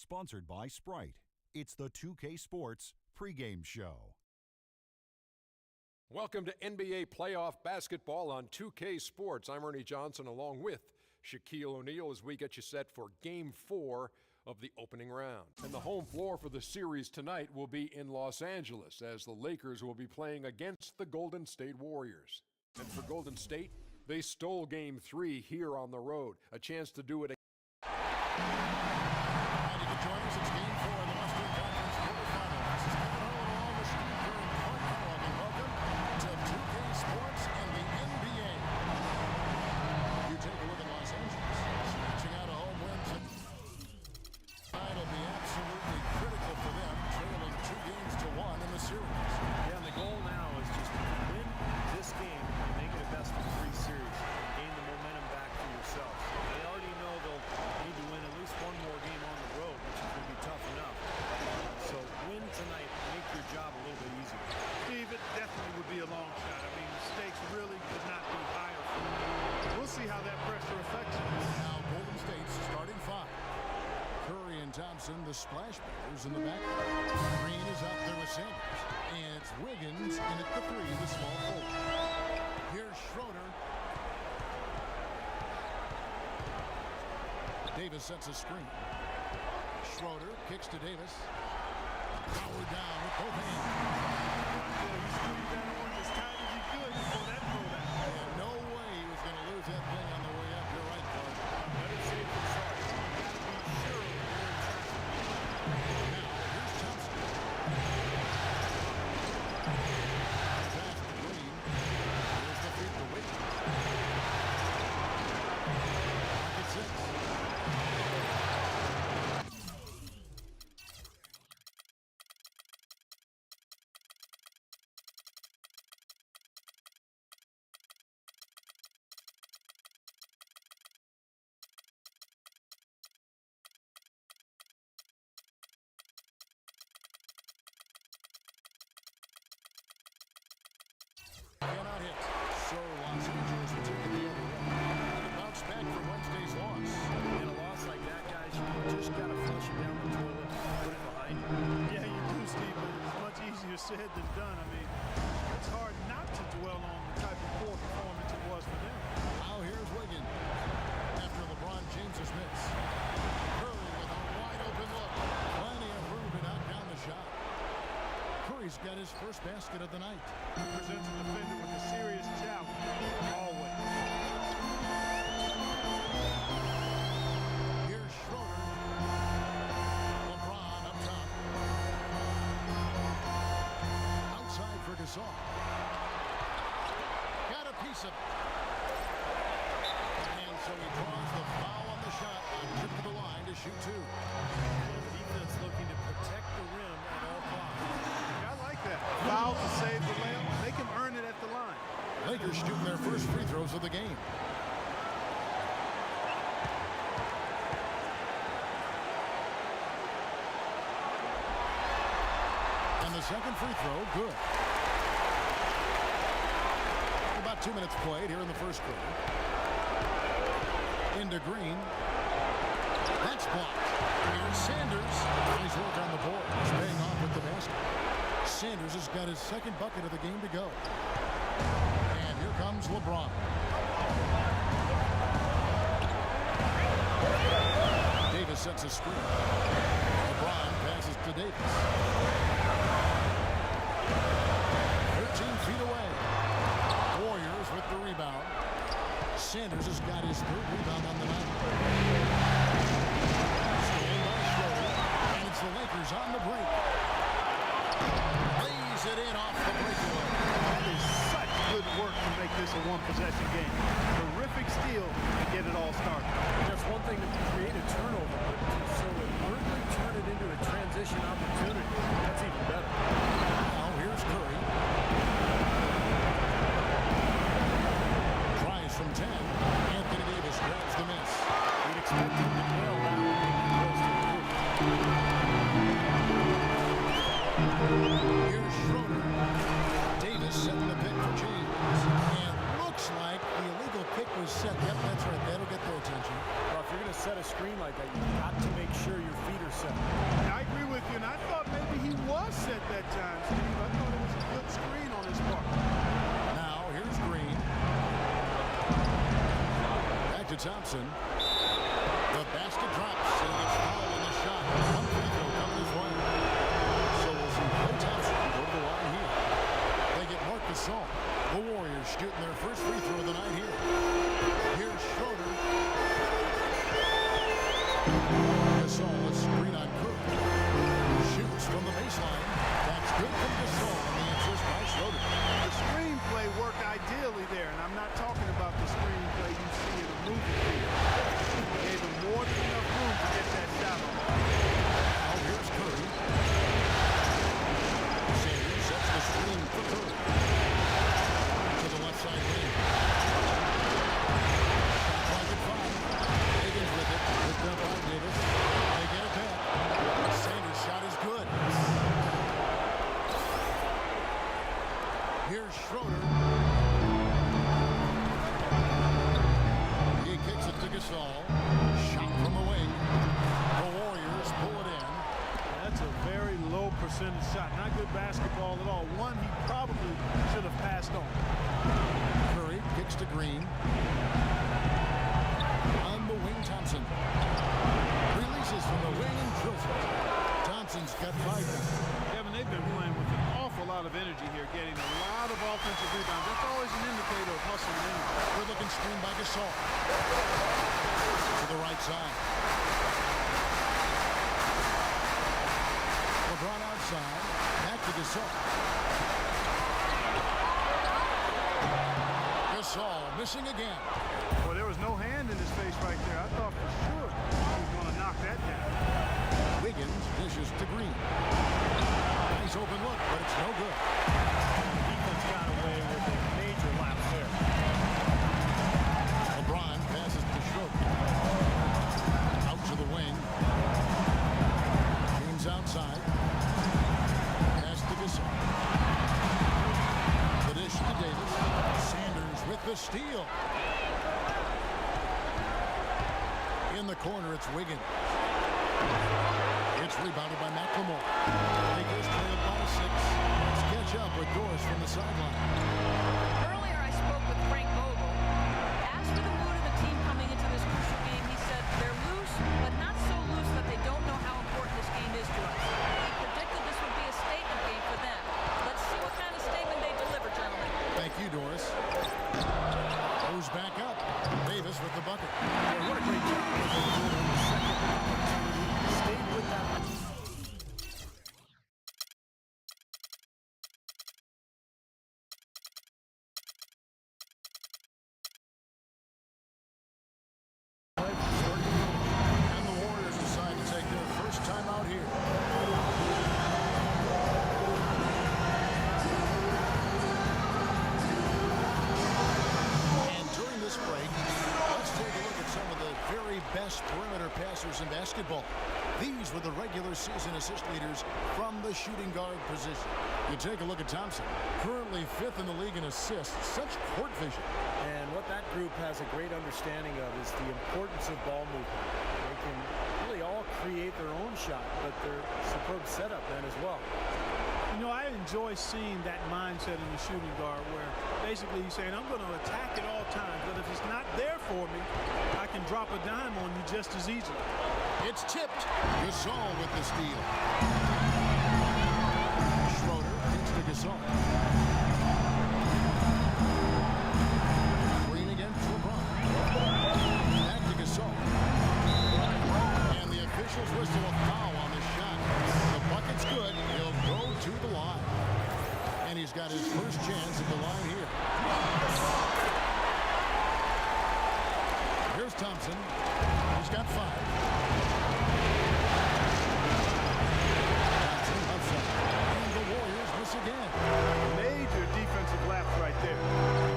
Sponsored by Sprite. It's the 2K Sports pregame show. Welcome to NBA playoff basketball on 2K Sports. I'm Ernie Johnson along with Shaquille O'Neal as we get you set for Game 4 of the opening round. And the home floor for the series tonight will be in Los Angeles as the Lakers will be playing against the Golden State Warriors. And for Golden State, they stole Game 3 here on the road. A chance to do it again. And you can join us. It's Game 4 of the Western Conference quarterfinal. This is Kevin Ho and all the Steve Kerr and Clark Kellogg, and welcome to 2K Sports and the NBA. You take a look at Los Angeles, snatching out a home win. It'll be absolutely critical for them, trailing 2-1 in the series. Yeah, and the goal now is just to win this game and make it a best-of-3 series and gain the momentum back for yourself. They already know they'll need to win at least one more game on the road, which is going to be tough enough. So win tonight, make your job a little bit easier. Steve, it definitely would be a long shot. I mean, the stakes really could not be higher. We'll see how that pressure affects them. Now Golden State's starting five. Curry and Thompson, the splash players in the back. Green is up there with Sanders. And it's Wiggins in at the three, the small forward. Here's Schroeder. Davis sets a screen. Schroeder kicks to Davis. Howard down with both hands. He squeezed that on as tight as he could before that throwdown. And no way he was going to lose that thing on the way up. You're right, Clark. Better safe than sorry. You got to be sure you're in traffic. Now, here's Thompson. Pass to Green. Here's the feed to Wiggins. Pocket six. Cannot hit. So Los Angeles will take it the other way. To bounce back from Wednesday's loss. In a loss like that, guys, you just got to flush it down the toilet, put it behind you. Yeah, you do, Steve, but it's much easier said than done. I mean, it's hard not to dwell on the type of poor performance it was for them. Now here's Wiggins. After LeBron James's miss. Curry with a wide open look. Plenty of room to knock down the shot. Curry's got his first basket of the night. He presents a defender with a serious challenge, always. Here's Schroeder. LeBron up top. Outside for Gasol. Got a piece of it. And so he draws the foul on the shot and trip to the line to shoot two. The defense looking to protect the rim at all costs. I like that. Foul to save the layup. Make him earn it at the line. Lakers shooting their first free throws of the game. And the second free throw, good. About 2 minutes played here in the first quarter. Into Green. That's blocked. Here's Sanders. Nice work on the board. He's paying off with the basket. Sanders has got his second bucket of the game to go. And here comes LeBron. Davis sets a screen. LeBron passes to Davis. 13 feet away. Warriors with the rebound. Sanders has got his third rebound on the night. Stolen by Schroeder. And it's the Lakers on the break. Lays it in off the breakaway. That is such good work to make this a one-possession game. Terrific steal to get it all started. That's one thing to create a turnover, but so inwardly turn it into a transition opportunity. That's even better. Now here's Curry. Tries from 10. Anthony Davis grabs the miss. You'd expect him to nail that one when he goes to the roof. Here's Schroeder. Davis setting the pick for James. And looks like the illegal kick was set. Yep, that's right. That'll get screen like that, you've got to make sure your feet are set. I agree with you, and I thought maybe he was set that time, Steve. I thought it was a good screen on his part. Now, here's Green. Back to Thompson. The basket drops, and he gets fouled on the shot. One free throw coming his way. So we'll see Klay Thompson go to the line here. They get Marc Gasol. The Warriors shooting their first free throw of the night here. Here's Schroeder. Gasol, a screen on Cook. Shoots from the baseline. That's good from Gasol on the assist by Schroeder. The screenplay worked ideally there, and I'm not talking about the screenplay you see in a movie theater. Gave him more than enough room to get that shot on. Now here's Curry. Sanders sets the screen for Curry. To the left side lane. Shot clock at 5. Higgins with it. Picked up by Davis. They get it back. Sanders' shot is good. Here's Schroeder. He kicks it to Gasol. Shot from the wing. The Warriors pull it in. That's a very low percentage shot. Not good basketball at all. One he probably should have passed on. Curry kicks to Green. On the wing, Thompson. Releases from the wing and drills it. Thompson's got 5 now. Kevin, they've been playing with an awful lot of energy here, getting a lot of offensive rebounds. That's always an indicator of hustle and energy. Good looking screen by Gasol. To the right side. LeBron outside. Back to Gasol. Gasol missing again. Well, there was no hand in his face right there. I thought for sure he was going to knock that down. Wiggins dishes to Green. Nice open look, but it's no good. Defense got away with a major lapse there. LeBron passes to Schroeder. Out to the wing. James outside. Pass to Gasol. The dish to Davis. Sanders with the steal. In the corner, it's Wiggins. It's rebounded by McLemore. Lakers trail by 6. Let's catch up with Doris from the sideline. Earlier I spoke with Frank Vogel. As for the mood of the team coming into this crucial game, he said they're loose, but not so loose that they don't know how important this game is to us. He predicted this would be a statement game for them. Let's see what kind of statement they deliver, gentlemen. Thank you, Doris. Goes back up. Davis with the bucket. Yeah, what a great job. Second opportunity. Stayed with that. And the Warriors decide to take their first time out here. And during this break, let's take a look at some of the very best perimeter passers in basketball. These were the regular season assist leaders from the shooting guard position. You take a look at Thompson, currently 5th in the league in assists. Such court vision. And what that group has a great understanding of is the importance of ball movement. They can really all create their own shot, but they're superb setup men as well. You know, I enjoy seeing that mindset in the shooting guard where basically he's saying, I'm going to attack at all times, but if it's not there for me, I can drop a dime on you just as easily. It's tipped. Gasol with the steal. Schroeder kicks to Gasol. Green against LeBron. Back to Gasol. And the officials whistle a foul on the shot. The bucket's good. He'll go to the line. And he's got his first chance at the line here. Here's Thompson. He's got 5. Thompson outside. And the Warriors miss again. Major defensive lapse right there.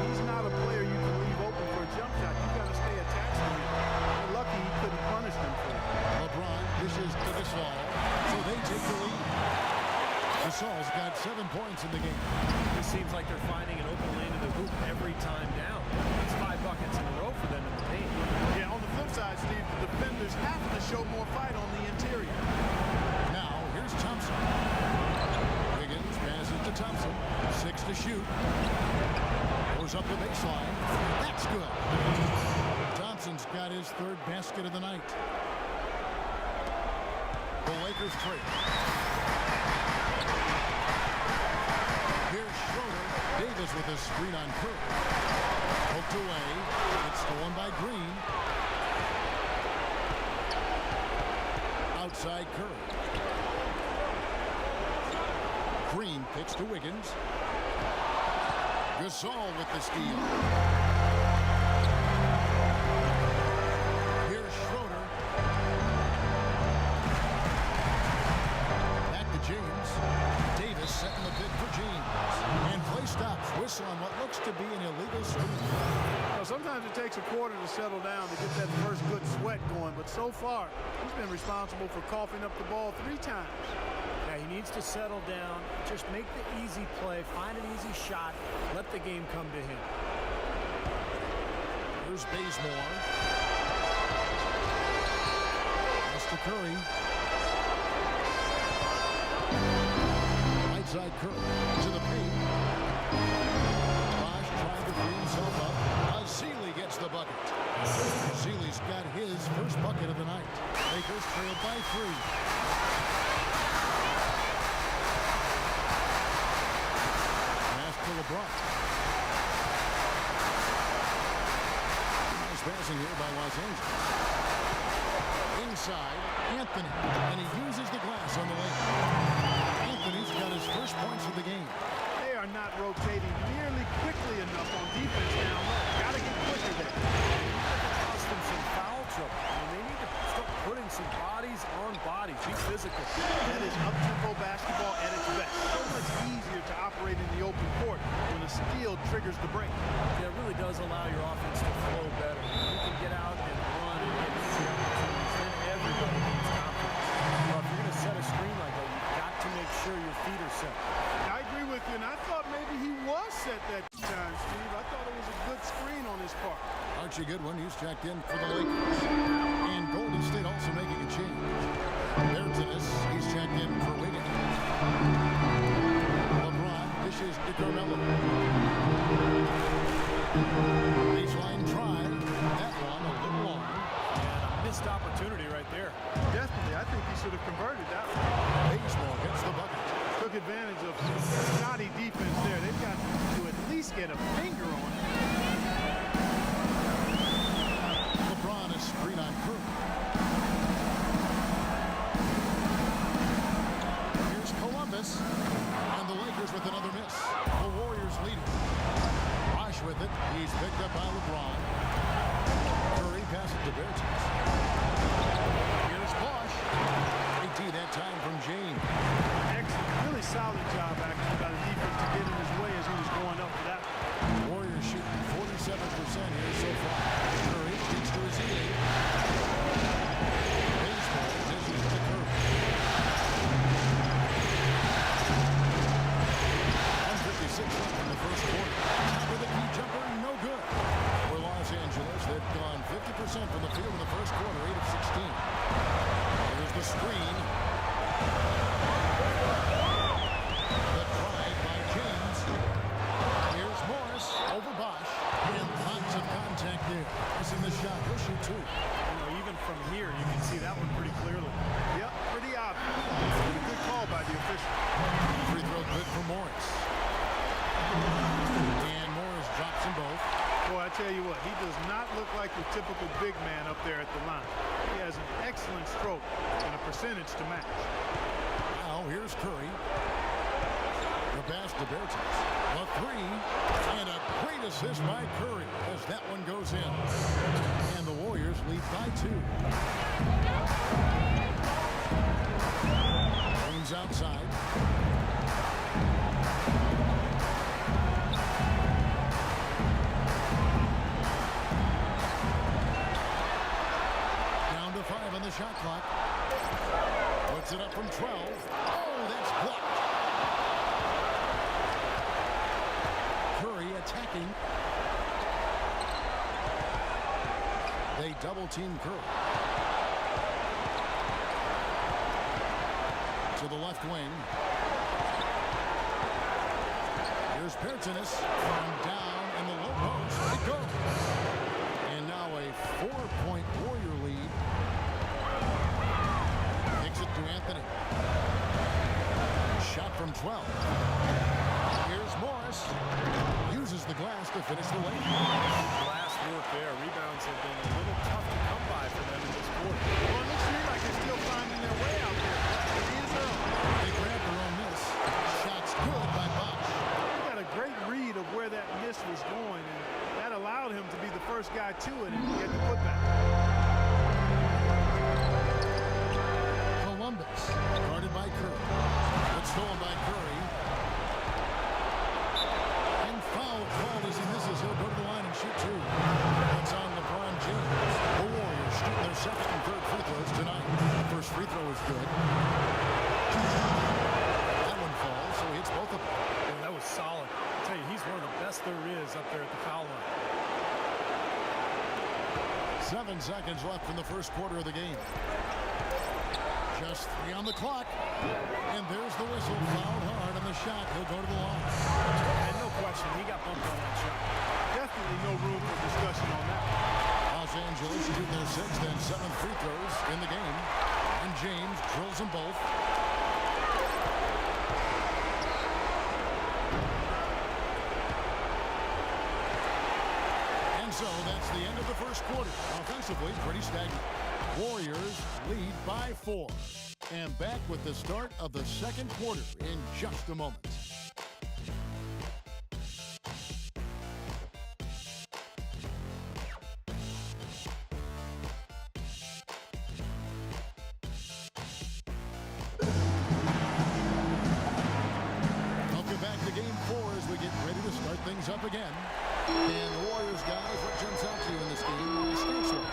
He's not a player you can leave open for a jump shot. You got to stay attached to him. You're lucky he couldn't punish them for it. LeBron dishes to Gasol. So they take the lead. Gasol's got 7 points in the game. It seems like they're finding an open lane in the hoop every time down. It's 5 buckets in a row for them in the paint. Yeah, on the flip side, Steve, the defenders Goes up the baseline. That's good. Johnson's got his third basket of the night. The Lakers trail. Here's Schroeder. Davis with a screen on Curry. Poked away. It's stolen by Green. Outside Curry. Green pitch to Wiggins. Gasol with the steal. Here's Schroeder. Back to James. Davis setting the pick for James. And play stops. Whistle on what looks to be an illegal screen. Well, sometimes it takes a quarter to settle down to get that first good sweat going, but so far, he's been responsible for coughing up the ball 3 times. Yeah, he needs to settle down, just make the easy play, find an easy shot, let the game come to him. Here's Bazemore. Pass to Curry. Right side Curry to the paint. Bosh trying to free himself up. Sealy gets the bucket. Sealy's got his first bucket of the night. Lakers trailed by 3. LeBron. Nice passing here by Los Angeles. Inside, Anthony, and he uses the glass on the lane. Anthony's got his first points of the game. They are not rotating nearly quickly enough on defense down low. Got to get quicker there. Cost them some foul trouble. They need to start putting some bodies on bodies. Be physical. That is up-tempo basketball at its best. So much easier to operate in the open court when a steal triggers the break. Yeah, it really does allow your offense to flow better. You can get out and run and get easy opportunities. Then everybody needs confidence. Well, if you're going to set a screen like that, you've got to make sure your feet are set. I agree with you, and I thought maybe he was set that time, Steve. I thought it was a good screen on his part. Archie Goodwin, he's checked in for the Lakers. And Golden State also making a change. Bertans, he's checked in for Wiggins. LeBron dishes to Carmelo. Baseline drive. That one a little long. And a missed opportunity right there. Definitely, I think he should have converted that one. Baseball gets the bucket. Took advantage of shoddy defense there. They've got to at least get a finger on it. LeBron a screen on Curry. Here's Columbus. And the Lakers with another miss. The Warriors leading. Bosh with it. He's picked up by LeBron. Curry passes to Bertans. Here's Bosh. 18 that time from James. Excellent, really solid job actually by the defense to get in his way as he was going up for that. Warriors shooting 47% here so far. Curry speaks to his lead. Baseball dishes to Curry. 156 left in the first quarter. Top of the key jumper, no good. For Los Angeles, they've gone 50% from the field in the first quarter, 8 of 16. Here's the screen. The drive by James. Here's Morris over Bosh. And lots of contact there. Missing the shot. He'll shoot 2. Even from here, you can see that one pretty clearly. Yep, pretty obvious. Pretty good call by the official. Free throw good for Morris. And Morris drops them both. Boy, I tell you what, he does not look like the typical big man up there at the line. He has an excellent stroke and a percentage to match. Now here's Curry. The pass to Bertans. A 3. And a great assist by Curry as that one goes in. And the Warriors lead by 2. James outside. Down to 5 on the shot clock. Puts it up from 12. Oh, that's blocked. Curry attacking. They double team Curry. To the left wing. Here's Bertans. And down in the low post. It goes. And now a 4-point Warrior lead. Kicks it to Anthony. Shot from 12. Here's Morris. Uses the glass to finish the lane. Glass work there. Rebounds have been a little tough to come by for them in this quarter. Well, it looks to me like they're still finding their way out there. It is early. They grab their own miss. Shots good by Bosch. He got a great read of where that miss was going, and that allowed him to be the first guy to it and get the putback. Columbus, guarded by Curry. It's stolen by Curry. And foul called as he misses. He'll go to the line and shoot two. That's on LeBron James. The Warriors shooting their second and third free throws tonight. The first free throw is good. That one falls, so he hits both of them. Boy, that was solid. I tell you, he's one of the best there is up there at the foul line. 7 seconds left in the first quarter of the game. Just 3 on the clock. And there's the whistle. Fouled hard on the shot. He'll go to the line. And no question, he got bumped on that shot. Definitely no room for discussion on that. Los Angeles shooting their 6th and 7th free throws in the game. And James drills them both. And so that's the end of the first quarter. Offensively, pretty stagnant. Warriors lead by 4. And back with the start of the second quarter in just a moment. Welcome back to Game 4 as we get ready to start things up again. And the Warriors, guys, what jumps out to you in this game? Stats wise.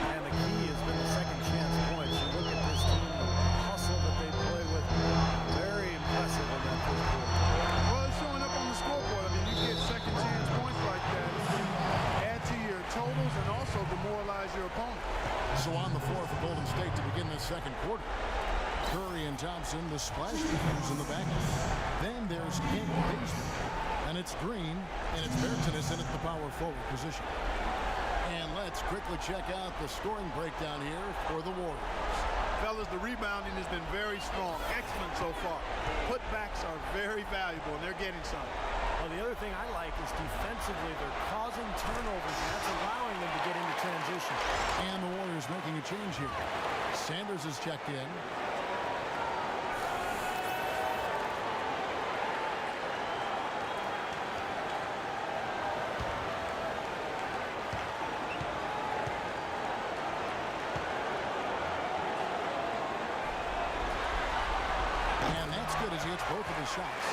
And the key has been the second chance points. You look at this team, the hustle that they play with, very impressive in that first quarter. Well, it's showing up on the scoreboard. I mean, you get second chance points like that. Add to your totals and also demoralize your opponent. So on the floor for Golden State to begin this second quarter. Curry and Thompson, the splash makers in the back. Then there's King Basemore. And it's Green, and it's Bertanis in at the power forward position. And let's quickly check out the scoring breakdown here for the Warriors. Fellas, the rebounding has been very strong. Excellent so far. Putbacks are very valuable, and they're getting some. Well, the other thing I like is defensively, they're causing turnovers, and that's allowing them to get into transition. And the Warriors making a change here. Sanders is checked in. And that's good as he hits both of his shots.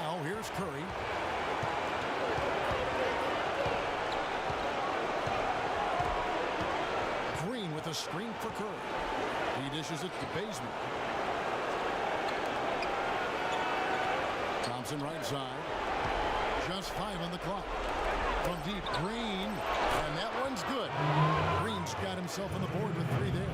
Now here's Curry. Green with a screen for Curry. He dishes it to Bazemore. Thompson right side. Just 5 on the clock. From deep, Green. And that one's good. Green's got himself on the board with 3 there.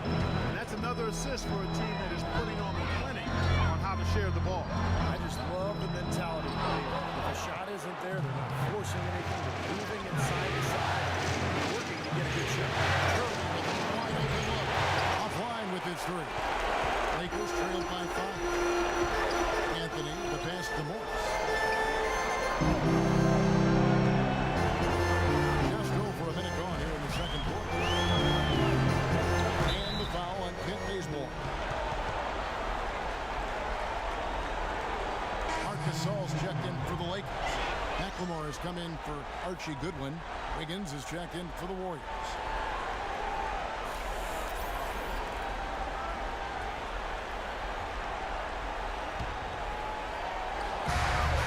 And that's another assist for a team that is putting on the clinic on how to share the ball. I just love the mentality. If a shot isn't there, they're not forcing anything. They're moving it side to side, working to get a good shot. Curry with a wide open look. Offline with his 3. Lakers trailed by 5. Anthony, the pass to Morris. Just over a minute gone here in the second quarter. And the foul on Kent Bazemore. Gasol's checked in for the Lakers. McLemore has come in for Archie Goodwin. Wiggins is checked in for the Warriors.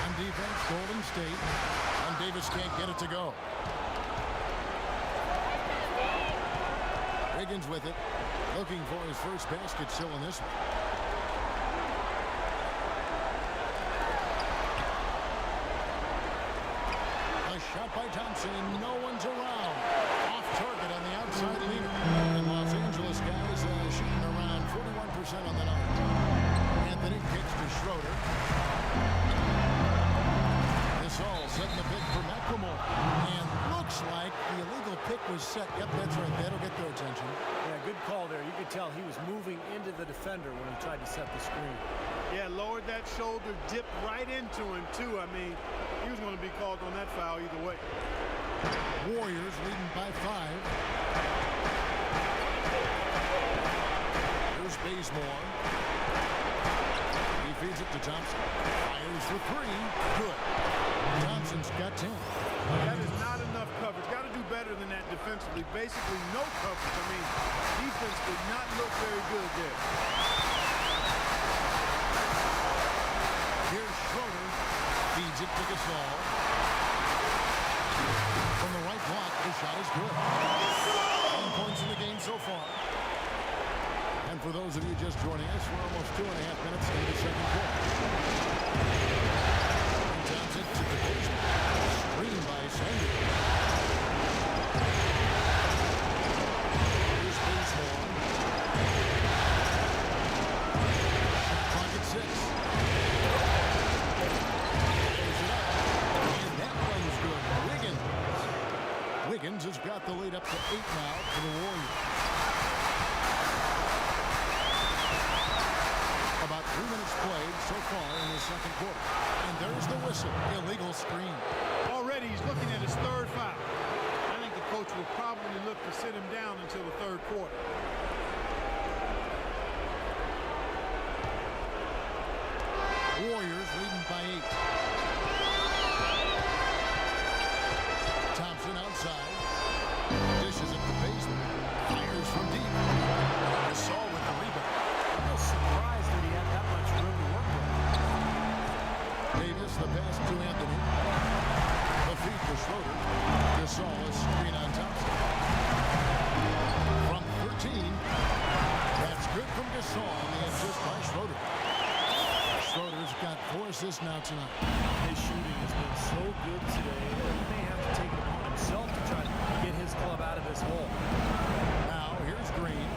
On defense, Golden State. And Davis can't get it to go. Wiggins with it. Looking for his first basket still in this one. Shot by Thompson, and no one's around. Off target on the outside leader. And Los Angeles guys shooting around 41% on the night. Anthony kicks to Schroeder. was set. Yep, that's right. That'll get their attention. Yeah, good call there. You could tell he was moving into the defender when he tried to set the screen. Yeah, lowered that shoulder, dipped right into him, too. I mean, he was going to be called on that foul either way. Warriors leading by 5. Here's Bazemore. He feeds it to Thompson. Fires for 3. Good. Thompson's got 10. That is not enough coverage. Got to do better than that defensively. Basically, no coverage. I mean, defense did not look very good there. Here's Schroeder. Feeds it to Gasol. From the right block, the shot is good. 10 points in the game so far. And for those of you just joining us, we're almost 2.5 minutes into the second quarter. And Thompson to the basement. Screen by Sanders. Here's Bazemore. Shot clock at 6. Throws it up. And that one's good. Wiggins has got the lead up to 8 now for the Warriors. About 3 minutes played so far in the second quarter. And there's the whistle. Illegal screen. Already, he's looking at his third foul. I think the coach will probably look to sit him down until the third quarter. Warriors leading by 8. Thompson outside. Dishes at the basement. Fires from deep. Gasol with the rebound. I'm just surprised that he had that much room to work with. Davis, the pass to Anthony. The feed to Schroeder. Gasol, a screen on Thompson. From 13. That's good from Gasol. And the assist by Schroeder. Schroeder's got 4 assists now tonight. His shooting has been so good today that he may have to take it upon himself to try to get his club out of this hole. Now, here's Green.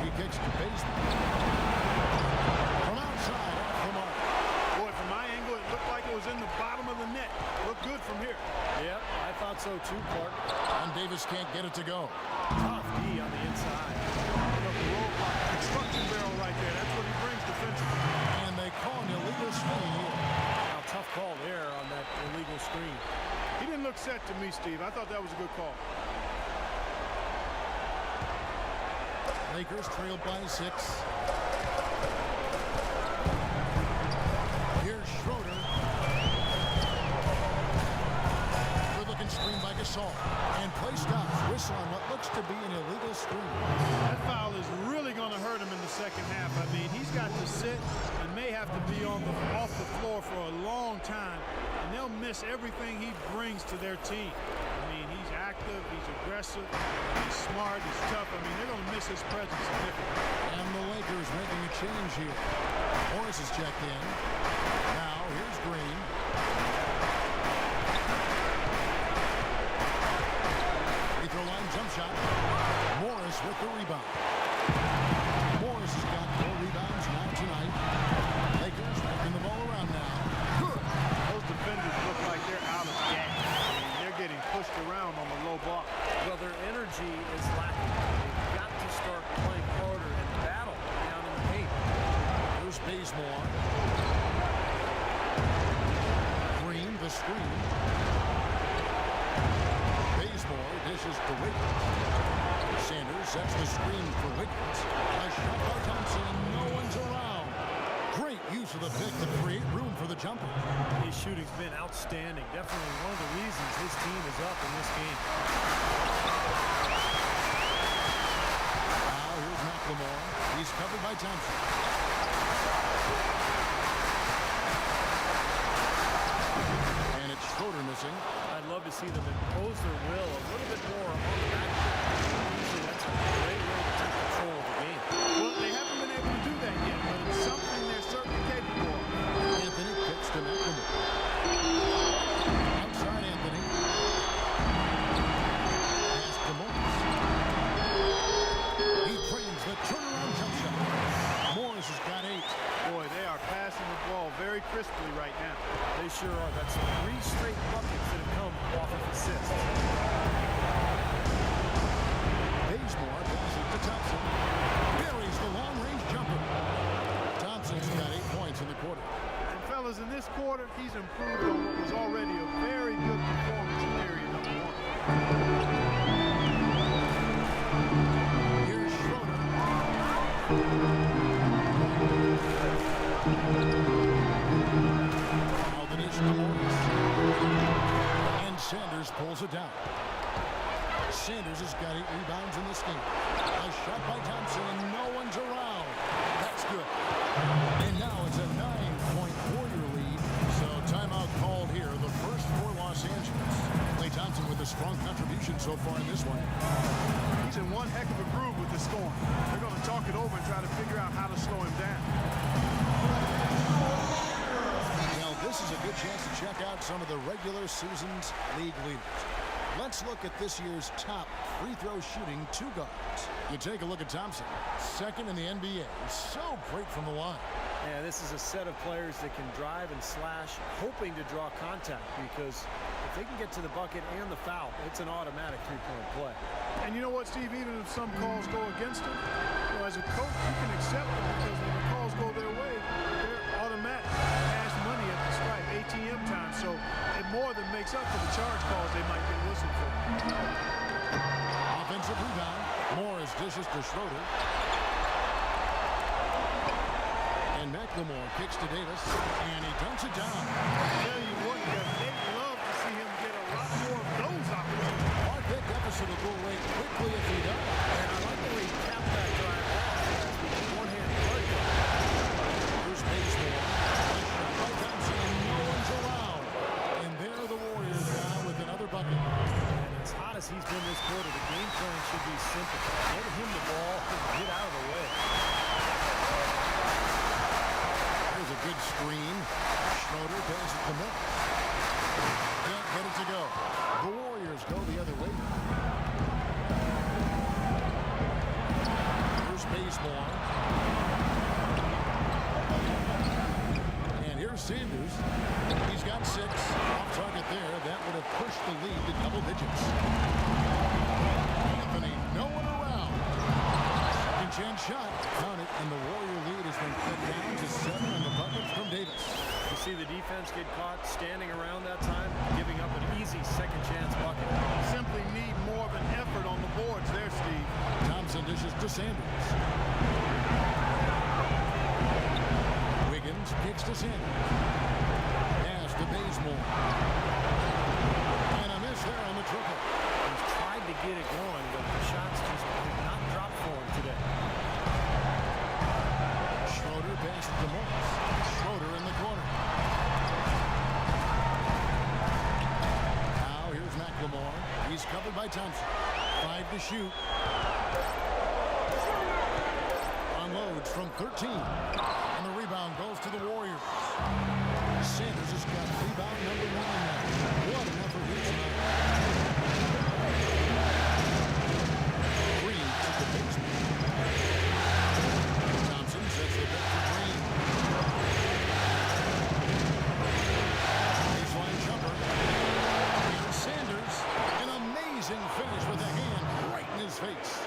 He kicks to basement. From outside, off the mark. Boy, from my angle, it looked like it was in the bottom of the net. Looked good from here. Yep, I thought so too, Clark. And Davis can't get it to go. Tough D on the inside. Look, the roadblock, construction barrel right there. That's what he brings defensively. And they call an illegal screen here. Now, tough call there on that illegal screen. He didn't look set to me, Steve. I thought that was a good call. Lakers trailed by 6. Here's Schroeder. Good looking screen by Gasol. And play stops. Whistle on what looks to be an illegal screen. That foul is really going to hurt him in the second half. I mean, he's got to sit and may have to be off the floor for a long time. And they'll miss everything he brings to their team. I mean, he's active, he's aggressive, he's smart, he's tough. I mean, they're going to miss his presence significantly. And the Lakers making a change here. Morris is checked in. Now, here's Green. Free throw line jump shot. Morris with the rebound. Morris has got 4 rebounds now tonight. Lakers working the ball around now. Good. Those defenders look like they're out of gas. I mean, they're getting pushed around on the low block. Well, their energy is lacking. They've got to start playing harder and battle down in the paint. Here's Bazemore. Green, the screen. Bazemore dishes to Wiggins. Sanders sets the screen for Wiggins. A shot by Thompson, and no one's around. Great use of the pick to create room for the jumper. His shooting's been outstanding. Definitely one of the reasons his team is up in this game. Now here's McLemore. He's covered by Thompson. And it's Schroeder missing. I'd love to see them impose their will a little bit more on the backcourt. Usually that's a great way to take control of the game. Well, they haven't been able to do that yet, but it's something they're certainly capable of. Anthony kicks to McLemore. Outside Anthony. Pass to Morris. He frames the turnaround jump shot. Morris quarter, he's improved on what was already a very good performance in period number 1. Here's Schroeder. Now the dish to Morris. And Sanders pulls it down. Sanders has got 8 rebounds in this game. A shot by Thompson, and no one's around. That's good. And now it's a 9-point Warrior lead. So timeout called here, the first for Los Angeles. Klay Thompson with a strong contribution so far in this one. He's in one heck of a groove with the scoring. They're going to talk it over and try to figure out how to slow him down. Now this is a good chance to check out some of the regular season's league leaders. Let's look at this year's top free throw shooting 2 guards. You take a look at Thompson, second in the NBA. So great from the line. Yeah, this is a set of players that can drive and slash, hoping to draw contact, because if they can get to the bucket and the foul, it's an automatic 3-point play. And you know what, Steve? Even if some calls go against him, as a coach, you can accept it because when the calls go their way, they're automatic. Cash money at the stripe, ATM time. So it more than makes up for the charge calls they might get whistled for. Offensive rebound. Morris dishes to Schroeder. And McLemore kicks to Davis, and he dunks it down. I tell you what, they'd love to see him get a lot more of those opportunities. Mark that deficit will go away quickly if he does. And I like the way he capped that drive off with one-hand play. Bruce Bazemore. By Thompson, and no one's around. And there are the Warriors now with another bucket. And as hot as he's been this quarter, the game plan should be simple. Get him the ball and get out of the way. There's a good screen. Schroeder passes to Morris. Can't get it to go. The Warriors go the other way. Bruce Bazemore. And here's Sanders. He's got 6. Off target there. That would have pushed the lead to double digits. Anthony, no one around. Second chance shot. Count it, and the Warrior lead has been cut down to 7 on the bucket from Davis. You see the defense get caught standing around that time, giving up an easy second chance bucket. Simply need more of an effort on the boards there, Steve. Thompson dishes to Sanders. Wiggins kicks to Sanders. Pass to Bazemore. And a miss there on the triple. He's tried to get it going, but the shots just did not drop for him today. Schroeder passes to Morris. Schroeder in the corner. Now here's McLemore. He's covered by Thompson. 5 to shoot. Unloads from 13. And the rebound goes to the Warriors. Sanders has got rebound number 9 now. What an effort here tonight. Green to the basement. Thompson sets the bet for Green. Baseline jumper. And Sanders, an amazing finish with a hand right in his face.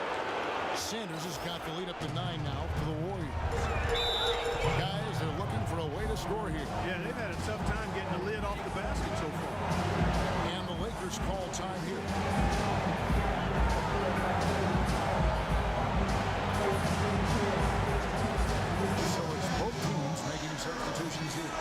Sanders has got the lead up to 9 now for the Warriors. Guys, they're looking for a way to score here. Yeah, they've had a tough time getting the lid off the basket so far. And the Lakers call time here. So it's both teams making substitutions here.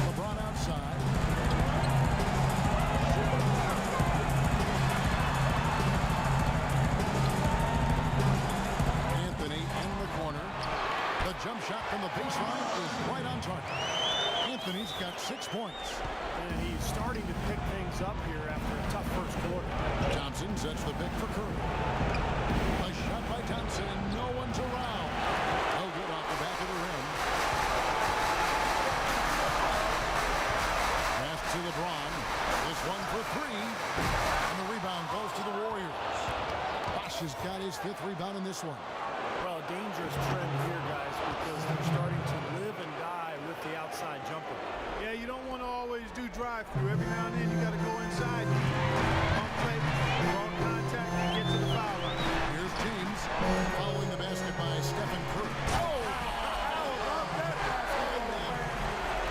LeBron outside. Anthony in the corner. The jump shot from the baseline is right on target. Anthony's got 6 points. And he's starting to pick things up here after a tough first quarter. Thompson sets the pick for Curry. A shot by Thompson, and no one's around. No good off the back of the rim. Pass to LeBron. This one for 3. And the rebound goes to the Warriors. Bosh has got his 5th rebound in this one. Well, a dangerous trend here, guys, because they're starting to live and die with the outside jumper. Yeah, you don't want to always drive through. Every now and then you got to go inside, pump fake, wrong contact, and get to the foul line. Here's James following the basket by Stephen Curry.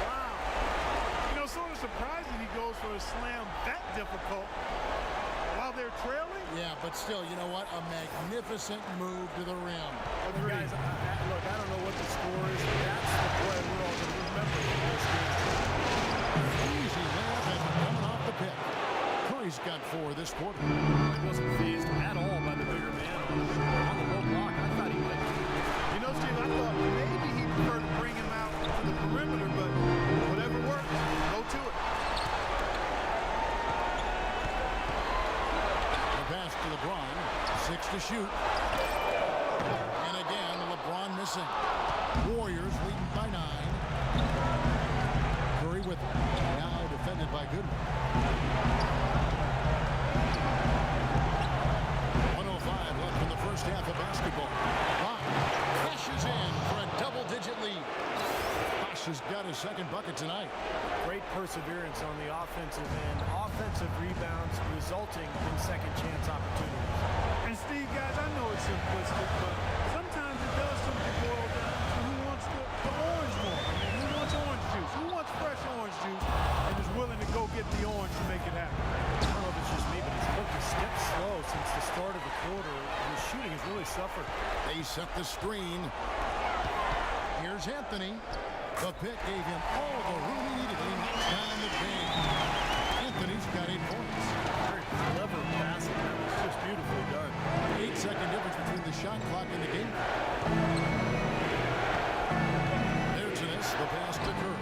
Wow. You know, sort of surprising he goes for a slam that difficult while they're trailing. Yeah, but still, you know what? A magnificent move to the rim. Guys, look, I don't know what the score is, but that's the play we're all going to remember from this game. Easy layup and coming off the pick. Curry's got 4 this quarter. He wasn't fazed at all by the bigger man on the low block. I thought he might be. You know, Steve, I thought maybe he preferred to bring him out to the perimeter, but whatever works, go to it. The pass to LeBron. 6 to shoot. And again, LeBron missing. Warriors leading by 9. Curry with it. Now defended by Goodwin. 1:05 left in the first half of basketball. Bosch cashes in for a double-digit lead. Bosch has got his second bucket tonight. Great perseverance on the offensive end. Offensive rebounds resulting in second chance opportunities. And Steve, guys, I know it's simplistic, but sometimes it does simply boil down to who wants the orange more. I mean, who wants orange juice? Who wants fresh orange juice and is willing to go get the orange to make it happen? I don't know if it's just me, but he's looked a step slow since the start of the quarter. His shooting has really suffered. They set the screen. Here's Anthony. The pick gave him all the room he needed. He knocks down the game. Anthony's got 8 points. Very clever passing. That was just beautifully done. 8-second difference between the shot clock and the game. There's the pass to Curry.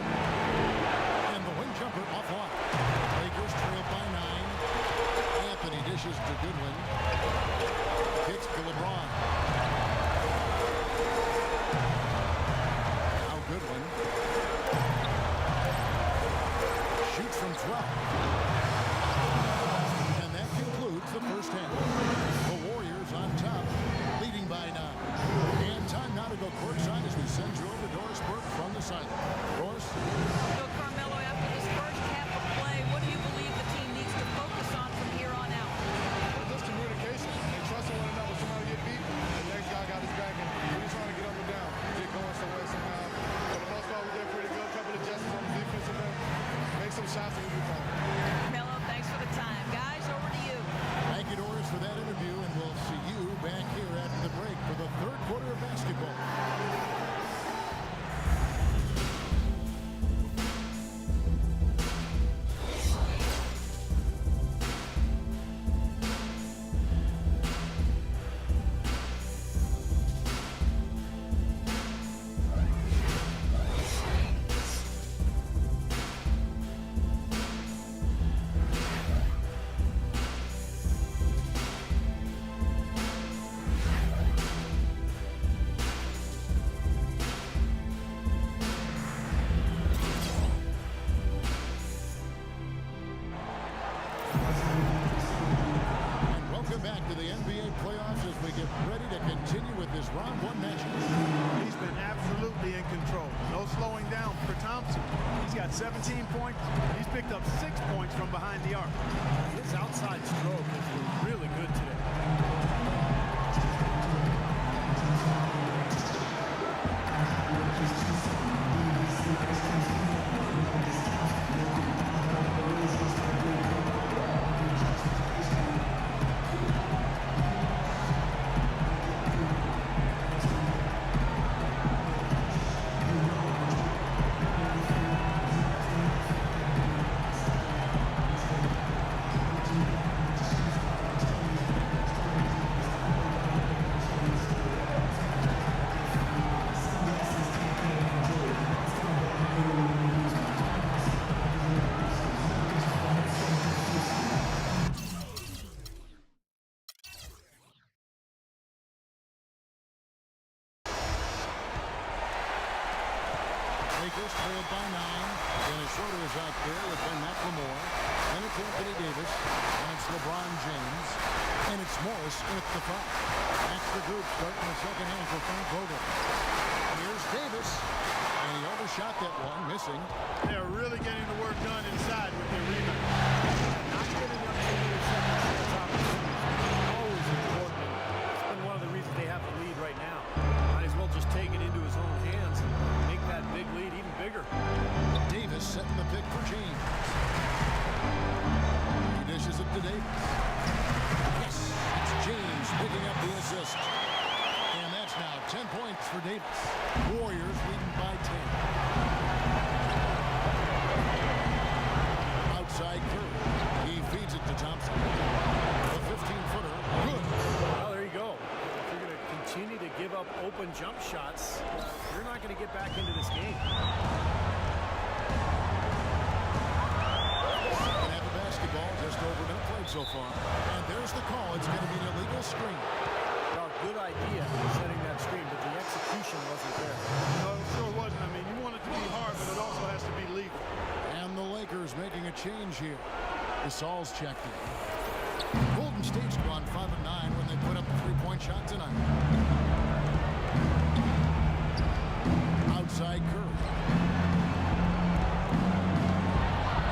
And the wing jumper offline. Lakers trail by 9. Anthony dishes to Goodwin. Kicks to LeBron. Now Goodwin. Shoots from 12. And that concludes the first half. The Warriors on top, leading by 9. And time now to go courtside as we send you over to Doris Burke from the sideline. Doris? So, Carmelo, after this first half of play, what do you believe the team needs to focus on from here on out? Well, just communication and trusting one another. Somebody get beat, the next guy got his back, and we're just trying to get up and down, get going somewhere somehow. For the most part, we did pretty good. A couple of adjustments on the defensive end. Make some shots and we'll be fine. Carmelo, thanks for the time. Guys, over to you. Thank you, Doris, for that interview, and we'll see you back here after the break for the third quarter of basketball. Back to the NBA playoffs as we get ready to continue with this round 1 matchup. He's been absolutely in control. No slowing down for Thompson. He's got 17 points. He's picked up 6 points from behind the arc. His outside stroke is really good today. Lakers trailed by 9. Dennis Schroeder is out there with Ben McLemore. Then it's Anthony Davis. And it's LeBron James. And it's Morris in at the 5. That's the group starting the second half for Frank Vogel. Here's Davis. And he overshot that one, missing. They're really getting the work done inside with their rebound. Not giving up too many seconds to the top of the series. Always important. It's been one of the reasons they have the lead right now. Might as well just take it into his own hands and make that big lead even bigger. Davis setting the pick for James. He dishes it to Davis. Yes, it's James picking up the assist. And that's now 10 points for Davis. Warriors leading by 10. Outside Curry. He feeds it to Thompson. The 15-footer. Good. Well, there you go. If you're going to continue to give up open jump shots, you're not going to get back into this game. Second half of basketball, just over a minute played so far. And there's the call. It's going to be an illegal screen. Well, good idea setting that screen, but the execution wasn't there. No, it sure wasn't. I mean, you want it to be hard, but it also has to be legal. And the Lakers making a change here. Gasol's checked in. Golden State's gone 5 of 9 when they put up a three-point shot tonight. Outside Curry.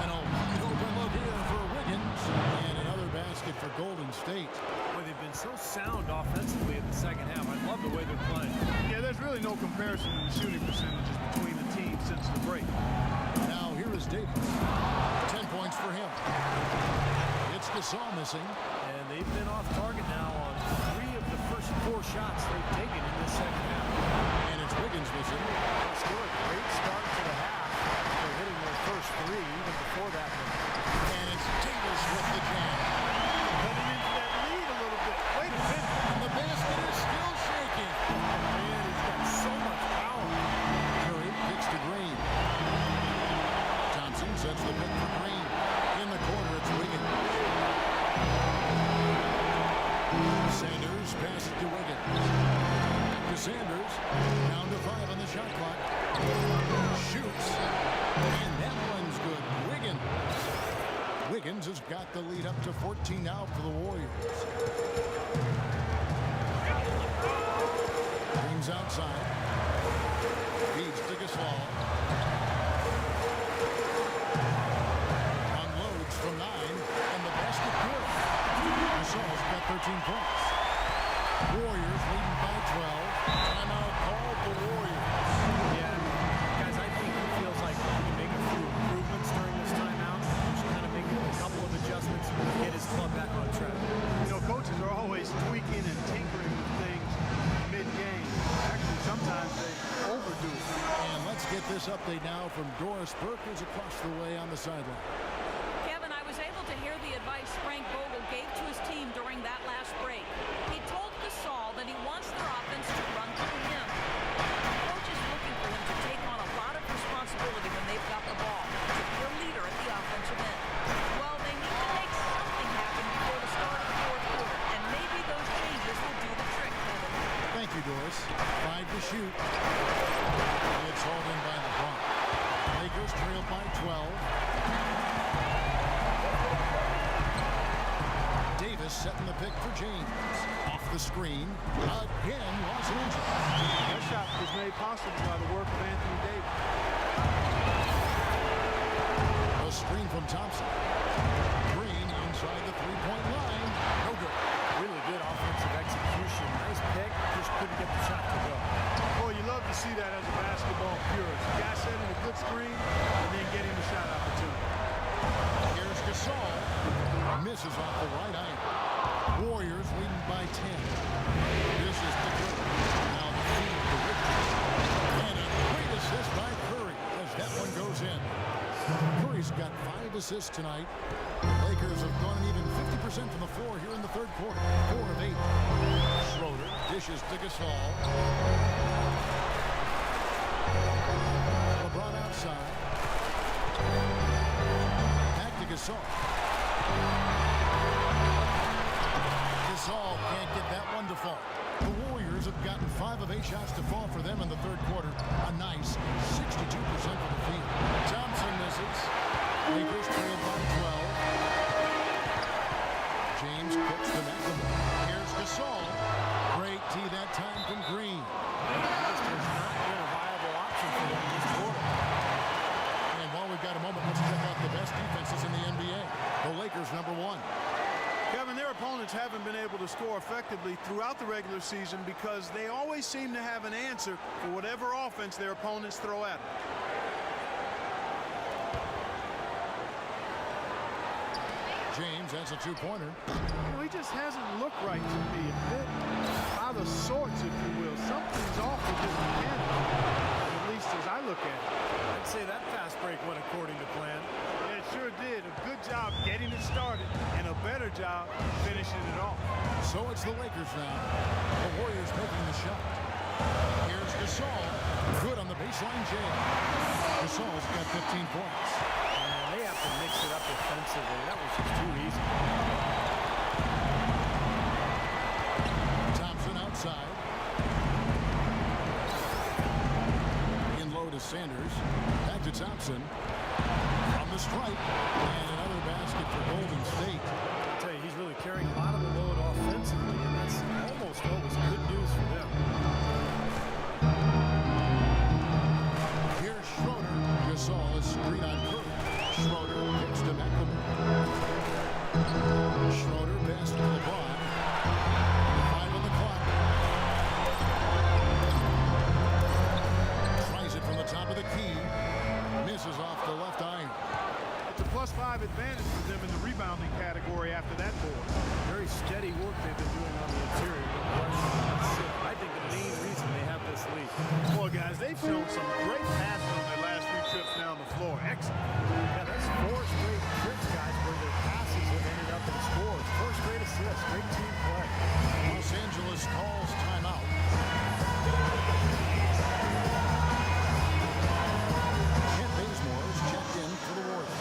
And a wide open look here for Wiggins. And another basket for Golden State. Boy, they've been so sound offensively in the second half. I love the way they're playing. Yeah, there's really no comparison in the shooting percentages between the teams since the break. Now here is Davis. 10 points for him. It's Gasol missing. And they've been off target now on 3 of the first 4 shots they've taken in this second half. And it's Wiggins missing. That's good. Great start to the half. They're hitting their first 3 even before that one. And it's Davis with the jam. Cutting into that lead a little bit. Wait a minute. And the basket is still shaking. Man, he's got so much power. Curry kicks to Green. Thompson sets the pick for Green. In the corner, it's Wiggins. Sanders passes to Wiggins. Back to Sanders. Down to 5 on the shot clock. Shoots. And that one's good. Wiggins. Wiggins has got the lead up to 14 now for the Warriors. Brings outside. Feeds to Gasol. Unloads from 9. And the basket good. Gasol's got 13 points. Warriors leading by 12. Timeout called the Warriors. Yeah, guys, I think he feels like he can make a few improvements during this timeout. Just kind of make a couple of adjustments and get his club back on track. You know, coaches are always tweaking and tinkering with things mid-game. Actually, sometimes they overdo it. And let's get this update now from Doris Burke, who's across the way on the sideline. Kevin, I was able to hear the advice Frank Vogel gave to his team during that last break. He told Gasol that he wants their offense to run through him. The coach is looking for him to take on a lot of responsibility when they've got the ball, to be a leader at the offensive end. Well, they need to make something happen before the start of the fourth quarter, and maybe those changes will do the trick, Kevin. Thank you, Doris. 5 to shoot. It's hauled in by LeBron. Lakers trail by 12. Davis setting the pick for James. Off the screen. Again, Los Angeles. That shot was made possible by the work of Anthony Davis. A screen from Thompson. Green inside the three-point line. No good. Really good offensive execution. Nice pick, just couldn't get the shot to go. Boy, you love to see that as a basketball purist. The guy setting a good screen and then getting the shot opportunity. Here's Gasol. Misses off the right iron. Warriors leading by 10. This is the Curry. Now the feed to Richards. And a great assist by Curry as that one goes in. Curry's got 5 assists tonight. Lakers have gone even 50% from the floor here in the third quarter. 4 of 8. Schroeder dishes to Gasol. LeBron outside. Back to Gasol. Gasol can't get that one to fall. The Warriors have gotten 5 of 8 shots to fall for them in the third quarter. A nice 62% from the field. Thompson misses. Lakers trail by 12. James cooks to McLemore. Here's Gasol. Great tee that time from Green. There's not been a viable option for them this effectively throughout the regular season because they always seem to have an answer for whatever offense their opponents throw at them. James has a two-pointer. He just hasn't looked right to me. A bit out of sorts, if you will. Something's off with his mechanics, at least as I look at it. I'd say that fast break went according to plan. Yeah, it sure did. A good job getting it started and a better job finishing it off. So it's the Lakers now. The Warriors making the shot. Here's Gasol. Good on the baseline jam. Gasol's got 15 points. And they have to mix it up offensively. That was just too easy. Thompson outside. In low to Sanders. Back to Thompson. From the stripe. And another basket for Golden State. I'll tell you, he's really carrying a lot of the load offensively, and that's almost always good news for them. Here's Schroeder. Gasol is screen on Curry. Schroeder kicks to McLemore. Schroeder pass to LeBron. 5 on the clock. Tries it from the top of the key. Misses off the left iron. It's a +5 advantage for them in the rebounding category after that board. Very steady work they've been doing on the interior. I think the main reason they have this lead. Boy, guys, they've shown some great passing on their last 3 trips down the floor. Excellent. Yeah, that's 4 straight trips, guys, where their passes have ended up in scores. 4 straight assists, great team play. Los Angeles calls timeout. Kent Bazemore is checked in for the Warriors.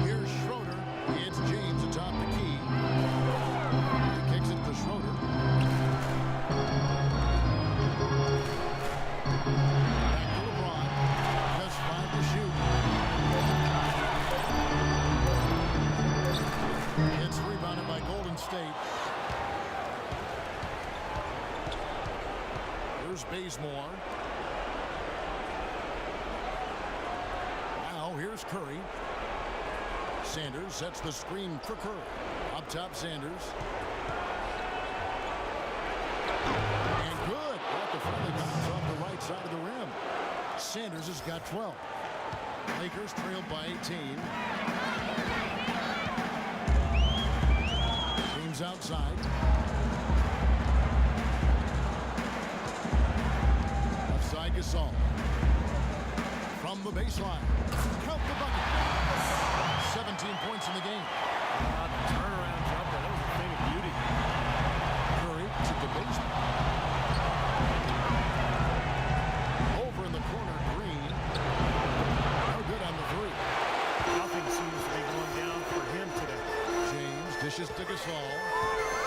Here's Schroeder. It's James atop the key. He kicks it to Schroeder. Back to LeBron. Just 5 to shoot. It's rebounded by Golden State. Here's Bazemore. Now here's Curry. Sanders sets the screen for Curry. Up top, Sanders. And good. At the front, they got off the right side of the rim. Sanders has got 12. Lakers trailed by 18. James outside. Offside Gasol. From the baseline. Count the bucket. 17 points in the game. Turnaround jumper, that was a thing of beauty. Curry to the basement. Over in the corner, Green. No good on the 3. Nothing seems to be going down for him today. James dishes to Gasol.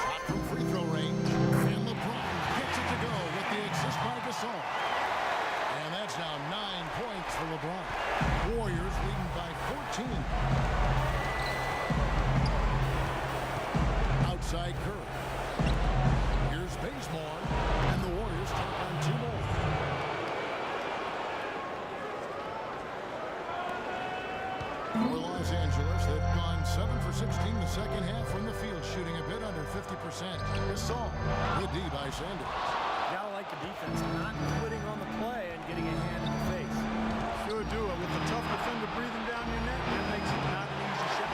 Shot from free throw range. And LeBron gets it to go with the assist by Gasol. And that's now 9 points for LeBron. Warriors leading by 14. Outside Curry. Here's Bazemore. And the Warriors take on 2 more. For Los Angeles, they've gone 7 for 16 the second half from the field, shooting a bit under 50%. Gasol, good D by Sanders. You gotta like the defense, not quitting on the play and getting a hand in the face. Sure do it. With a tough defender breathing down your neck, that makes it not an easy shot.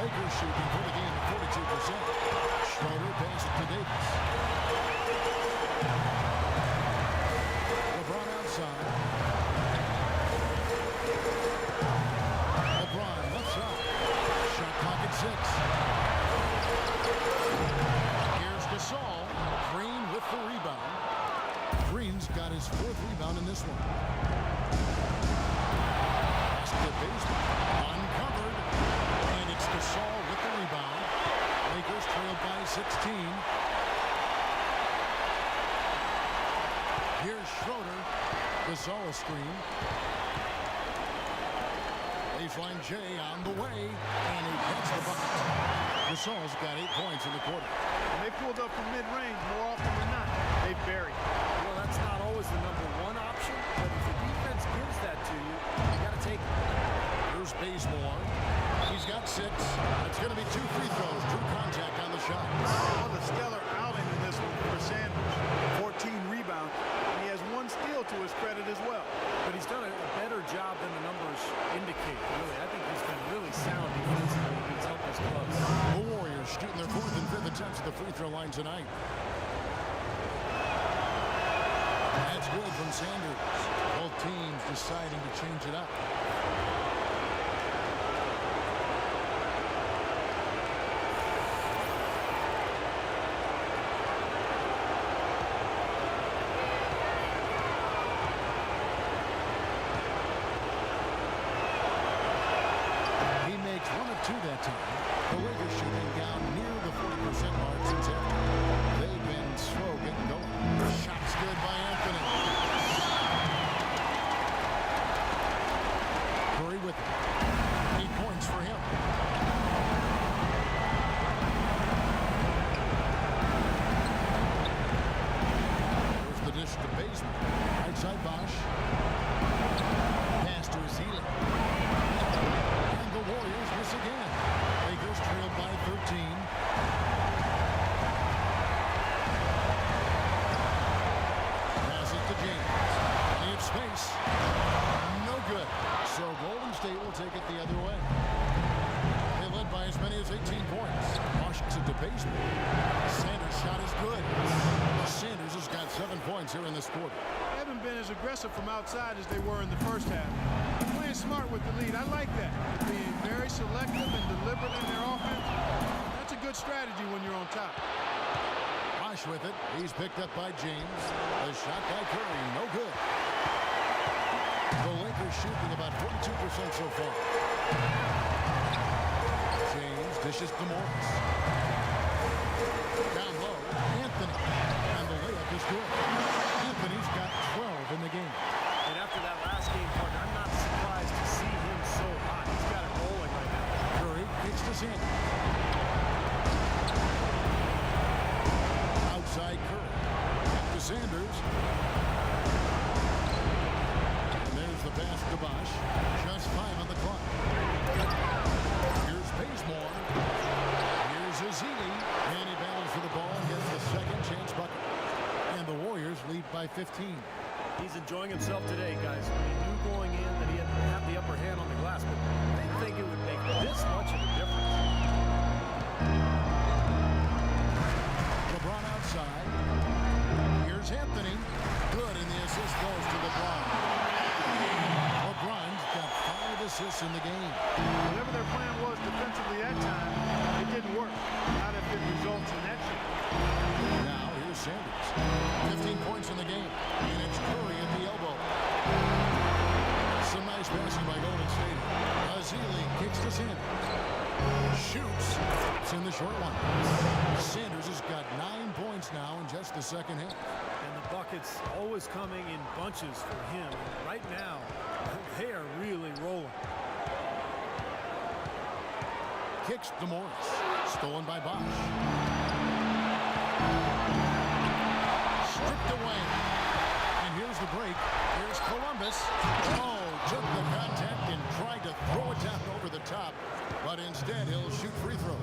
Lakers shooting for the game at 42%. Schroeder passes to Davis. LeBron outside. LeBron left side. Shot clock at 6. Here's Gasol. Green with the rebound. Green's got his 4th rebound in this one. Pass to Bazemore. Uncovered. And it's Gasol with the rebound. Lakers trailed by 16. Here's Schroeder. Gasol a screen. They baseline J on the way, and he gets the bucket. Gasol's got 8 points in the quarter. When they pulled up from mid-range, more often than not, they bury. Well, that's not always the number one option, but if the defense gives that to you, you got to take it. Here's Bazemore. He's got 6. It's going to be 2 free throws. Drew contact on the shot. Oh, the stellar outing in this one for Sanders. 14 rebounds, and he has 1 steal to his credit as well. But he's done a better job than the numbers indicate, really. I think he's been really sound defensively. He's helped his clubs. The Warriors shooting their 4th and 5th attempts at the free throw line tonight. That's good from Sanders. Both teams deciding to change it up. He makes 1 of 2 that time. The Lakers shooting down near the 40% mark since after. They've been slow getting going. Shot's good by Anthony. Curry with it. 8 points for him. There's the dish to Bazemore. Right side Bosch. Pass to Azili. And the Warriors miss again. Lakers trailed by 13. Pass it to James. Plenty of space. No good. So Golden State will take it the other way. They led by as many as 18 points. Washington to Bazemore. Sanders' shot is good. Sanders has got 7 points here in this quarter. They haven't been as aggressive from outside as they were in the first half. They're playing smart with the lead. I like that. They're being very selective and deliberate in their offense. That's a good strategy when you're on top. Bosch with it. He's picked up by James. The shot by Curry. No good. The Lakers shooting about 42% so far. James dishes to Morris. Down low. Anthony. And the layup is good. Anthony's got 12 in the game. And after that last game, partner, I'm not surprised to see him so hot. He's got it rolling right now. Curry kicks to Sanders. Outside Curry. Back to Sanders. And there's the pass to Bosch. Just 5 on the clock. Here's Bazemore. Here's Azili. And he battles for the ball and gets the second chance bucket. And the Warriors lead by 15. He's enjoying himself today, guys. He knew going in that he had to have the upper hand on the glass, but I didn't think it would make this much of a difference. LeBron outside. Here's Anthony. Good, and the assist goes to LeBron. LeBron's got 5 assists in the game. Whatever their plan was defensively that time, it didn't work. Not if it results in that shot. Now here's Sanders. 15 points in the game, and it's Curry at the elbow. Some nice passing by Golden State. Azili kicks to Sanders. Shoots. It's in the short one. Sanders has got 9 points now in just the second half. And the buckets always coming in bunches for him. Right now, they are really rolling. Kicks to Morris. Stolen by Bosch. Stripped away. And here's the break. Here's Columbus. Oh, took the contact and tried to throw it down over the top. But instead, he'll shoot free throws.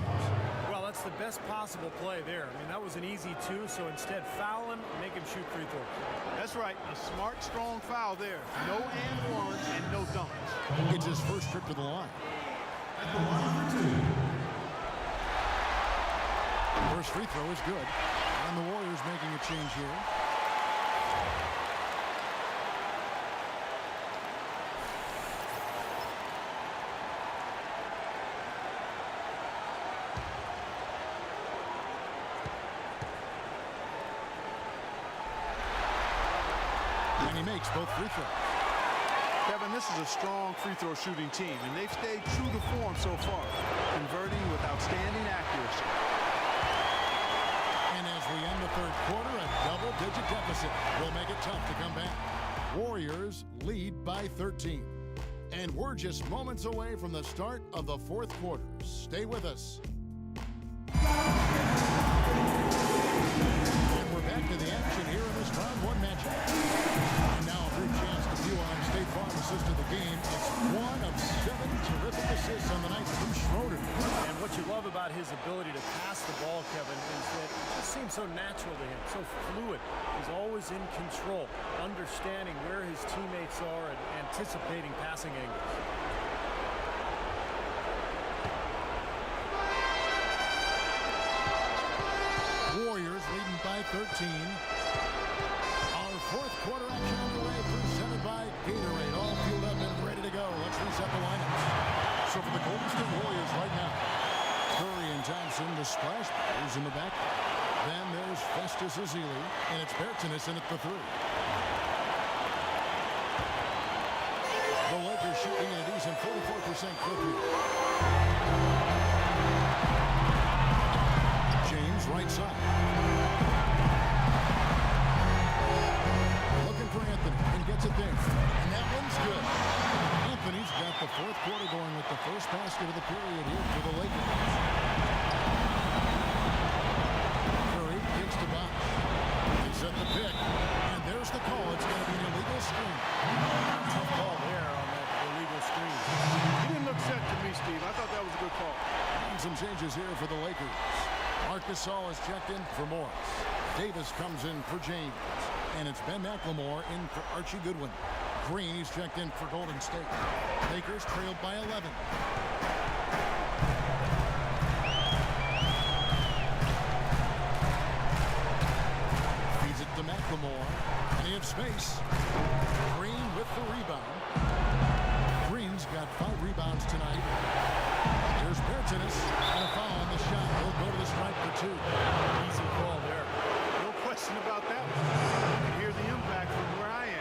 Well, that's the best possible play there. I mean, that was an easy 2, so instead foul him, make him shoot free throws. That's right. A smart, strong foul there. No and ones and no dunks. It's his first trip to the line. First free throw is good. And the Warriors making a change here. And he makes both free throws. Kevin, this is a strong free throw shooting team, and they've stayed true to form so far, converting with outstanding accuracy. And as we end the third quarter, a double-digit deficit will make it tough to come back. Warriors lead by 13. And we're just moments away from the start of the fourth quarter. Stay with us. And we're back to the action here in this round one matchup. And now a brief chance to view our State Farm assist of the game. It's one of 7 terrific assists on the night from Schroeder. And what you love about his ability to pass the ball, Kevin, is that it just seems so natural to him, so fluid. He's always in control, understanding where his teammates are and anticipating passing angles. Warriors leading by 13. Our fourth quarter action underway, presented by Gatorade. All fueled up and ready to go. Let's reset the lineups. So for the Golden State Warriors right now, Curry and Johnson, the splash brothers in the back. Then there's Festus Ezeli, and it's Bertans in at the 3. The Lakers shooting at a decent 44% clip here. James, right side. Looking for Anthony, and gets it there. And that one's good. Anthony's got the fourth quarter going with the first basket of the period here for the Lakers. Curry kicks to Bosh. They set the pick, and there's the call. It's going to be an illegal screen. Tough call there on that illegal screen. He didn't look set to me, Steve. I thought that was a good call. And some changes here for the Lakers. Marc Gasol is checked in for Morris. Davis comes in for James. And it's Ben McLemore in for Archie Goodwin. Green is checked in for Golden State. Lakers trailed by 11. Feeds it to McLemore. And he has space. Green with the rebound. Green's got 5 rebounds tonight. Here's Bertans, and a foul on the shot. He'll go to the stripe for 2. Easy call there. No question about that one. I can hear the impact from where I am.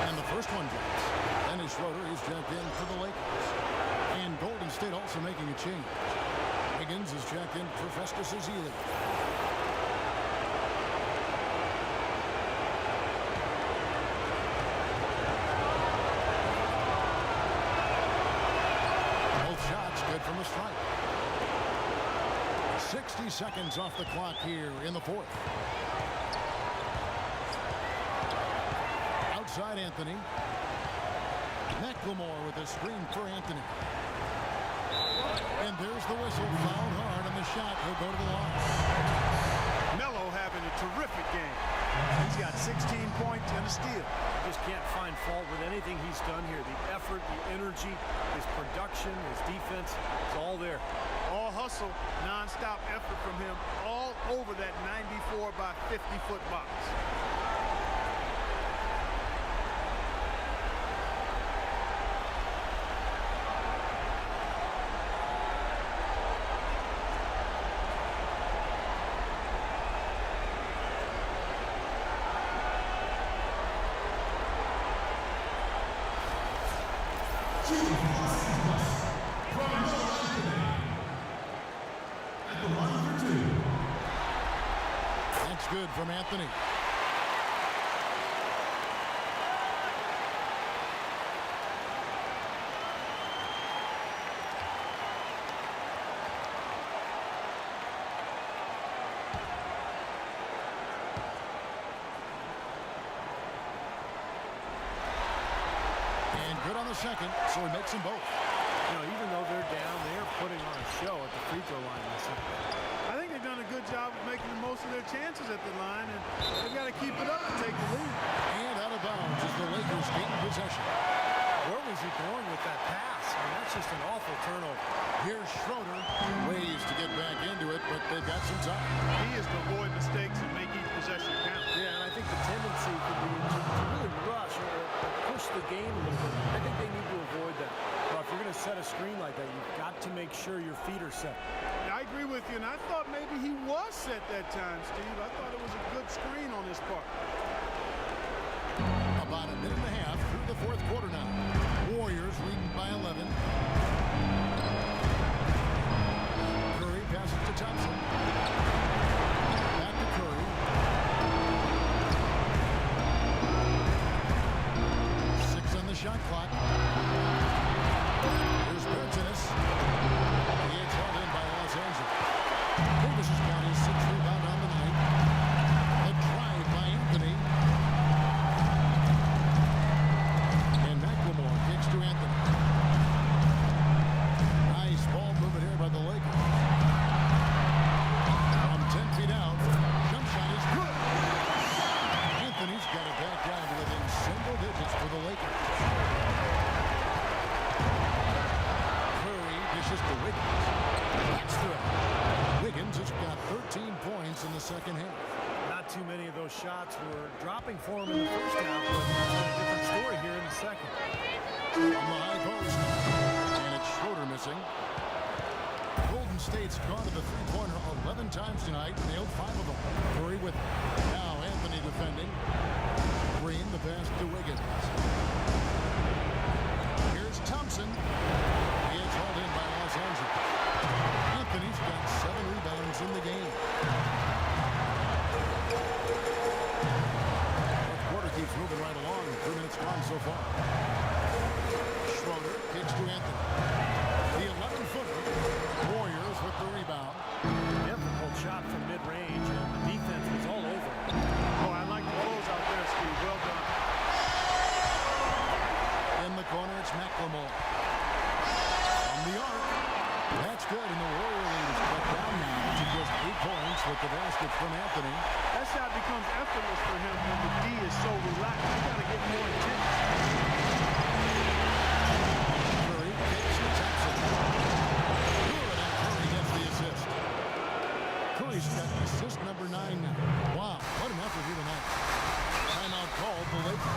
And the first one drops. Dennis Schroeder is checked in for the Lakers. And Golden State also making a change. Higgins is checked in for Festus Ezeli. Both shots good from the stripe. 60 seconds off the clock here in the fourth. Outside Anthony. McLemore with a screen for Anthony. And there's the whistle. Fouled hard on the shot. He'll go to the line. Melo having a terrific game. He's got 16 points and a steal. Just can't find fault with anything he's done here. The effort, the energy, his production, his defense, it's all there. All hustle, non-stop effort from him all over that 94 by 50-foot box. That's good from Anthony. And good on the second, so he makes them both. You know, even though they're down, they're putting on a show at the free throw line this second. I think they've done a good job of making the most of their chances at the line, and they've got to keep it up to take the lead. And out of bounds as the Lakers gain possession. Where was he going with that pass? I mean, that's just an awful turnover. Here's Schroeder. Ways to get back into it, but they've got some time. He is to avoid mistakes and make each possession count. Yeah, and I think the tendency could be to really rush or push the game a little bit. I think they need to avoid that. But if you're going to set a screen like that, you've got to make sure your feet are set. I agree with you, and I thought maybe he was set that time, Steve. I thought it was a good screen on his part. About a minute and a half through the fourth quarter now. Warriors leading by 11. Curry passes to Thompson. Back to Curry. 6 on the shot clock. Here's Bertinis. He gets held in by Los Angeles. Davis has got his 6th rebound on the night. A drive by Anthony. And McLemore kicks to Anthony. Nice ball movement here by the Lakers. From 10 feet out. Jump shot is good. Anthony's got it back down within single digits for the Lakers. Curry dishes to Wiggins. That's through. Wiggins has got 13 points in the second half. Not too many of those shots were dropping for him in the first half, but it's a different story here in the second. On the high post. And it's Schroeder missing. Golden State's gone to the three-pointer 11 times tonight. Nailed 5 of them. Curry with it. Now Anthony defending. Green the pass to Wiggins. Here's Thompson. He is hauled in by Los Angeles. Anthony's got 7 rebounds in the game. Fourth quarter keeps moving right along. 3 minutes gone so far. Schroeder kicks to Anthony. The 11-footer. Warriors with the rebound. Difficult shot from mid-range, and the defense was all over him. Oh, I like the close out there, Steve. Well done. In the corner, it's McLemore. From the arc. That's good, and the Warrior lead is cut down now to just 8 points with the basket from Anthony. That shot becomes effortless for him when the D is so relaxed. You got to get more intense. Curry kicks to Thompson. Good, and Curry gets the assist. Curry's got assist number 9 now. Wow, what an effort here tonight. Timeout called the Lakers.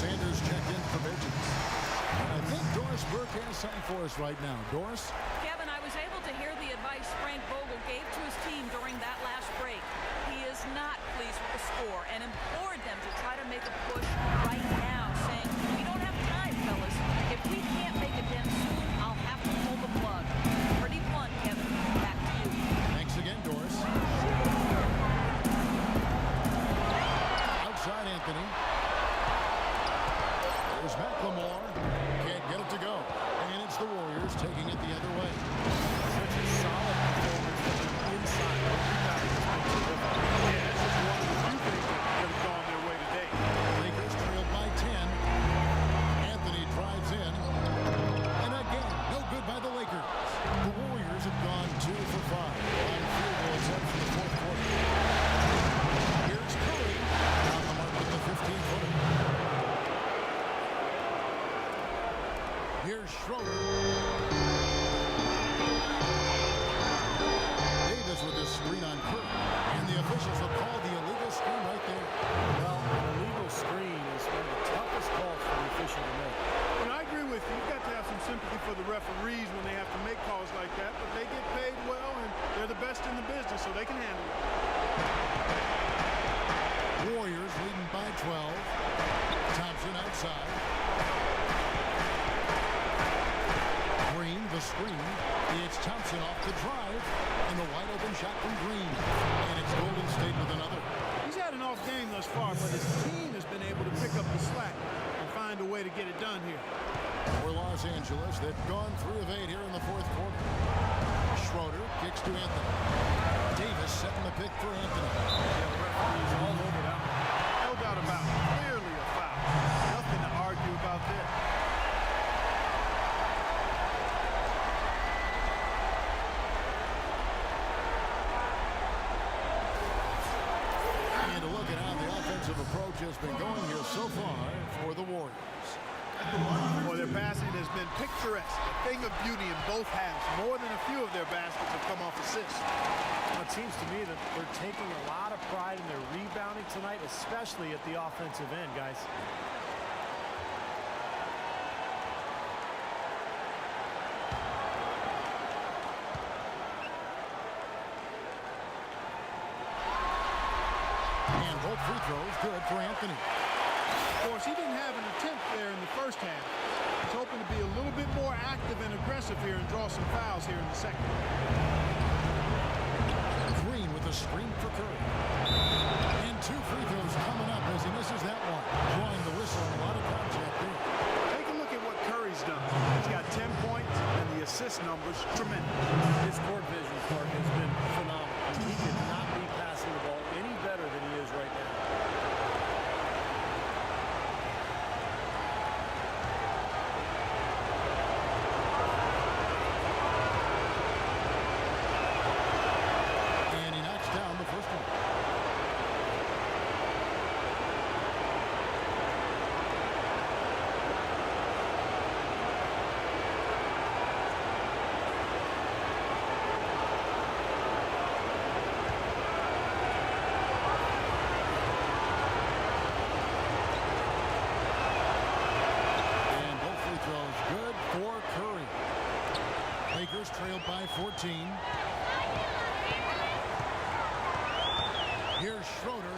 Sanders checked in for Bridges. I think Doris Burke has something for us right now. Doris? Kevin, I was able to hear the advice Frank Vogel gave to his team during that last break. He is not pleased with the score and implored them to try to make a push right now, saying, "We don't have time, fellas. If we can't make a dent soon, I'll have to pull the plug." Pretty blunt, Kevin. Back to you. Thanks again, Doris. Outside Anthony. There's McLemore. Can't get it to go. And it's the Warriors taking it the other way. Such a solid performance from them inside. Yeah, this is one of the few things that could have gone their way today. Lakers trailed by 10. Anthony drives in. And again, no good by the Lakers. The Warriors have gone 2 for 5 on field goal attempts in the fourth quarter. Here's Curry on the mark with the 15-footer. Here's Schroeder. Davis with his screen on Curry. And the officials will call the illegal screen right there. Well, an illegal screen is one of the toughest calls for the official to make. And I agree with you. You've got to have some sympathy for the referees when they have to make calls like that. But they get paid well, and they're the best in the business, so they can handle it. Warriors leading by 12. Thompson outside. Green, the screen. It's Thompson off the drive. And the wide open shot from Green. And it's Golden State with another. He's had an off game thus far, but his team has been able to pick up the slack and find a way to get it done here. For Los Angeles, they've gone 3 of 8 here in the fourth quarter. Schroeder kicks to Anthony. Davis setting the pick for Anthony. The referees all over that one. No doubt about it. Clearly a foul. Nothing to argue about there. And to look at how the offensive approach has been going here so far for the Warriors. Well, their passing has been picturesque. A thing of beauty in both halves. More than a few of their baskets have come off assists. Well, it seems to me that they're taking a lot of pride in their rebounding tonight, especially at the offensive end, guys. both free throws good for Anthony. Of course, he didn't have an attempt there in the first half. He's hoping to be a little bit more active and aggressive here and draw some fouls here in the second. Green with a screen for Curry. And 2 free throws coming up as he misses that one. Drawing the whistle and a lot of contact there. Take a look at what Curry's done. He's got 10 points and the assist numbers tremendous. His court vision part has been phenomenal. He could not be passing the ball any better than he is right now. And he knocks down the first one. And both free throws good for Curry. Lakers trailed by 14. Here's Schroeder.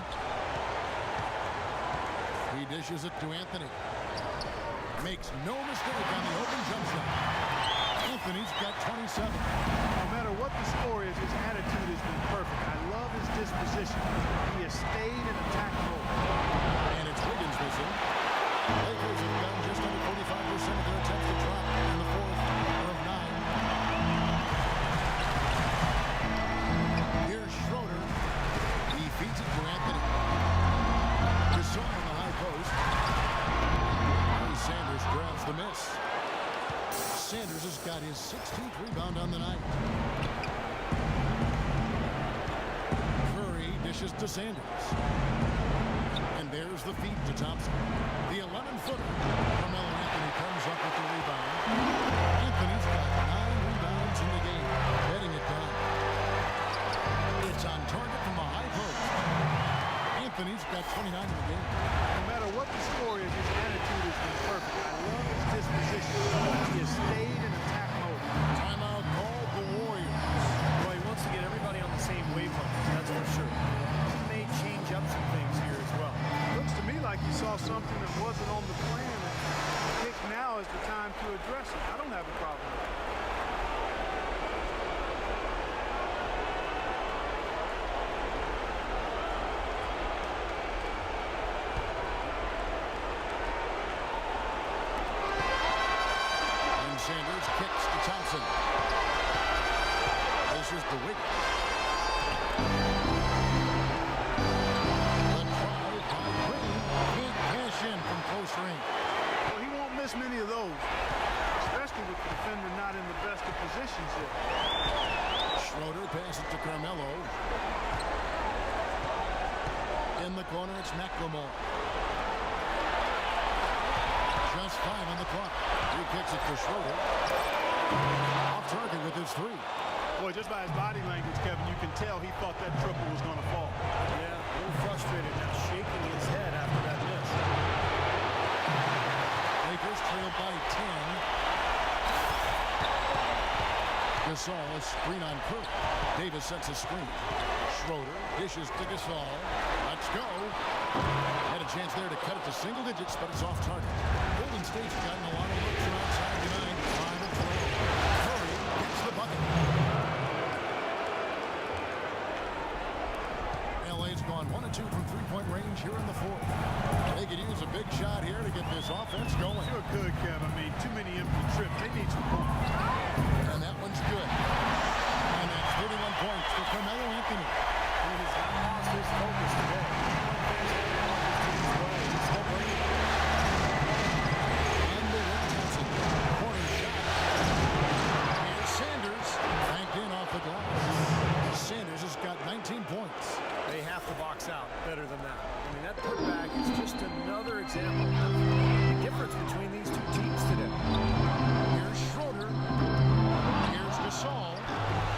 He dishes it to Anthony. Makes no mistake on the open jump shot. Anthony's got 27. No matter what the score is, his attitude has been perfect. I love his disposition. He has stayed in attack mode. And it's Wiggins missing. Lakers have done just under 45% of their attempts to drop in the fourth of 9. Here's Schroeder. He feeds it to Anthony. Gasol on the high post. Barry Sanders grabs the miss. Sanders has got his 16th rebound on the night. Curry dishes to Sanders. And there's the feed to Thompson. The 11-footer. Carmelo Anthony comes up with the rebound. Anthony's got 9 rebounds in the game. Heading it down. It's on target from a high post. Anthony's got 29 in the game. No matter what the score is, his attitude has been perfect. I love his disposition. He has stayed in attack mode. Timeout called the Warriors. Well, he wants to get everybody on the same wavelength, that's for sure. He may change up some things here as well. Looks to me like he saw something that wasn't on the plan. I think now is the time to address it. I don't have a problem with it. And Sanders kicks to Thompson. This is the Wiggins. The drive by Green. Big cash in from close range. Well, he won't miss many of those, especially with the defender not in the best of positions here. Schroeder passes to Carmelo. In the corner, it's McLemore. Just 5 on the clock. He kicks it for Schroeder. Off target with his 3. Boy, just by his body language, Kevin, you can tell he thought that triple was going to fall. Yeah, a little frustrated now, shaking his head after that miss. Lakers trail by 10. Gasol, a screen on Curry. Davis sets a screen. Schroeder dishes to Gasol. Let's go. Had a chance there to cut it to single digits, but it's off target. Golden State's gotten a lot of looks from outside tonight. 5 of 4. Curry gets the bucket. LA's gone 1 of 2 from three-point range here in the fourth. They could use a big shot here to get this offense going. Sure could, Kev. I mean, too many empty trips. They need some points. And that one's good. And that's 31 points for Carmelo Anthony. He has not lost his focus today. And the Rick Thompson corner shot. And Sanders banked in off the glass. Sanders has got 19 points. They have to box out better than that. I mean, that putback is just another example of the difference between these two teams today. Here's Schroeder. Here's Gasol.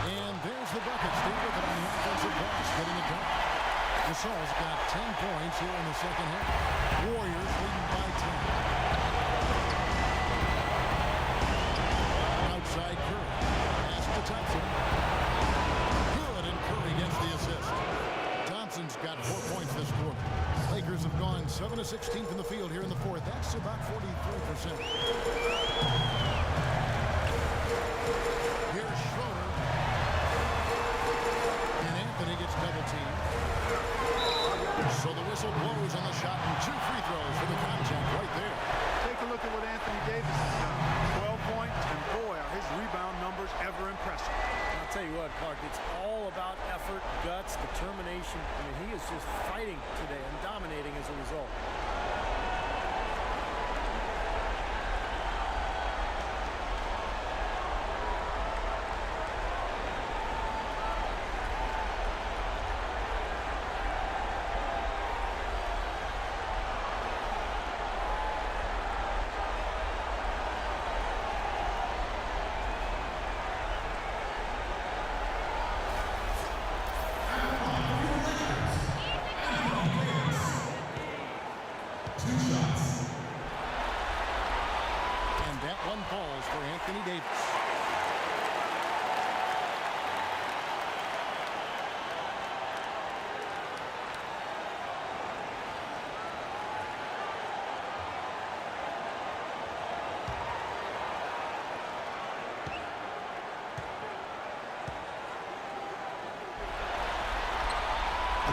And there's the bucket. Steve with it on the offensive pass, getting it done. Gasol's got 10 points here in the second half. Warriors leading by 10. Outside Curry. Pass to Thompson. Good, and Curry gets the assist. Thompson's got 4 points this quarter. 7/16 in the field here in the fourth. That's about 43%. Here's Schroeder. And Anthony gets double teamed. So the whistle blows on the shot and 2 free throws for the contact right there. Take a look at what Anthony Davis has done. 12 points, and boy, are his rebound numbers ever impressive. I'll tell you what, Clark, it's all about effort, guts, determination. I mean, he is just fighting today and dominating as a result. And that one falls for Anthony Davis.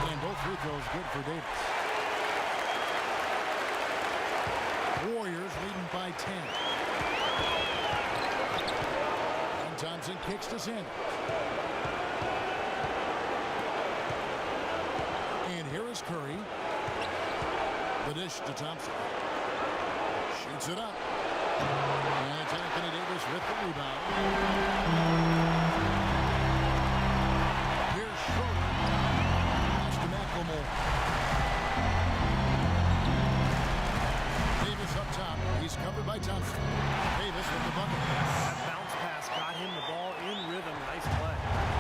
And both free throws good for Davis. Warriors leading by 10. And Thompson kicks to Sanders. And here is Curry. The dish to Thompson. Shoots it up. And it's Anthony Davis with the rebound. Here's Schroeder. Pass to McLemore. Davis up top. He's covered by Thompson. Davis with the bucket. That bounce pass got him the ball in rhythm. Nice play.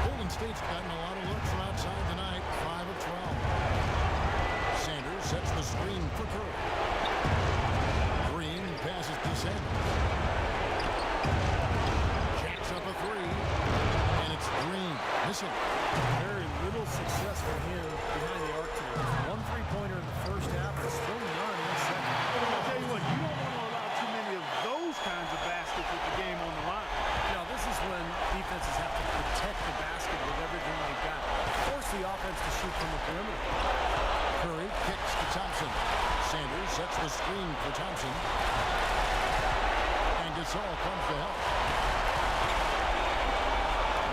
Golden State's gotten a lot of looks from outside tonight. 5 of 12. Sanders sets the screen for Curry. Green passes to Sanders. Jacks up a 3. And it's Green. Missing. Very little success for him behind the arc today. 1 3-pointer in the first half, and still none in the second. I'll tell you what, you don't want to allow too many of those kinds of baskets with the game on the line. Now, this is when defenses have to protect the basket with everything they've got. Force the offense to shoot from the perimeter. Curry kicks to Thompson. Sanders sets the screen for Thompson. And Gasol comes to help.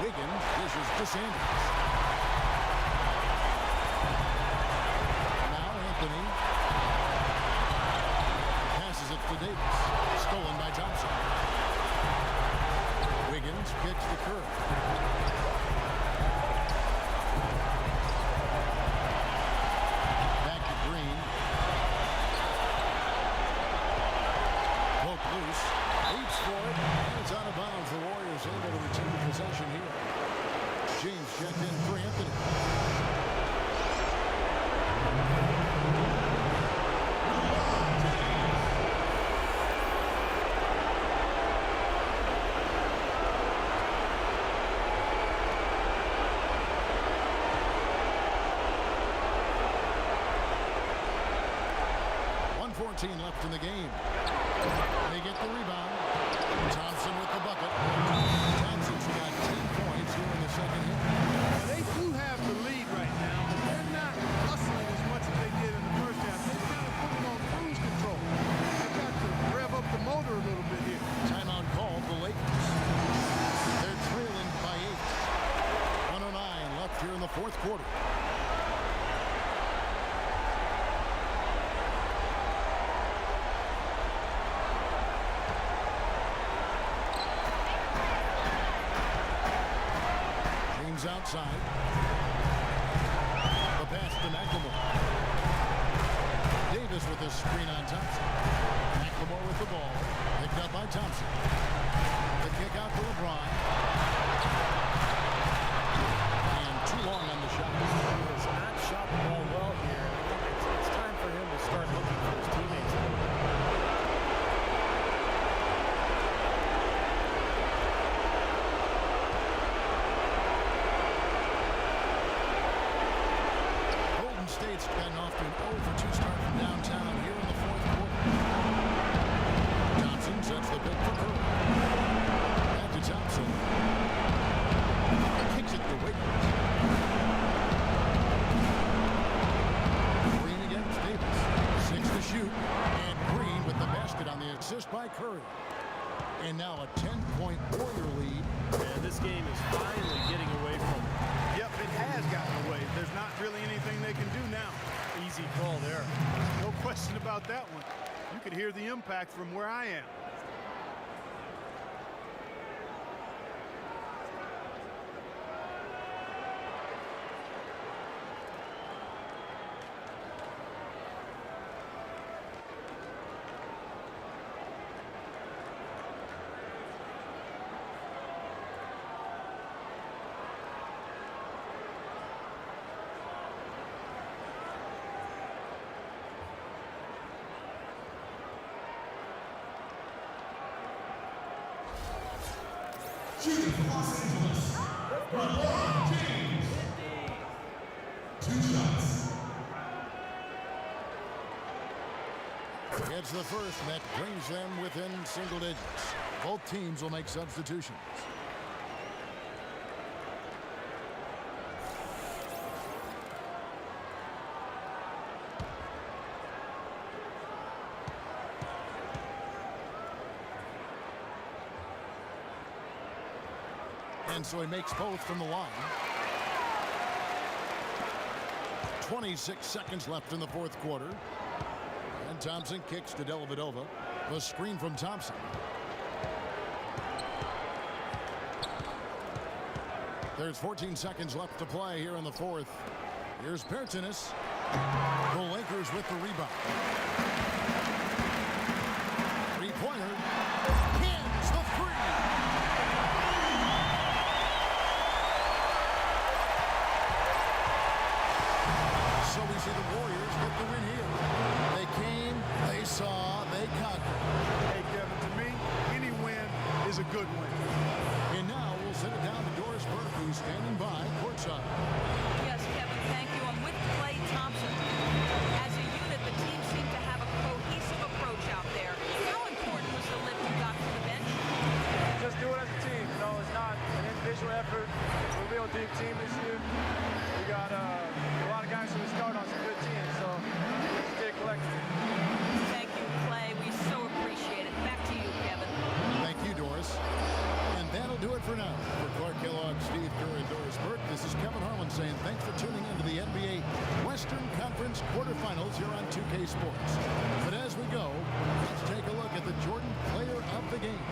Wiggins dishes to Sanders. Now Anthony passes it to Davis. Stolen by Thompson. Wiggins kicks to Curry. Back to Green. Poke loose. Leaps for it. And it's out of bounds. The Warriors able to retain possession here. James checked in for Anthony. Left in the game. They get the rebound. Thompson with the bucket. Thompson's got 10 points here in the second half. Now, they do have the lead right now, but they're not hustling as much as they did in the first half. They're kind of putting on cruise control. They've got to rev up the motor a little bit here. Timeout called the Lakers. They're trailing by 8. 109 left here in the fourth quarter. Outside. The pass to McLemore. Davis with the screen on Thompson. McLemore with the ball. Picked up by Thompson. The kick out to LeBron. And too long on the shot. He has not shot the ball well here. It's time for him to start looking for his teammates. State's gotten off to an 0-for-2 start from downtown here in the fourth quarter. Thompson sets the pick for Curry. Back to Thompson. He kicks it to Wiggins. Green against Davis. 6 to shoot. And Green with the basket on the assist by Curry. And now a 10-point Warrior lead. And this game is finally getting away from them. Yep, it has gotten away. There's not really anything they can do now. Easy call there. No question about that one. You could hear the impact from where I am. Shooting from Los Angeles, LeBron James. 2 shots. Gets the first, and that brings them within single digits. Both teams will make substitutions. And so he makes both from the line. 26 seconds left in the fourth quarter. And Thompson kicks to Dellavedova. The screen from Thompson. There's 14 seconds left to play here in the fourth. Here's Pertinis. The Lakers with the rebound. Three-pointer. Hits the three. So we see the Warriors get the win here. They came, they saw, they conquered. Hey, Kevin, to me, any win is a good win. And now we'll send it down to Doris Burke, who's standing by courtside. Yes, Kevin, thank you. I'm with Klay Thompson. As a unit, the team seemed to have a cohesive approach out there. How important was the lift you got from the bench? Just do it as a team. You know, it's not an individual effort. We're a real deep team this year. We got a lot of guys who start on some good teams, so let's stay collective. Thank you, Klay. We so appreciate it. Back to you, Kevin. Thank you, Doris. And that'll do it for now. For Clark Kellogg, Steve Kerr, and Doris Burke, this is Kevin Harlan saying thanks for tuning in to the NBA Western Conference quarterfinals here on 2K Sports. But as we go, let's take a look at the Jordan Player of the Game.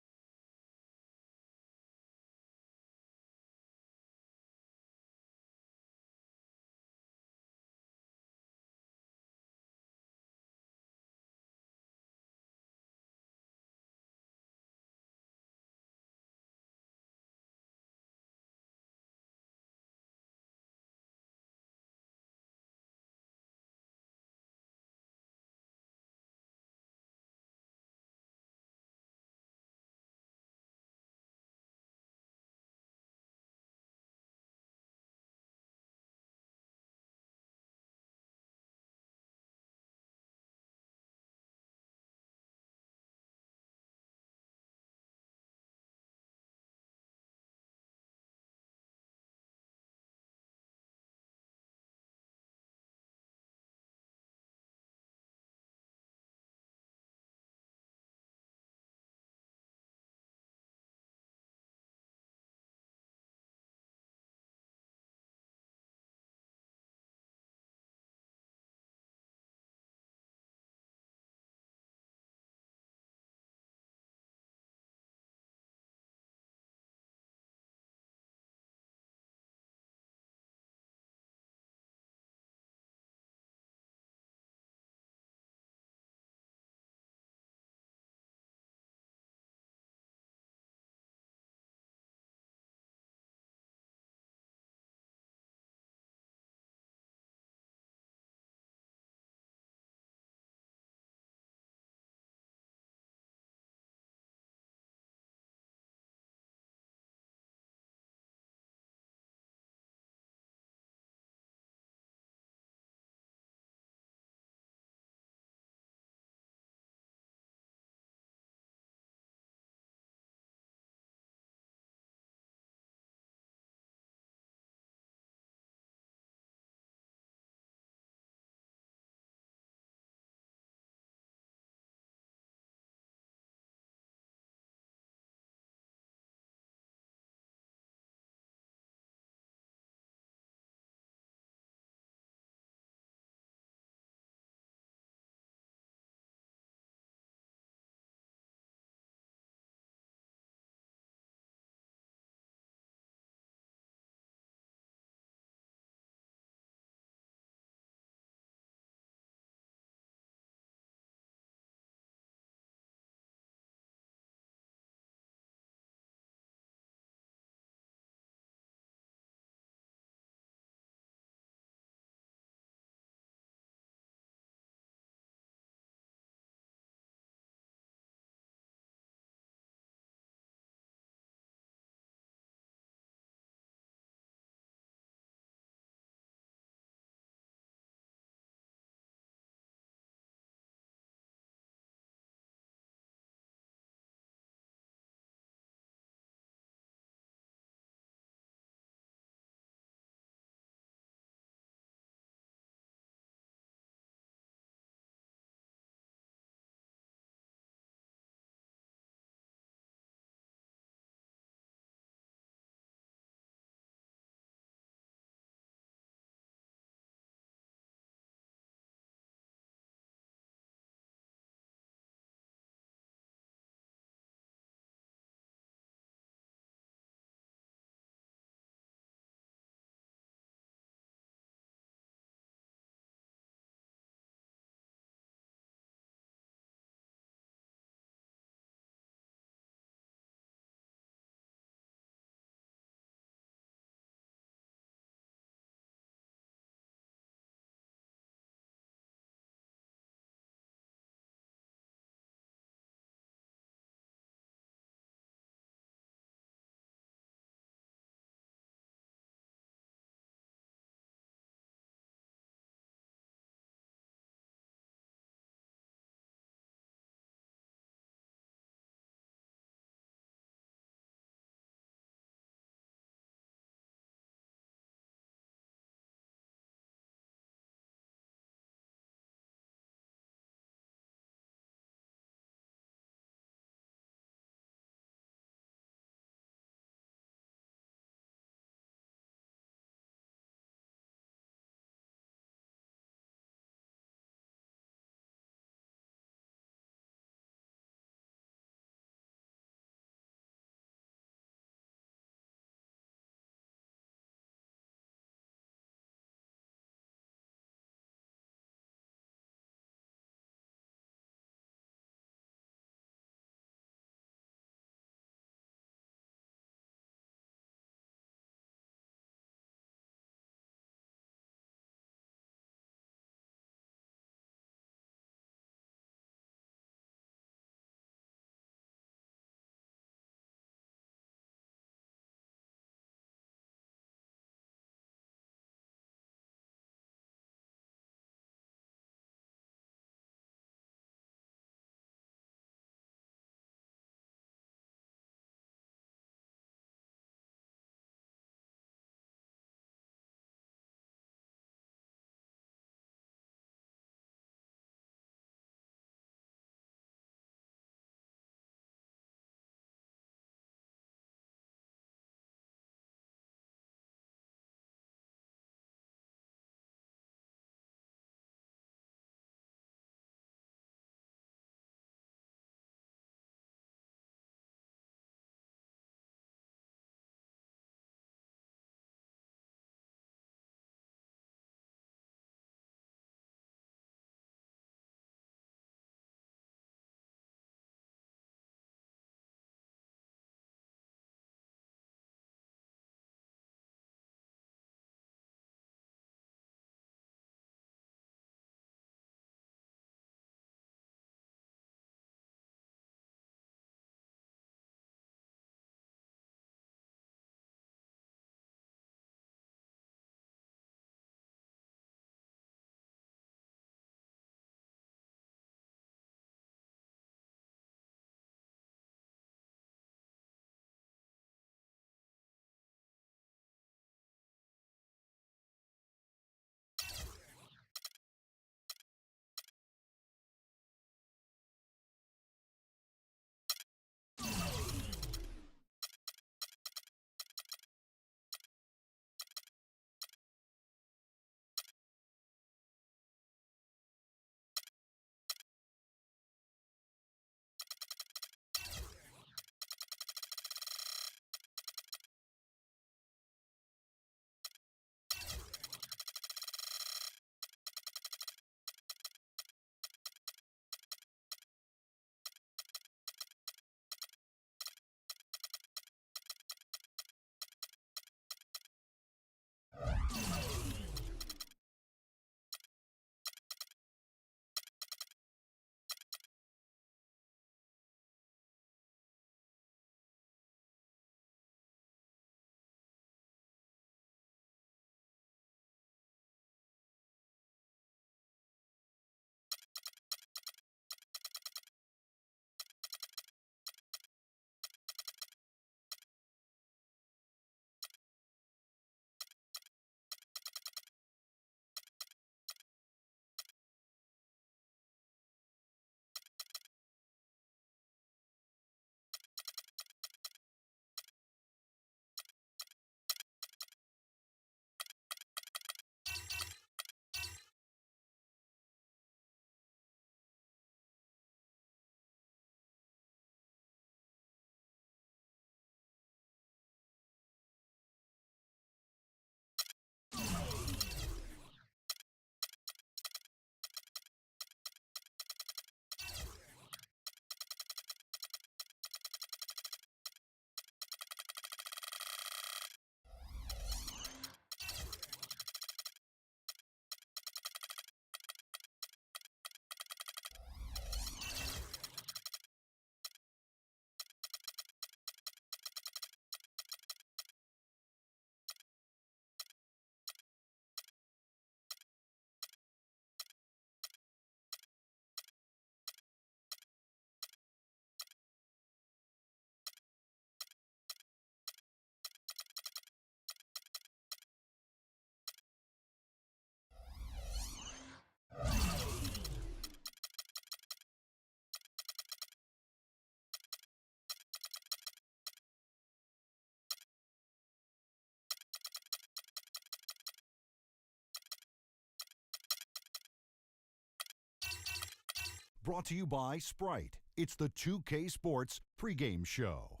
Brought to you by Sprite. It's the 2K Sports pregame show.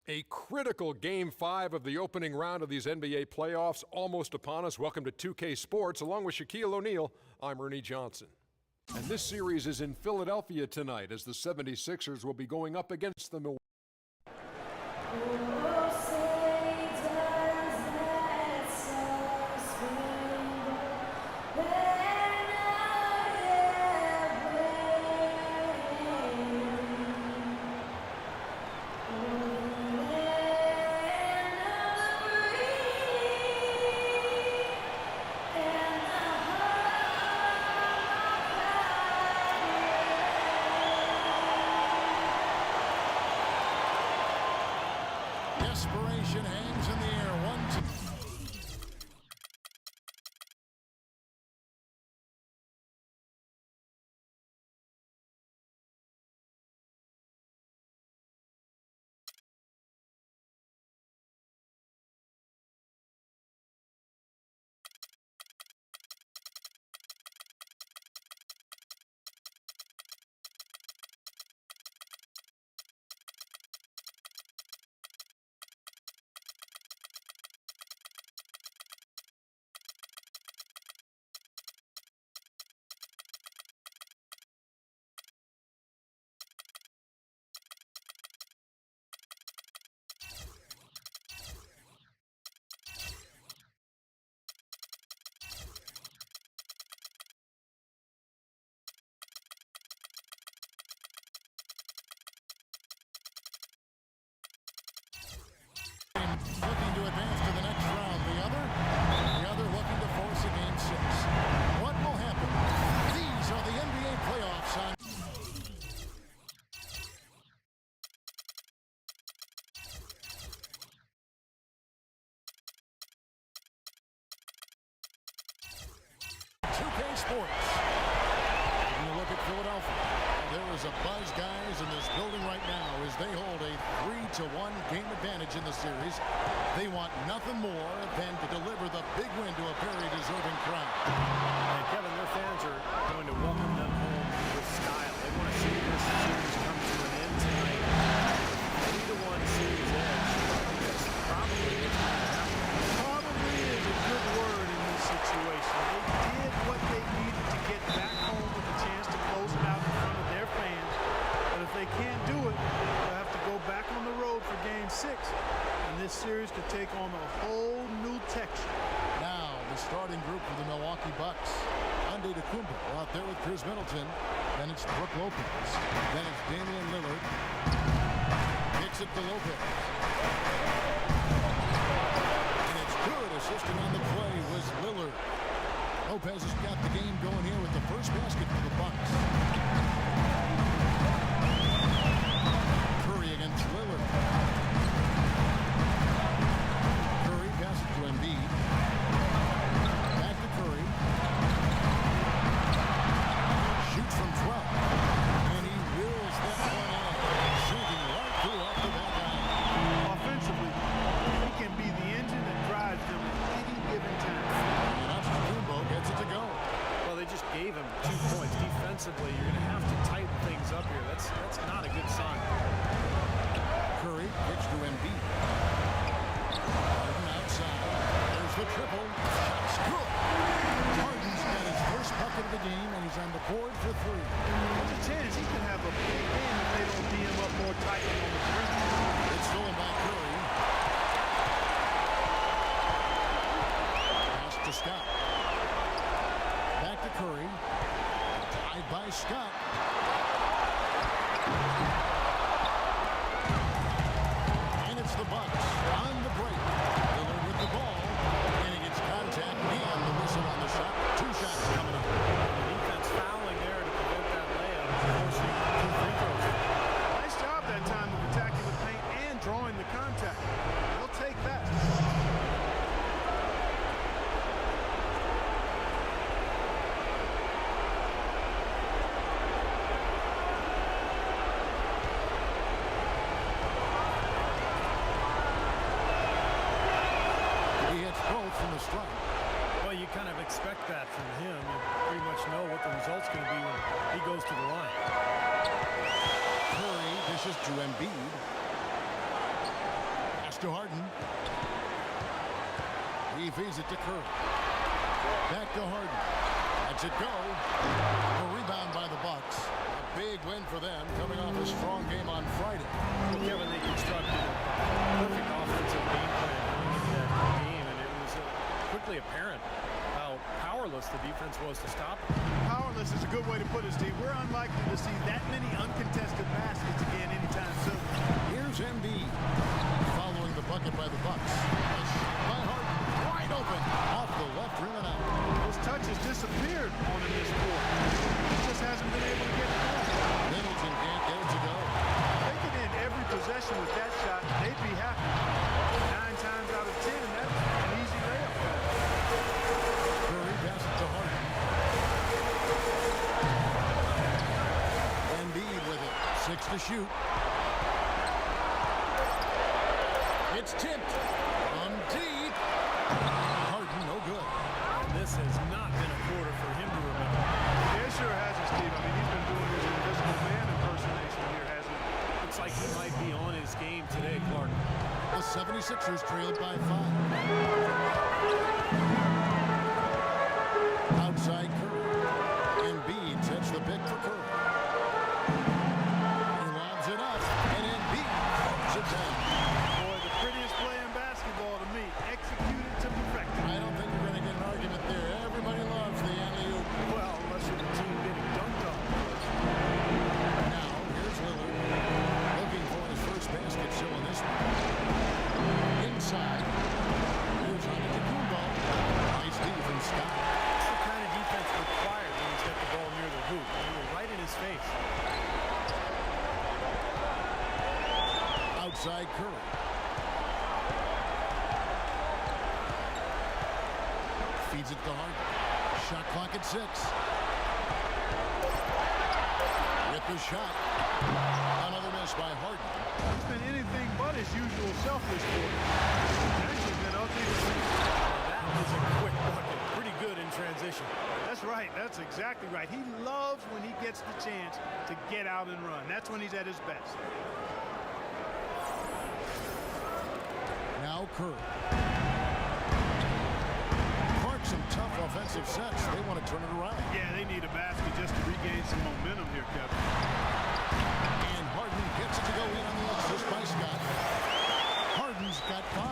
A critical Game 5 of the opening round of these NBA playoffs almost upon us. Welcome to 2K Sports. Along with Shaquille O'Neal, I'm Ernie Johnson. And this series is in Philadelphia tonight as the 76ers will be going up against the Milwaukee. Desperation hangs in the air. 1-2. Looking to advance to the next round. The other looking to force a game 6. What will happen? These are the NBA playoffs on. Sports. Taking a look at Philadelphia. There is a buzz, guys, in this building right now as they hold a 3-1 game advantage in the series. They want nothing more than to deliver the big win to a very deserving crowd. And Kevin, their fans are going to welcome them home with style. They want to see this series come to an end tonight. 3-1 series edge. That's probably what's going to happen. Probably is a good word in this situation. They did what they needed to get back home with a chance to close it out in front of their fans. But if they can't do it, they'll have to go back on the road for Game 6. And this series could take on a whole new texture. Now, the starting group for the Milwaukee Bucks. Antetokounmpo out there with Chris Middleton. Then it's Brook Lopez. Then it's Damian Lillard. Kicks it to Lopez. And it's good. Assisting on the play was Lillard. Lopez has got the game going here with the first basket for the Bucks. Curry against Lillard. Curry passes to Embiid. Back to Curry. Shoots from 12. And he wills that one out. Sinking right through off the back iron. Offensively, he can be the engine that drives them at any given time. And Antetokounmpo gets it to go. Well, they just gave him 2 points. Defensively, you're going to have to tighten things up here. That's not a good sign. Curry kicks to Embiid. Harden outside. There's the triple. Shots good. Harden's got his first bucket of the game, and he's on the board for 3. There's a chance he can have a big game if they don't beat him up more tightly on the perimeter. It's stolen by Curry. Pass to Scott. Back to Curry. Tied by Scott. And it's the Bucks on the break. Lillard with the ball. And he gets contact and the whistle on the shot. 2 shots coming up. The defense fouling there to prevent that layup. Forcing 2 free throws. Nice job that time of attacking the paint and drawing the contact. They'll take that. kind of expect that from him. You pretty much know what the result's going to be when he goes to the line. Curry dishes to Embiid. Pass to Harden. He feeds it to Curry. Back to Harden. Lets it go. A rebound by the Bucks. A big win for them, coming off a strong game on Friday. Well, Kevin, they constructed a perfect offensive game plan going into that game, and it was quickly apparent how powerless the defense was to stop it. Powerless is a good way to put it, Steve. We're unlikely to see that many uncontested baskets again anytime soon. Here's Embiid. Following the bucket by the Bucks. A shot by Harden. Wide open. Off the left rim and out. Those touches disappeared on him this quarter. He just hasn't been able to get it done. Middleton can't get it to go. They could end every possession with that shot. They'd be happy. 9 times out of 10, and that's an easy layup. Curry passes to Harden. Embiid with it. 6 to shoot. It's tipped. From deep. Harden, no good. And this has not been a quarter for him to remember. Yeah, it sure hasn't, Steve. I mean, he's been doing his invisible man impersonation here, hasn't he? Looks like he might be on his game today, Clark. The 76ers trailed by 5. Outside Curry. Embiid sets the pick for Curry. He lobs it up, and Embiid throws it down. Boy, the prettiest play in basketball to me. Executed to perfection. I don't think you're going to get an argument there. Everybody loves the alley-oop. Well, unless you're the team getting dunked on. Now, here's Lillard. Looking for his first basket still in this one. Inside. Here's Antetokounmpo. Nice D from Scott. That's the kind of defense required when he's got the ball near the hoop. You were right in his face. Outside Curry. Feeds it to Harden. Shot clock at 6. With the shot. Another miss by Harden. He's been anything but his usual self this quarter. Actually been ugly to see. That was a quick bucket. Pretty good in transition. That's right. That's exactly right. He loves when he gets the chance to get out and run. That's when he's at his best. Now Curry. Clark, some tough offensive sets. They want to turn it around. Yeah, they need a basket just to regain some momentum here, Kevin. And Harden gets it to go in on the assist by Scott. Harden's got 5.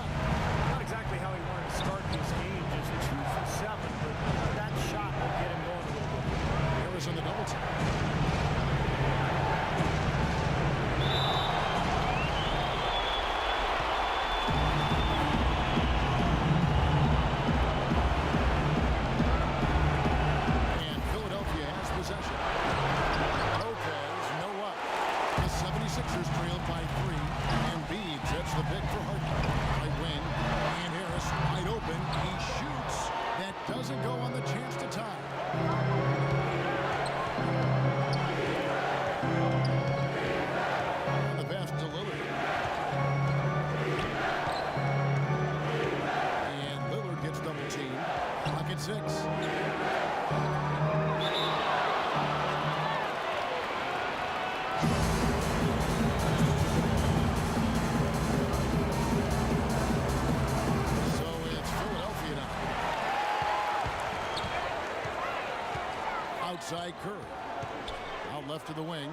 Not exactly how he wanted to start this game, just 2 for 7, but that shot will get him going a little bit. Harris in the double team. And Philadelphia has possession. Lopez, no up. The 76ers trailed by 3. Embiid sets the pick for Harden. Right wing. And Harris wide open. He shoots. That doesn't go on the chance to tie. The pass to Lillard. And Lillard gets double teamed. Clock at 6. So it's Philadelphia now. Outside Curry. Out left to the wing.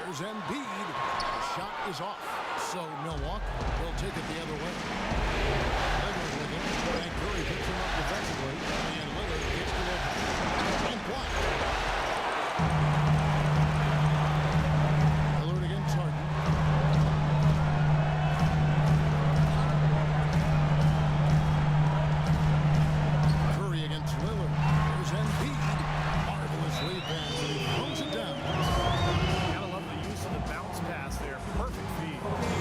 There's Embiid. The shot is off. So Milwaukee will take it the other way. Lillard with it. And Curry picks him up defensively. And Lillard gets to it. And blocked. Lillard against Harden. Curry against Lillard. There's Embiid. Marvelous lead pass. And he throws it down. Gotta love the use of the bounce pass there. Perfect feed.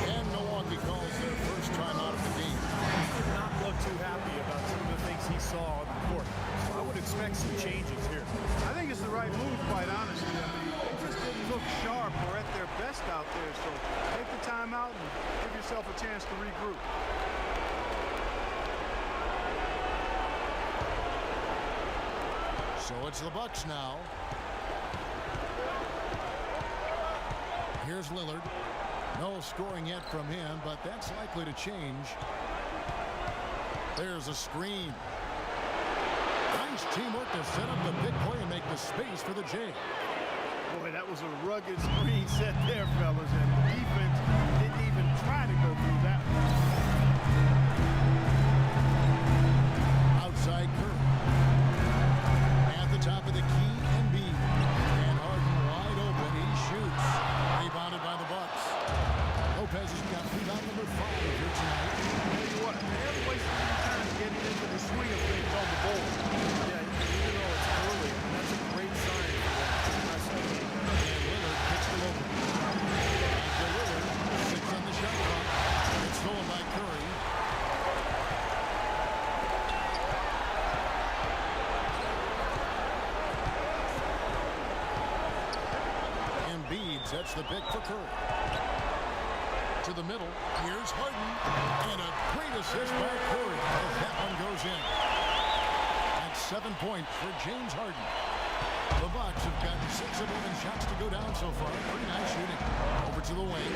And Milwaukee calls their first time out of the game. He did not look too happy about some of the things he saw on the court. So I would expect some changes here. I think it's the right move, quite honestly. I mean, they just didn't look sharp or at their best out there. So take the time out and give yourself a chance to regroup. So it's the Bucks now. Here's Lillard. No scoring yet from him, but that's likely to change. There's a screen. Nice teamwork to set up the big play and make the space for the J. Boy, that was a rugged screen set there, fellas, and the defense didn't even try to go through that one. Outside Curry. At the top of the key, Embiid. And Harden wide open. He shoots. Rebounded by the Bucks. Lopez has got rebound number 5 here tonight. Tell you what, they haven't wasted any time getting into the swing of things on the board. Yeah, even though it's early, that's a great sign for them. And Lillard picks the open. And Lillard, 6 on the shot clock. It's stolen by Curry. Embiid sets the pick for Curry. To the middle. Here's Harden. And a great assist by Curry as that one goes in. That's 7 points for James Harden. The Bucks have got 6 of 11 shots to go down so far. Pretty nice shooting. Over to the wing.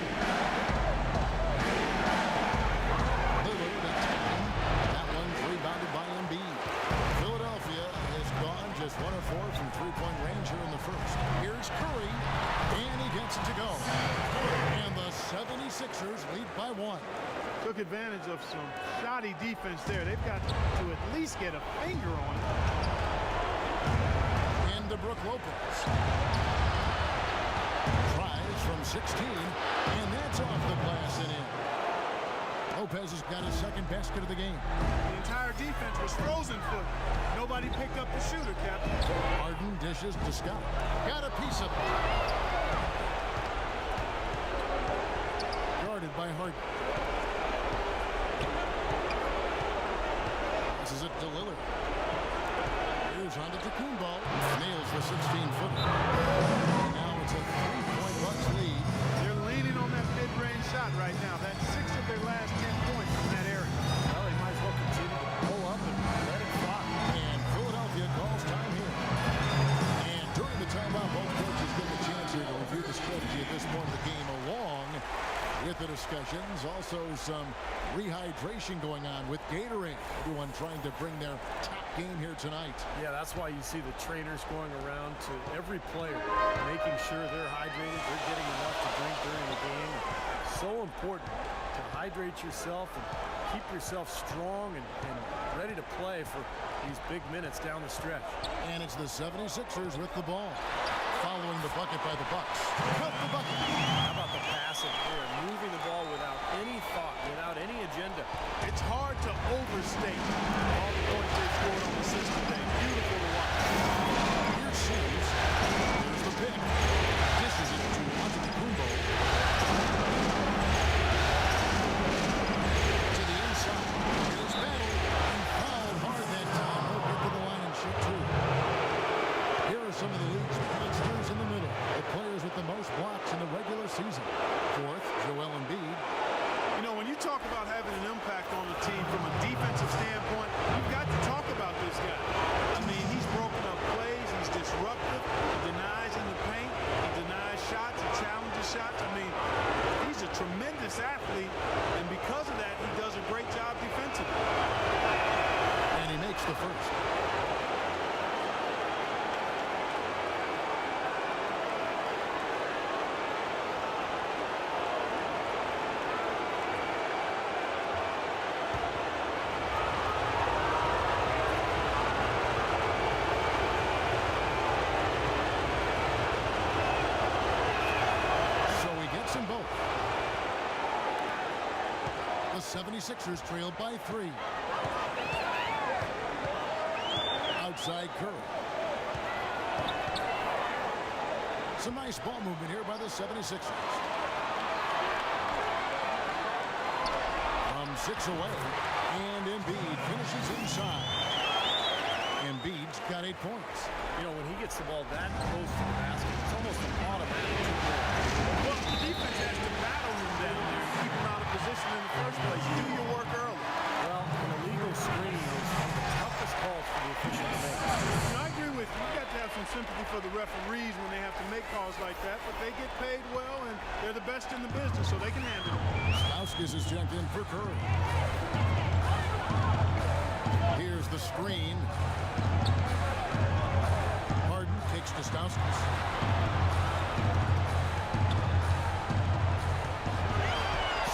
Lillard at 10. That one's rebounded by Embiid. Philadelphia has gone just 1 of 4 from three-point range here in the first. Here's Curry. And he gets it to go. And the 76ers lead by 1. Took advantage of some shoddy defense there. They've got to at least get a finger on it. To Brook Lopez. Tries from 16, and that's off the glass and in. Lopez has got his second basket of the game. The entire defense was frozen foot. Nobody picked up the shooter, Captain. Harden dishes to Scott. Got a piece of it. Guarded by Harden. This is it to Lillard. Here's on to Tacumbo. Nails the 16-footer. Now it's a 3-point Bucks lead. They're leaning on that mid-range shot right now. That's 6 of their last 10 points from that area. Well, they might as well continue to pull up and let it fly. And Philadelphia calls time here. And during the timeout, both coaches get a chance here to review the strategy at this point of the game, along with the discussions. Also some rehydration going on with Gatorade. Everyone trying to bring their top game here tonight. Yeah, that's why you see the trainers going around to every player, making sure they're hydrated, they're getting enough to drink during the game. So important to hydrate yourself and keep yourself strong and ready to play for these big minutes down the stretch. And it's the 76ers with the ball. Following the bucket by the Bucks. Cut the bucket. How about the passing? They are moving the ball without any thought, without any agenda. It's hard to overstate all the points they scored on the system today. Beautiful to watch. Here's Sims. Here's the pick. Dishes it to Antetokounmpo. To the inside. Here's Battle. And fouled hard that time. He'll get to the line and shoot 2. Here are some of the league's monsters in the middle. The players with the most blocks in the regular season. 4th, Joel Embiid. You know, when you talk about having an impact on a team from a defensive standpoint, you've got to talk about this guy. I mean, he's broken up plays. He's disruptive. He denies in the paint. He denies shots. He challenges shots. I mean, he's a tremendous athlete, and because of that, he does a great job defensively. And he makes the first. Both. The 76ers trailed by 3. Outside Curry. Some nice ball movement here by the 76ers. From 6 away, and Embiid finishes inside. Embiid's got 8 points. You know, when he gets the ball that close to the basket, it's almost an automatic 2-goal. Well, the defense has to battle him down there and keep him out of position in the first place. Do your work early. Well, an illegal screen is one of the toughest calls for the official to make. I agree with you. but they get paid well, and they're the best in the business, so they can handle it. Shai-Gilgeous is checked in for Curry. Here's the screen. Harden kicks to Shai-Gilgeous.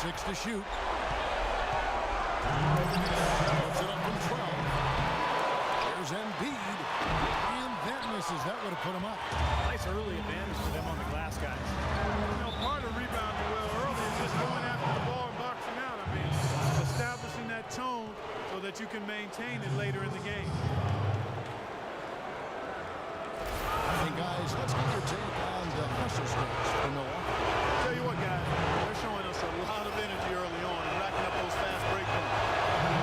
6 to shoot. Puts it up from 12. There's Embiid. And that misses. That would have put him up. Nice early advantage for them on the glass, guys. You know, part of rebounding well early is just going after the ball and boxing out. I mean, establishing that tone so that you can maintain it later in the game. Hey, guys, let's get your take on the hustle stretch for Milwaukee. Tell you what, guys, they're showing us a lot of energy early on and racking up those fast break points.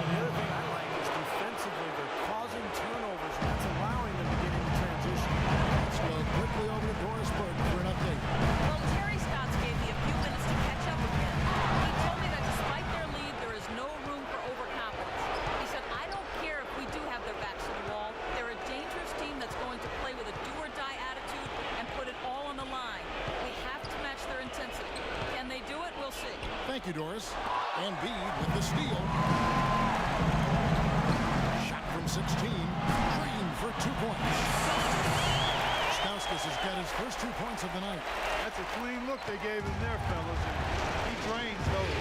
The other thing I like is defensively, they're causing turnovers, and that's allowing them to get into transition. Let's go quickly over to Doris Burke for an update. Well, Terry Stotts gave me a few minutes to catch up again. He told me that despite their lead, there is no room for overconfidence. He said, I don't care if we do have their backs to the wall. They're a dangerous team that's going to play with a do-or-die attitude and put it all on the line. We have to match their intensity. Can they do it? We'll see. Thank you, Doris. Embiid with the steal. Shot from 16. Green for 2 points. Shai-Gilgeous has got his first 2 points of the night. That's a clean look they gave him there, fellas. And he drains those.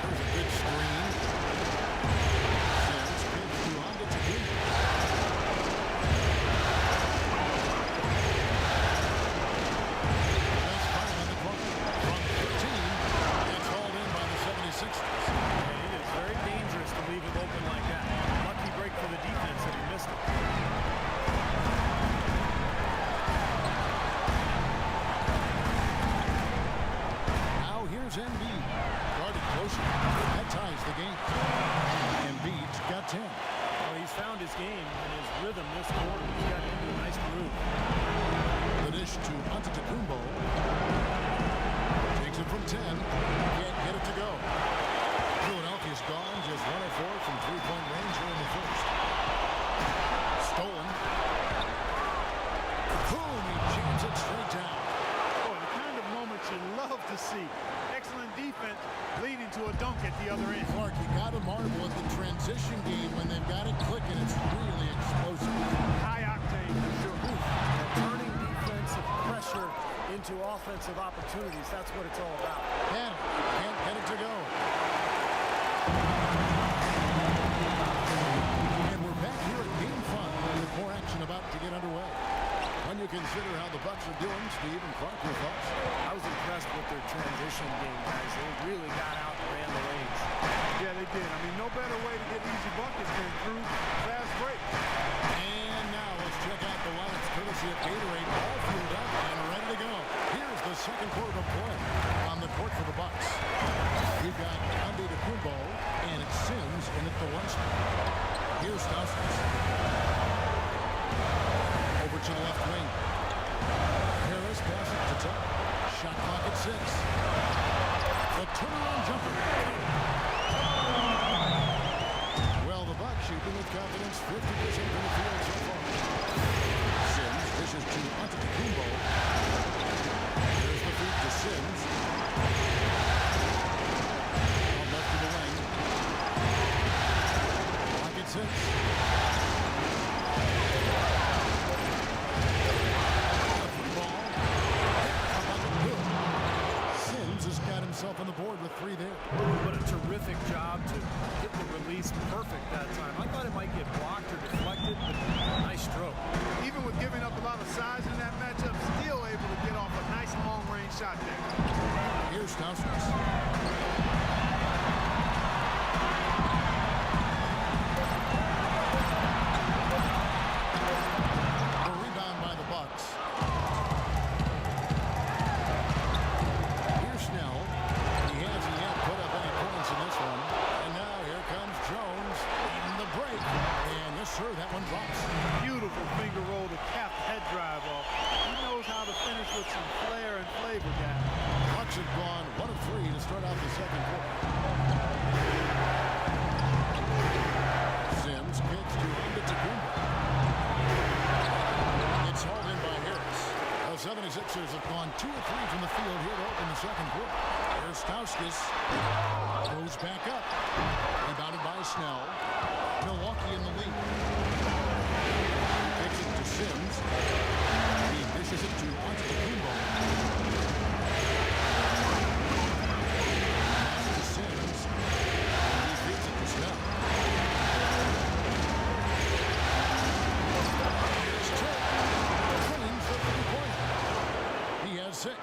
There's a good screen. Sims gives to Antetokounmpo. That's 5 on the clock. From 15, it's hauled in by the 76ers. And it is very dangerous to leave him open like that. Lucky break for the defense that he missed it. Now here's Embiid. Guarded closer. That ties the game. Embiid's got 10. Well, he's found his game and his rhythm this quarter. He's got into a nice groove. The dish to Antetokounmpo. Takes it from 10. Can't get it to go. Philadelphia's gone just 1 of 4 from three-point range here in the first. Stolen. Boom! He jams it straight down. Boy, the kind of moments you love to see. Excellent defense leading to a dunk at the other end. Clark, you got to marvel at the transition game when they've got it clicking. It's really explosive. High octane for sure. Turning defensive pressure into offensive opportunities. That's what it's all about. Can't get it to go. And we're back here at Game 5 with more action about to get underway. When you consider how the Bucks are doing, Steve and Clark, your thoughts? I was impressed with their transition game, guys. They really got out and ran the lanes. Yeah, they did. I mean, no better way to get easy buckets than through fast break. And now let's check out the lineups courtesy of Gatorade, all fueled up and ready to go. Here's the second quarter of play on the court for the Bucks. We've got Antetokounmpo and it's Sims in at the 1 spot. Here's Shai-Gilgeous. Over to the left wing. Harris passes to Tuck. Shot clock at 6. The turnaround jumper. Well, the Bucks shooting with confidence, 50% from the field so far. Sims dishes to Antetokounmpo. There's the feed to Sims. On left to the wing. Clock at 6. Himself on the board with 3 there. What a terrific job to get the release perfect that time. I thought it might get blocked or deflected, but nice stroke. Even with giving up a lot of size in that matchup, still able to get off a nice long-range shot there. Here's Shai-Gilgeous. The rebound by the Bucks. Here's Snell. He hasn't yet put up any points in this one. And now here comes Jones in the break. And yes, sir, that one drops. Beautiful finger roll to cap head drive off. He knows how to finish with some flair and flavor, guys. Bucks have gone 1 of 3 to 76ers have gone 2 of 3 from the field here to open the second quarter. Here's Shai-Gilgeous. Goes back up. Rebounded by Snell. Milwaukee in the lead. Takes it to Sims. He dishes it to Antetokounmpo. Pass to Sims. He feeds it to Snell. Here's Turk. Clean for 3-point. He has 6.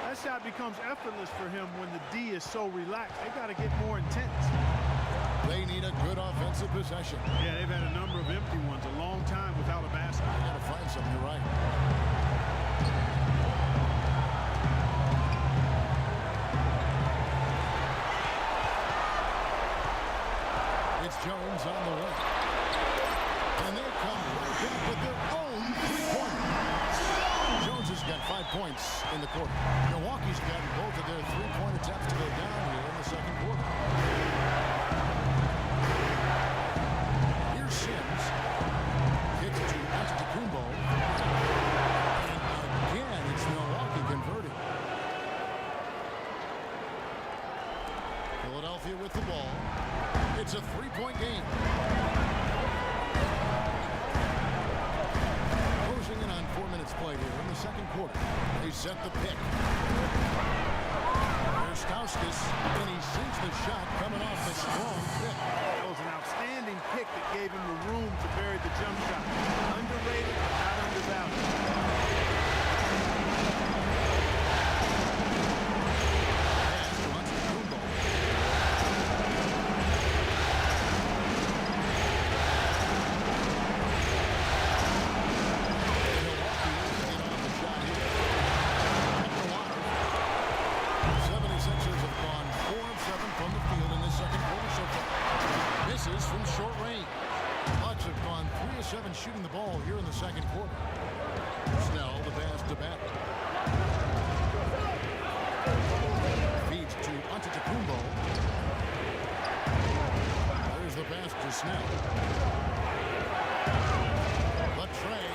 That shot becomes effortless for him when the D is so relaxed. They got to get more intense. They need a good offensive possession. Yeah, they've had a number of empty ones, a long time without a basket. They got to find something. You're right. It's Jones on the wing. And they come right back with their own three-pointer. Jones has got 5 points in the quarter. Milwaukee's gotten both of their three-point attempts to go down here in the second quarter. Here's Sims. Kicks to Antetokounmpo. And again, it's Milwaukee converting. Philadelphia with the ball. It's a three-point game. Closing in on 4 minutes played here in the second quarter. They set the pick. There's Shai-Gilgeous, and he sinks the shot coming off the strong pick. That was an outstanding pick that gave him the room to bury the jump shot. Underrated, not undervalued. From short range. Bucks have gone 3 of 7 shooting the ball here in the second quarter. Snell, the pass to back. Feeds to Antetokounmpo. There's the pass to Snell. Latrey.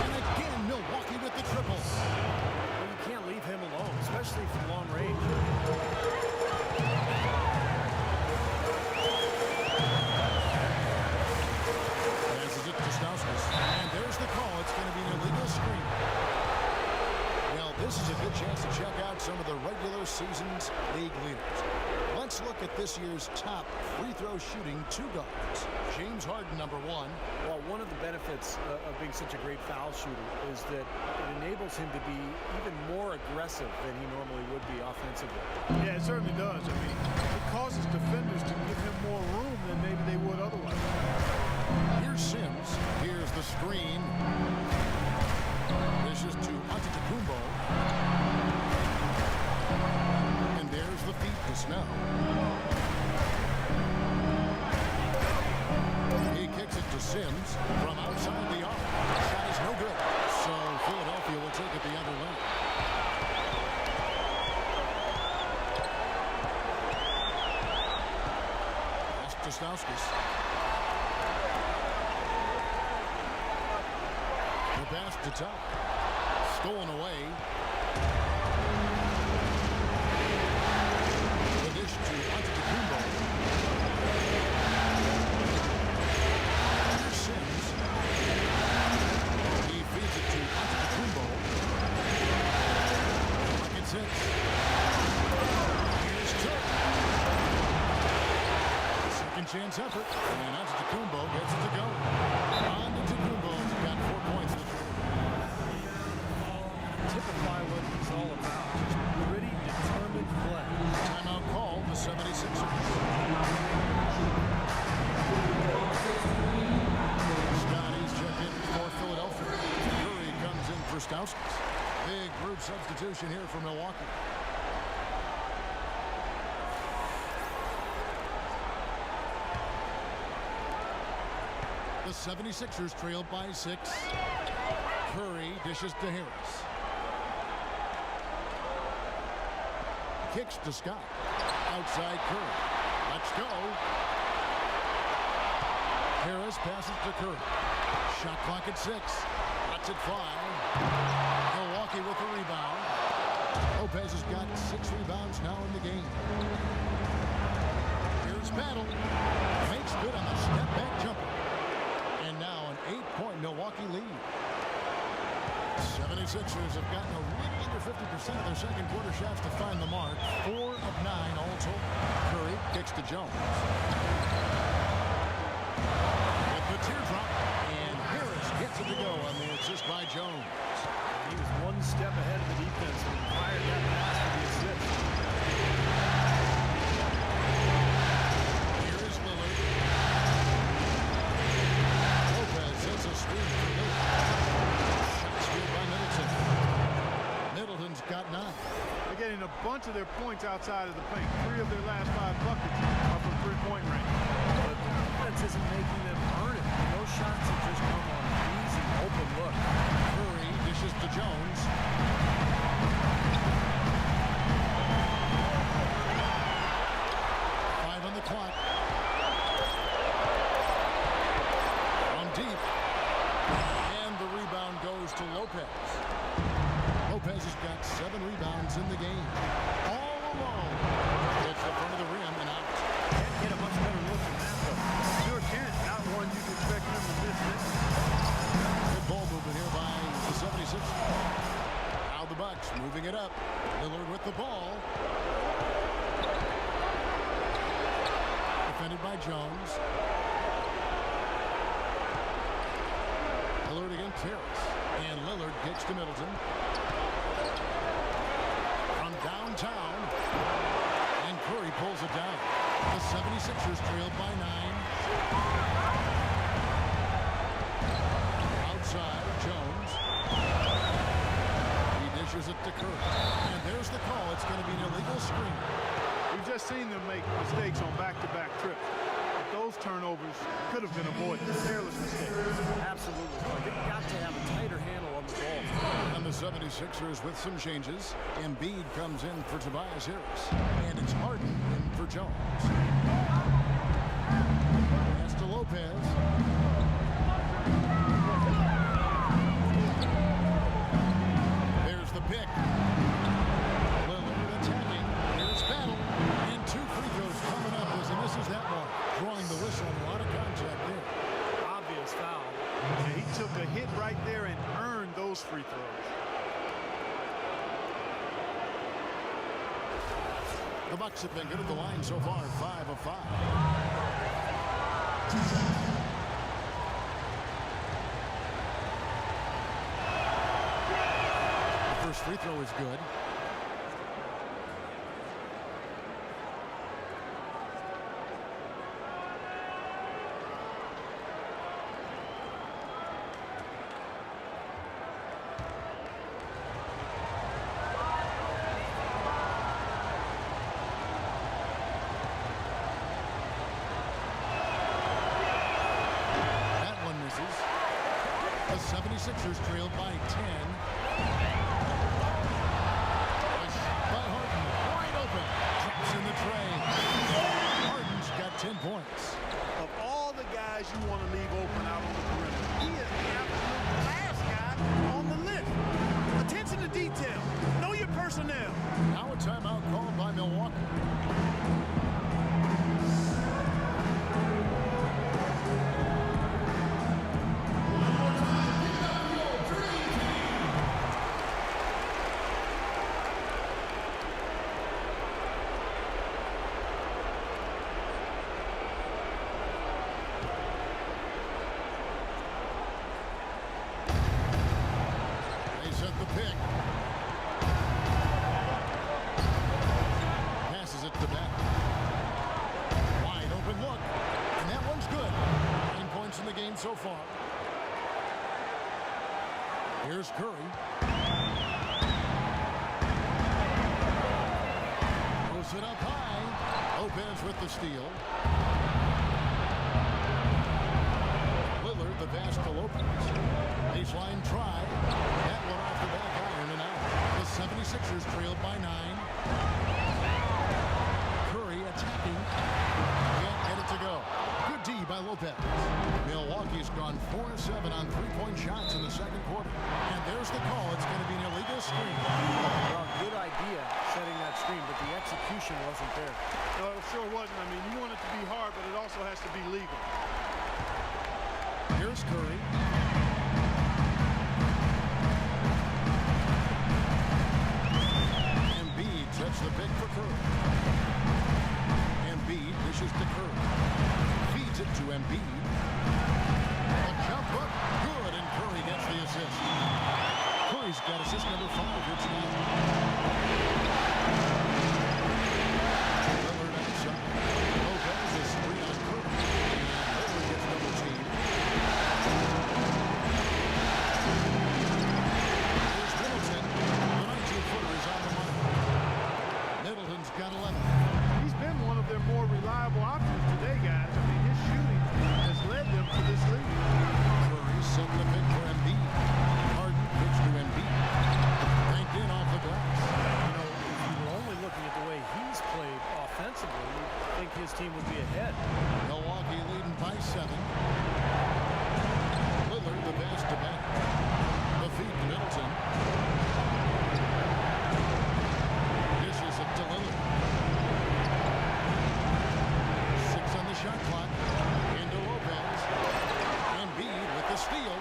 And again, Milwaukee with the triple. Well, you can't leave him alone, especially from long range. And there's the call. It's going to be an illegal screen. Well, this is a good chance to check out some of the regular season's league leaders. Let's look at this year's top free throw shooting two guards. James Harden, number 1. Well, one of the benefits of being such a great foul shooter is that it enables him to be even more aggressive than he normally would be offensively. Yeah, it certainly does. I mean, it causes defenders to give him more room than maybe they would otherwise. Here's Sims. Here's the screen. This is to Antetokounmpo. And there's the feed to Snell. He kicks it to Sims from outside the arc. Shot is no good. So Philadelphia will take it the other way. That's to Shai-Gilgeous. The pass to top. Stolen away. The dish to Antetokounmpo. Here's Sims. He feeds it to Antetokounmpo. Pocket 6. Here's Turk. Second chance effort. And Antetokounmpo gets it to go. Antetokounmpo's got 4 points. Typify what it's all about. Just gritty, determined play. Timeout call, the 76ers. Scotty's checked in for Philadelphia. Curry comes in for Shai-Gilgeous. Big group substitution here for Milwaukee. The 76ers trailed by 6. Curry dishes to Harris. Kicks to Scott. Outside Curry. Let's go. Harris passes to Curry. Shot clock at 6. That's at 5. Milwaukee Lopez has got 6 rebounds now in the game. Here's Battle. Makes good on the step-back jumper. And now an 8-point Milwaukee lead. 76ers have gotten a little under 50% of their second quarter shots to find the mark. 4 of 9 all told. Curry kicks to Jones. With the teardrop, and Harris gets it to go on the assist by Jones. He was one step ahead of the defense when he fired that pass for the assist. Here is Lillard. Lopez hits a screen for Lillard. Shot steal by Middleton. Middleton's got 9. They're getting a bunch of their points outside of the paint. 3 of their last 5 buckets are from three-point range. But the defense isn't making them earn it. Those shots have just come on an easy, open look. Curry dishes to Jones. Five on the clock. From deep. And the rebound goes to Lopez. Lopez has got 7 rebounds in the game. All alone. Gets the front of the rim and out. Can't get a much better look than that, though. Sure can't. Not one you can expect him to miss this. Good ball movement here by the 76ers. Now the Bucks moving it up. Lillard with the ball. Defended by Jones. Lillard against Harris. And Lillard kicks to Middleton. From downtown. And Curry pulls it down. The 76ers trailed by 9. Outside, Jones. He dishes it to Curry. And there's the call. It's going to be an illegal screen. We've just seen them make mistakes on back-to-back trips. But those turnovers could have been avoided. Careless mistakes. Absolutely. They've got to have a tighter handle on the ball. And the 76ers with some changes. Embiid comes in for Tobias Harris. And it's Harden in for Jones. Pass to Lopez. There's the pick. Lillard attacking. Here's Battle. And 2 free throws coming up as he misses that one. Drawing the whistle and a lot of contact there. Obvious foul. Yeah, he took a hit right there and earned those free throws. The Bucks have been good at the line so far, 5 of 5. The first free throw is good. The 76ers trailed by 10. By Harden, wide open. Drops in the tray. Harden's got 10 points. Of all the guys you want to leave open out on the perimeter, he is the absolute last guy on the list. Attention to detail. Know your personnel. Now a timeout called by Milwaukee. Pick. Passes it to Beck. Wide open look. And that one's good. 9 points in the game so far. Here's Curry. Throws it up high. Lopez with the steal. Lillard, the pass to Lopez. Baseline try. That one off the back iron and out. The 76ers trailed by 9. Curry attacking. Can't get it to go. Good D by Lopez. Milwaukee's gone 4 of 7 on 3-point shots in the second quarter. And there's the call. It's going to be an illegal screen. Well, good idea idea setting that screen, but the execution wasn't there. No, it sure wasn't. I mean, you want it to be hard, but it also has to be legal. Here's Curry. Embiid sets the pick for Curry. Embiid dishes to Curry. Feeds it to Embiid. A jump up, good, and Curry gets the assist. Curry's got assist number 5 here tonight. Lillard outside. Lopez is screen on Curry. Lillard gets double teamed. Here's Middleton. The 19-footer is on the money. Middleton's got 11. He's been one of their more reliable options today, guys. I mean, his shooting has led them to this lead. Curry set the pick for Embiid. Harden pitch to Embiid. Banked in off the glass. You know, if you were only looking at the way he's played offensively, you'd think his team would be ahead. Milwaukee leading by 7. Lillard the pass to back. The feed to Middleton. Dishes it to Lillard. 6 on the shot clock. Into Lopez. Embiid with the steal.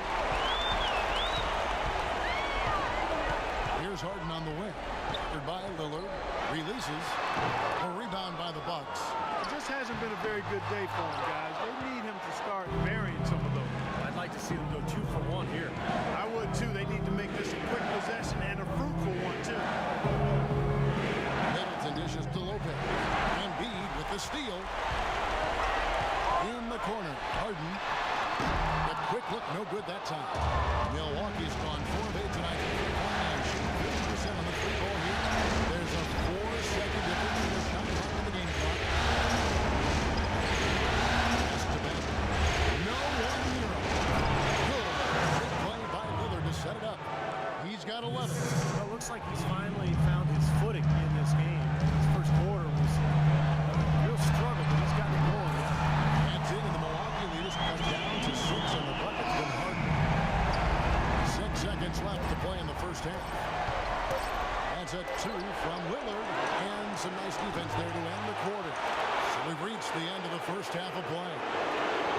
Here's Harden on the wing. Covered by Lillard. Releases. A rebound by the Bucks. It just hasn't been a very good day for him, guys. They need him to start burying some of those. I'd like to see them go 2 for 1 here. I would, too. They need to make this a quick possession and a fruitful one, too. Middleton dishes to Lopez. Embiid with the steal. In the corner. Harden. The quick look, no good that time. Milwaukee's gone 4 of 8 tonight. 50% on the free ball here. There's a 4-second difference in the shot clock on the game clock. Pass to back. No 1-0. Good. Big play by Lillard to set it up. He's got 11. Well, it looks like he's finally found his footing in this game. His first quarter was a real struggle, but he's gotten it going now. That's it, and the Milwaukee lead is cut down to 6 on the bucket's been Harden. 6 seconds left to play in the first half. That's a 2 from Lillard, and some nice defense there to end the quarter. So we've reached the end of the first half of play.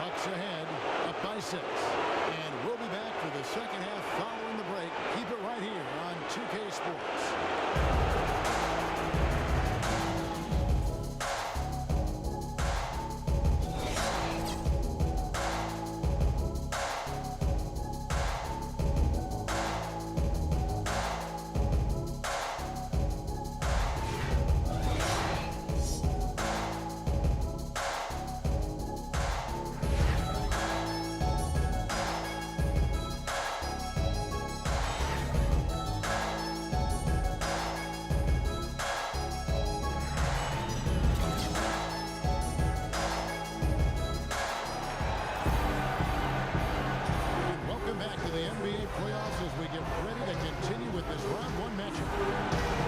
Bucks ahead, up by 6. And we'll be back for the second half following the break. Keep it right here on 2K Sports.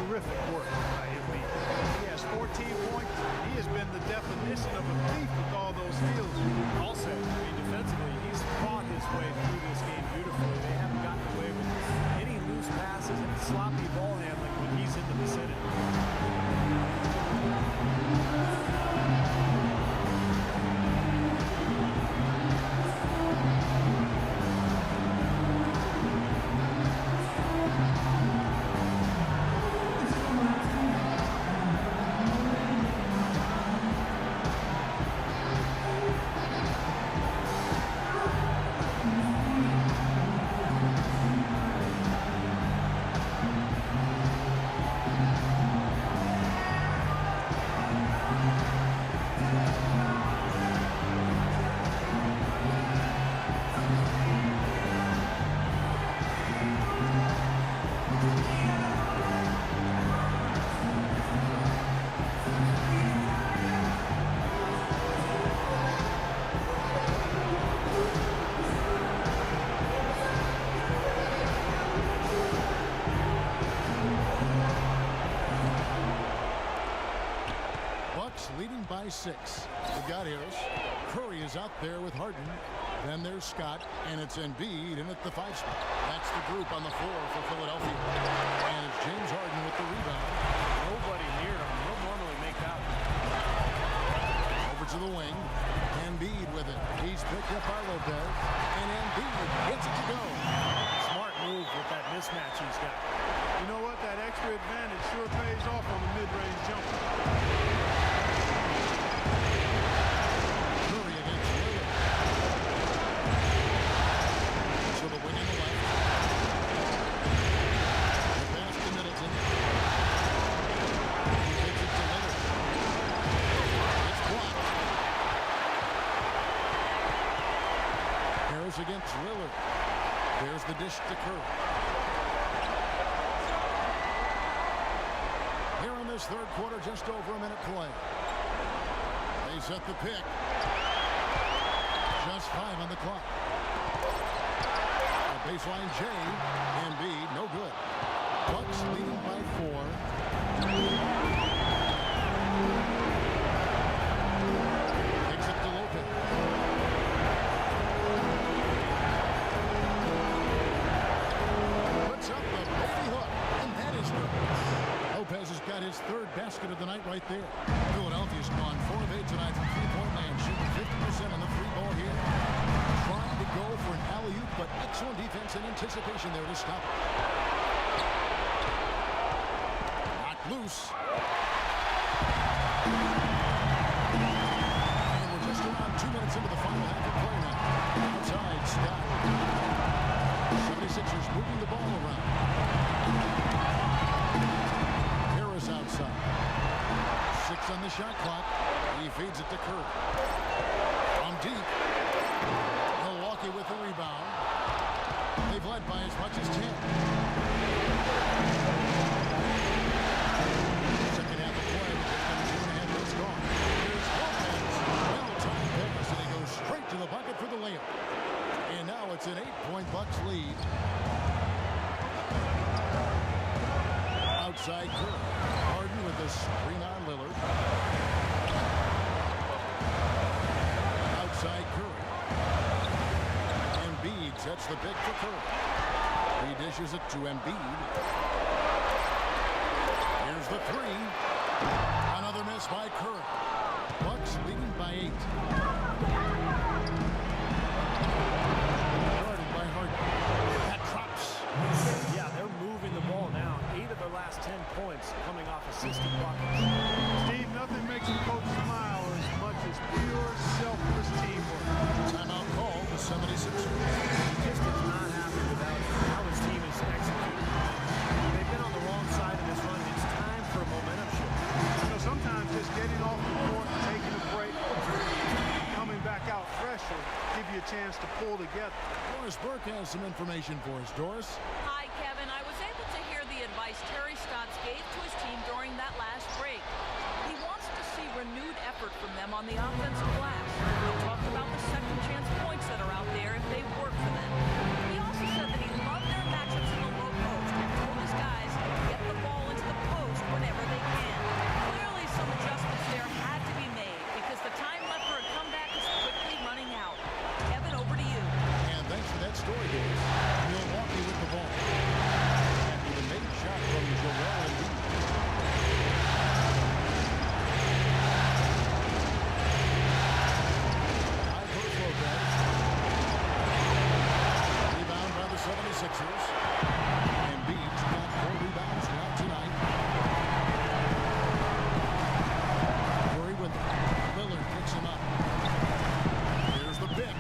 Terrific work by Embiid. He has 14 points. He has been the definition of a thief with all those steals. Also, I mean, defensively, he's fought his way through this game beautifully. They haven't gotten away with any loose passes and sloppy ball handling when he's in the vicinity. Leading by 6. We've got Harris. Curry is out there with Harden. Then there's Scott, and it's Embiid in at the 5 spot. That's the group on the floor for Philadelphia. And it's James Harden with the rebound. guy. You know what? That extra advantage sure pays off on the mid-range jumper. Curry against Lillard. So the wing in the left. The pass to Middleton. He takes it to Lillard. It's blocked. Harris against Lillard. There's the dish to Curry. Here in this third quarter, just over a minute play. They set the pick. Just 5 on the clock. A baseline J. Embiid, no good. Bucks leading by 4. Takes it to Lopez. Puts up the baby hook, and that is good. Lopez has got his third basket of the night right there. Philadelphia's gone 4 of 8 tonight from three-point land, shooting 50% on the free ball here. Trying to go for an alley-oop, but excellent defense and anticipation there to stop it. Knocked loose. And we're just around 2 minutes into the final half of play now. Outside, Scott. 76ers moving the ball around. Harris outside. 6 on the shot clock. He feeds it to Curry. From deep. Milwaukee with the rebound. They've led by as much as 10. Second half of play. 2.5 minutes gone. Here's Lopez. Well-timed pass, and he goes straight to the bucket for the layup. And now it's an 8-point Bucks lead. Outside Curry. Harden with the screen on Lillard. Outside Curry. Embiid sets the pick for Curry. He dishes it to Embiid. Here's the 3. Another miss by Curry. Bucks leading by 8. Guarded by Harden. That drops. Yeah, they're moving the ball now. 8 of their last 10 points coming off assisted buckets. Steve, nothing makes a coach smile as much as pure, selfless teamwork. Timeout call, the 76ers. Just is not happy with how his team is executing. They've been on the wrong side of this run. It's time for a momentum shift. You know, sometimes just getting off the court, taking a break, coming back out fresh will give you a chance to pull together. Doris Burke has some information for us. Doris? Hi, Kevin. I was able to hear the advice Terry Stotts gave to his team during that last break. He wants to see renewed effort from them on the offensive glass. He talked about the second chance points that are out there if they work for them. He also said that he loved their matchups in the low post and told his guys to get the ball into the post whenever they can. Clearly some adjustments there had to be made because the time left for a comeback is quickly running out. Kevin, over to you. And thanks for that story, Doris. Milwaukee with the ball. After the made shot from Joel Embiid. High post Lopez. Rebound by the 76ers. Embiid's got 4 rebounds now tonight. Curry with it. Lillard picks him up. Here's the pick.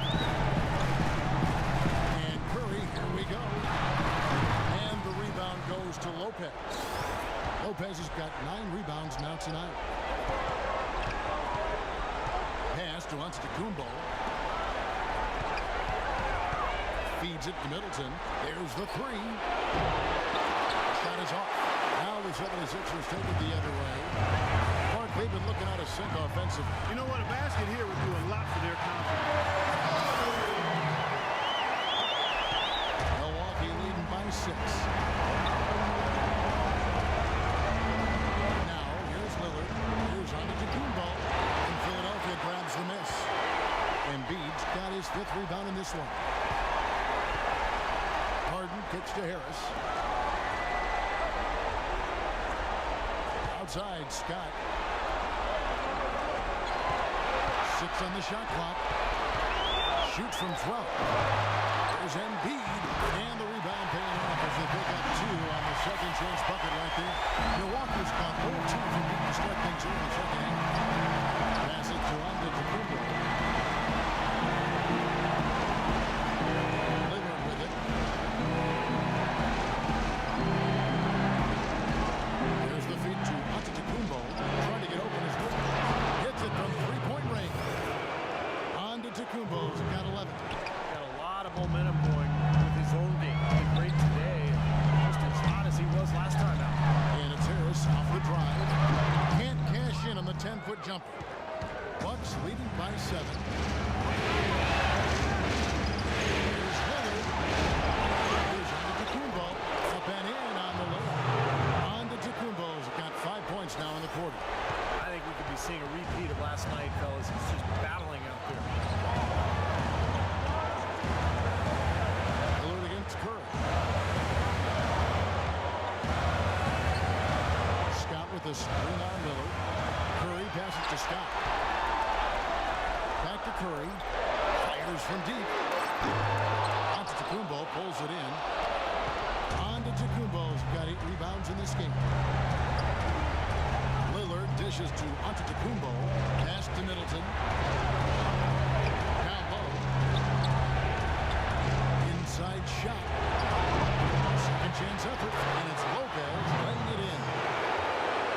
And Curry, here we go. And the rebound goes to Lopez. Lopez has got 9 rebounds now tonight. Pass to Antetokounmpo. Feeds it to Middleton. There's the 3. Shot is off. Now the 76ers take it the other way. Mark, they've been looking out of sync offensively. You know what? A basket here would do a lot for their confidence. Milwaukee leading by 6. Now, here's Lillard. Here's Antetokounmpo. And Philadelphia grabs the miss. Embiid's got his 5th rebound in this one. Harden kicks to Harris. Outside, Scott. 6 on the shot clock. Shoots from 12. There's Embiid. And the rebound paying off as they pick up 2 on the second chance bucket right there. Milwaukee's caught 0-2 from deep to start things here in the second half. Pass it to Antetokounmpo. Lillard with it. There's the feed to Antetokounmpo. Trying to get open as well. Hits it from three-point range. Antetokounmpo's got 11. Got a lot of momentum going with his own game. He did great today, just as hot as he was last time out. And it's Harris off the drive. Can't cash in on the 10-foot jumper. Bucks leading by 7. Here's Lillard. Here's Antetokounmpo. Up and in on the low. Antetokounmpo's got 5 points now in the quarter. I think we could be seeing a repeat of last night, fellas. He's just battling out there. Lillard against Curry. Scott with the screen on Lillard. Curry passes to Scott. Back to Curry. Fires from deep. Antetokounmpo pulls it in. Antetokounmpo's got 8 rebounds in this game. Lillard dishes to Antetokounmpo. Pass to Middleton. Down low. Inside shot. Second chance effort. And it's Lopez laying it in.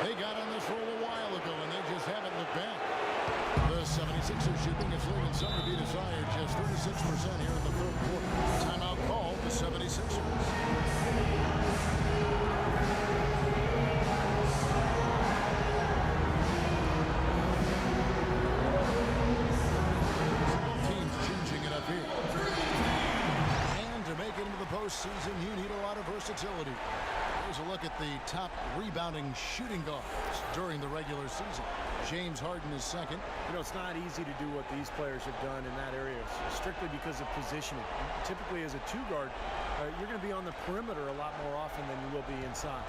They got on this roll a while ago, and they just haven't looked back. The 76ers shooting is leaving some to be desired. Just 36% here in the third quarter. Timeout call, the 76ers. Both teams changing it up here. And to make it into the postseason, you need a lot of versatility. Here's a look at the top rebounding shooting guards during the regular season. James Harden is second. You know, it's not easy to do what these players have done in that area, strictly because of positioning. Typically, as a 2-guard, you're going to be on the perimeter a lot more often than you will be inside.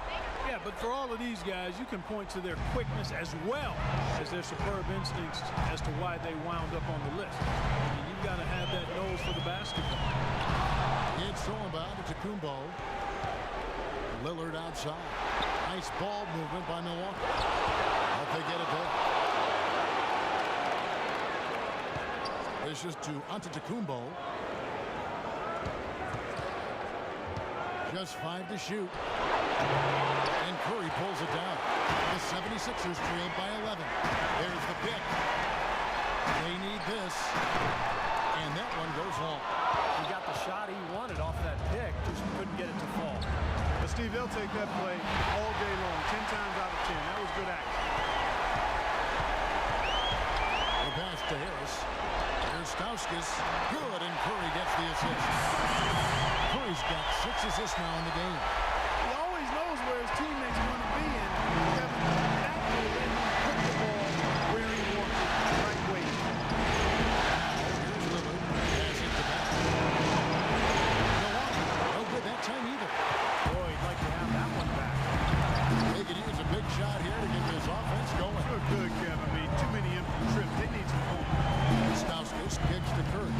Yeah, but for all of these guys, you can point to their quickness as well as their superb instincts as to why they wound up on the list. I mean, you've got to have that nose for the basketball. It's thrown by Antetokounmpo. Lillard outside. Nice ball movement by Milwaukee. Hope they get it there. This is to Antetokounmpo. Just 5 to shoot. And Curry pulls it down. The 76ers trailed by 11. There's the pick. They need this. And that one goes long. He got the shot he wanted off that pick, just couldn't get it to fall. But Steve, they'll take that play all day long, 10 times out of 10. That was good action. The pass to Harris. Here's Shai-Gilgeous. Good, and Curry gets the assist. Curry's got 6 assists now in the game. He always knows where his teammates want to be, and Kevin, that will let him put the ball where he wants it, the right way. Here's Lillard. Passing to back. Milwaukee. No good that time either. Boy, he'd like to have that one back. They could use a big shot here to get this offense going. Look good, Kevin. I mean, too many empty trips. They need some points. Shai-Gilgeous kicks to Curry.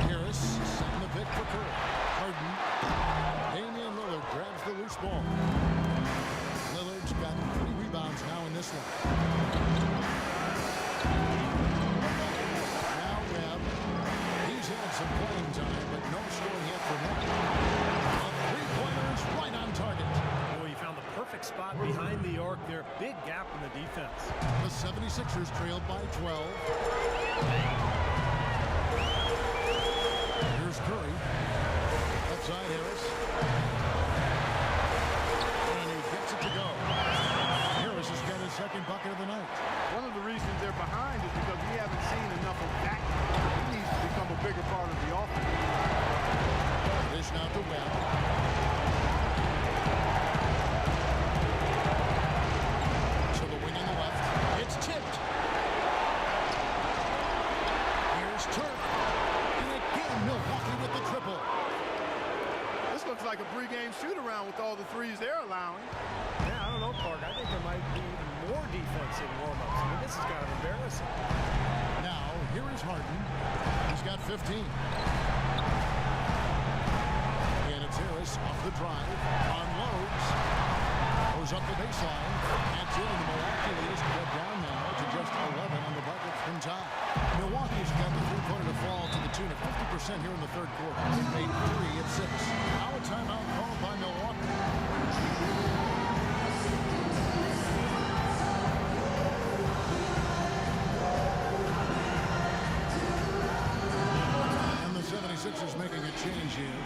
Harris setting the pick for Curry. Harden. Damian Lillard grabs the loose ball. Lillard's got 3 rebounds now in this one. Now Webb. He's had some playing time, but no scoring yet for him. A 3-pointer's right on target. Boy, he found the perfect spot behind the arc there. Big gap in the defense. The 76ers trailed by 12. Here's Curry. Outside Harris. And he gets it to go. Harris has got his second bucket of the night. One of the reasons they're behind is because we haven't seen enough of that. He needs to become a bigger part of the offense. Dish now to Webb. To the wing on the left. It's tipped. Here's Turk. And again, Milwaukee with the triple. This looks like a pregame shoot-around with all the threes they're allowing. Yeah, I don't know, Park. I think there might be even more defense in warm-ups. I mean, this is kind of embarrassing. Now, here is Harden. He's got 15. Shai-Gilgeous off the drive, unloads, goes up the baseline, and in the Milwaukee lead is cut down now to just 11 on the bucket from Todd. Milwaukee's got the three-pointer to fall to the tune of 50% here in the third quarter. They made 3 of 6. Now a timeout called by Milwaukee. And the 76ers making a change here.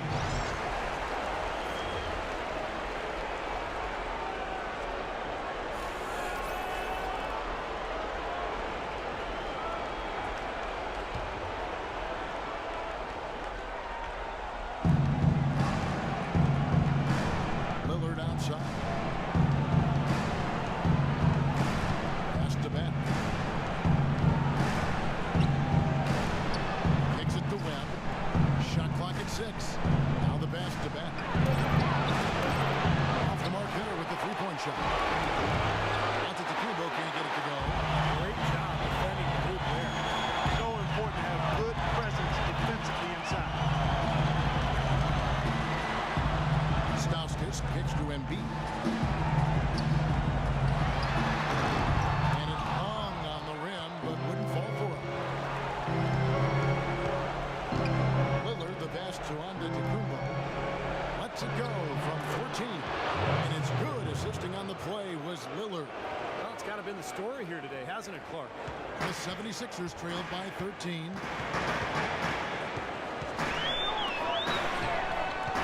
The story here today, hasn't it, Clark? The 76ers trailed by 13.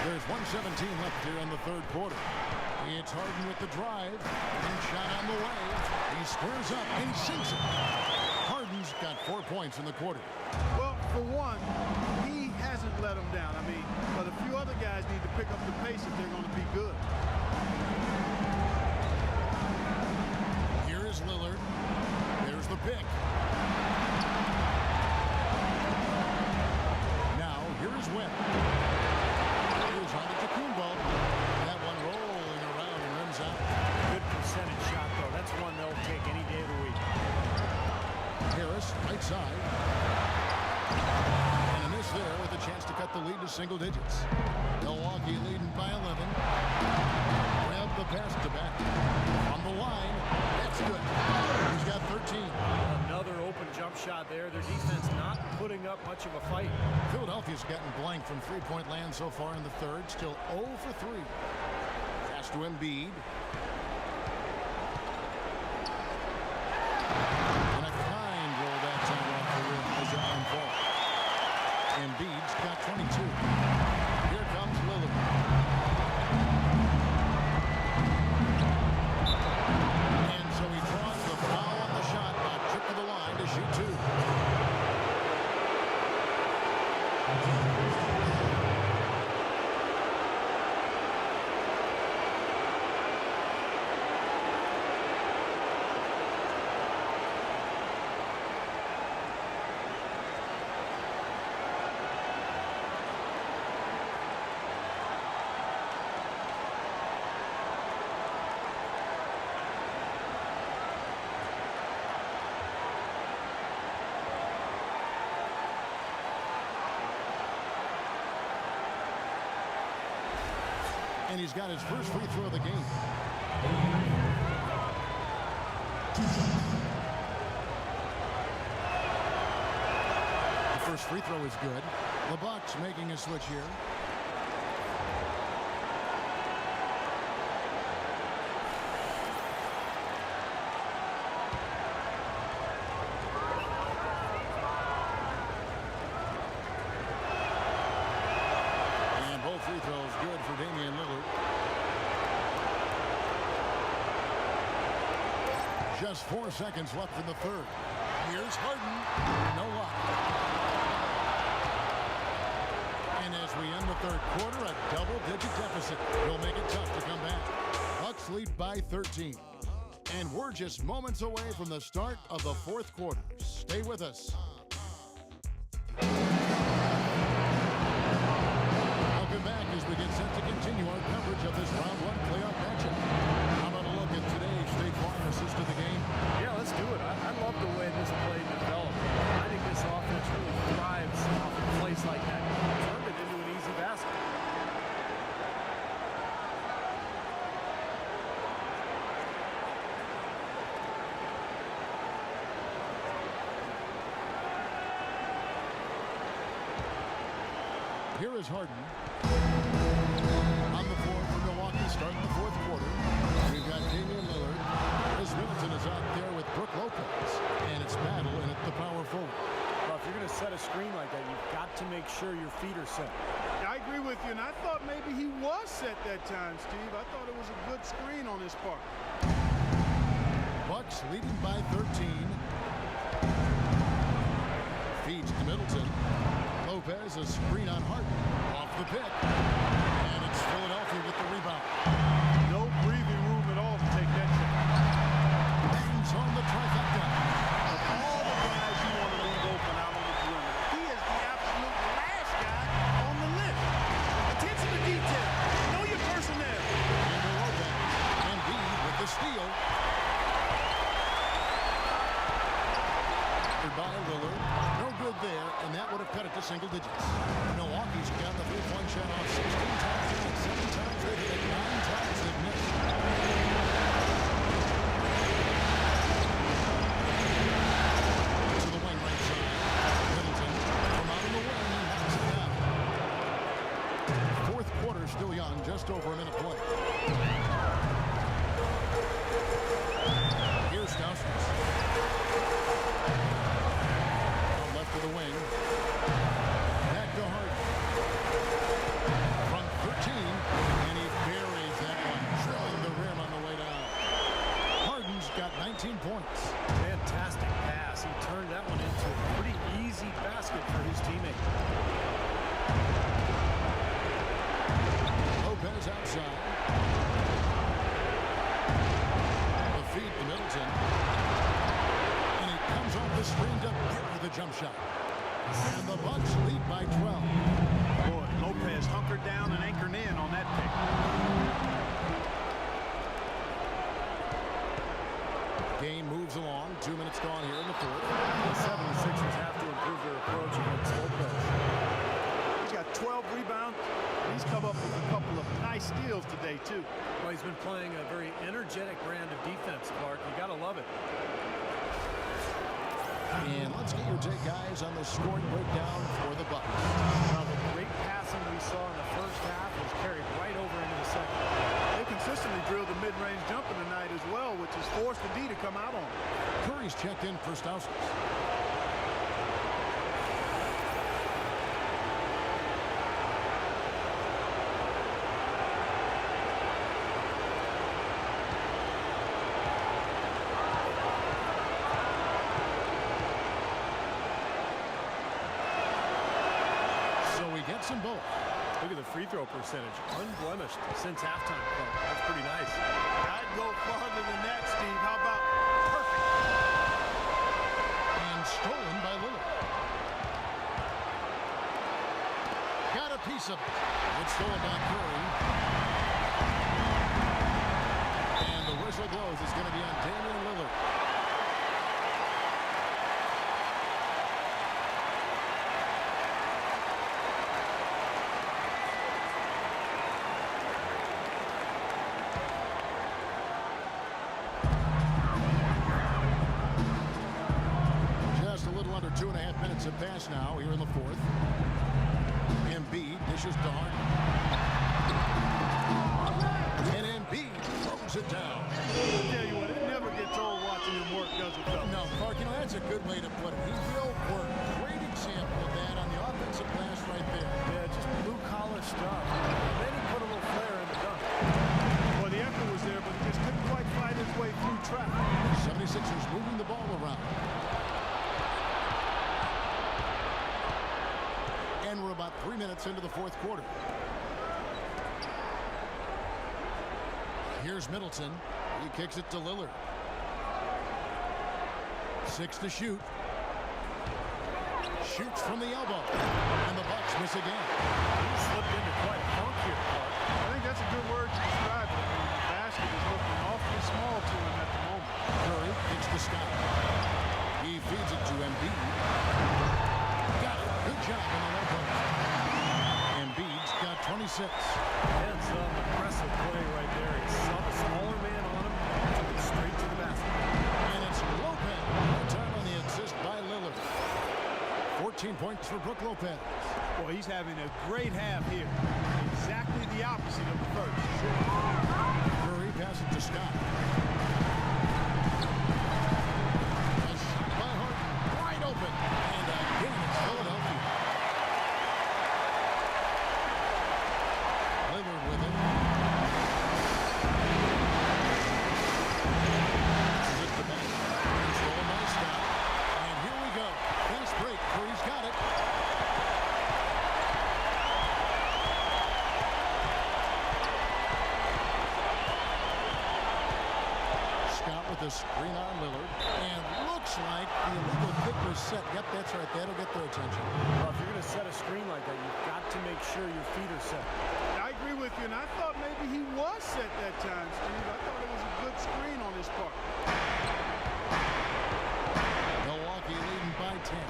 There's 1:17 left here in the third quarter. It's Harden with the drive, and shot on the way. He squares up and he sinks it. Harden's got 4 points in the quarter. Well, for one, he hasn't let them down. I mean, but a few other guys need to pick up the pace if they're going to be good. Lillard. There's the pick. Now, here's Webb. Here's Antetokounmpo. That one rolling around and runs out. Good percentage shot, though. That's one they'll take any day of the week. Harris, right side. And a miss there with a chance to cut the lead to single digits. Milwaukee leading by 11. Webb the pass to back. On the line. That's good. He's got 13. Another open jump shot there. Their defense not putting up much of a fight. Philadelphia's gotten blank from three-point land so far in the third. Still 0 for 3. Pass to Embiid. And a kind roll that time off the rim as it unfolds. Embiid's got 22. Here comes Lillard. And he's got his first free throw of the game. The first free throw is good. The Bucks making a switch here. Free throws good for Damian Lillard. Just 4 seconds left in the third. Here's Harden. No luck. And as we end the third quarter, a double-digit deficit will make it tough to come back. Bucks lead by 13. And we're just moments away from the start of the fourth quarter. Stay with us. Back as we get set to continue our coverage of this round one playoff matchup. How about a look at today's State Farm assist to the game? Yeah, let's do it. I love the way this play developed. I think this offense really thrives off a place like that. Turned it into an easy basket. Here is Harden. On the floor for Milwaukee, starting the fourth quarter. We've got Damian Lillard. Chris Middleton is out there with Brook Lopez. And it's battle in at the power forward. Well, if you're going to set a screen like that, you've got to make sure your feet are set. I agree with you, and I thought maybe he was set that time, Steve. I thought it was a good screen on his part. Bucks leading by 13. Feeds to Middleton. Lopez, a screen on Harden. Off the pick. And it's Philadelphia with the rebound. No breathing room at all to take that shot. Bangs on the trifecta. Of all the guys you want to leave open out on the perimeter, he is the absolute last guy on the list. Attention to detail. Know your personnel. And Lopez. And B with the steal. By Lillard. No good there, and that would have cut it to single digits. Milwaukee's got the three-point shot off 16 times tonight. 7 times they've hit it, 9 times they've missed. To the wing right side. Middleton from out of the wing, he knocks it down. Fourth quarter still young, just over a minute play. Here's Stauskas. To the wing. Back to Harden. From 13, and he buries that one, drilling the rim on the way down. Harden's got 19 points. Fantastic pass. He turned that one into a pretty easy basket for his teammate. Lopez outside. The feed to Middleton. And he comes off the screen to bury the jump shot. And the Bucks lead by 12. Boy, Lopez hunkered down and anchored in on that pick. Game moves along. 2 minutes gone here in the fourth. The 76ers have to improve their approach against Lopez. He's got 12 rebounds. He's come up with a couple of nice steals today, too. Well, he's been playing a very energetic brand of defense, Clark. You got to love it. And let's get your take, guys, on the scoring breakdown for the Bucks. Well, the great passing we saw in the first half was carried right over into the second. They consistently drilled the mid-range jumper tonight as well, which has forced the D to come out on. Curry's checked in for Stauskas. Them both. Look at the free throw percentage. Unblemished since halftime. Clark. That's pretty nice. I'd go farther than that, Steve. How about perfect? And stolen by Lillard. Got a piece of it. It's stolen by Curry. And the whistle blows. It's going to be on Damian Lillard. Have passed now here in the fourth. Embiid dishes to Harden. And Embiid throws it down. I'll tell you what, it never gets old watching him work, does it, though? No, Clark, you know, that's a good way to put it. He will work. Great example of that on the offensive glass right there. Yeah, just blue-collar stuff. And then he put a little flair in the dunk. Well, the effort was there, but he just couldn't quite fight his way through traffic. 76ers moving the ball around. And we're about 3 minutes into the fourth quarter. Here's Middleton. He kicks it to Lillard. 6 to shoot. Shoots from the elbow. And the Bucks miss again. He slipped into quite a funk here, Clark. I think that's a good word to describe it. I mean, the basket is looking awfully small to him at the moment. Curry kicks to Scott. He feeds it to Embiid. Got it. Good job in the low post. Embiid's got 26. And some impressive play right there. He saw the smaller man on him, took it straight to the basket. And it's Lopez. No time on the assist by Lillard. 14 points for Brook Lopez. Boy, he's having a great half here. Exactly the opposite of the first. Curry passes to Scott. A shot by Harden, wide open. And again, it's Philadelphia. Lillard with it. Zip the back. Control by Scott. And here we go. Fast break. Curry's got it. The screen on Lillard, and looks like the illegal kick was set. Yep, that's right. That'll get their attention. Well, if you're going to set a screen like that, you've got to make sure your feet are set. I agree with you, and I thought maybe he was set that time, Steve. I thought it was a good screen on his part. Milwaukee leading by 10.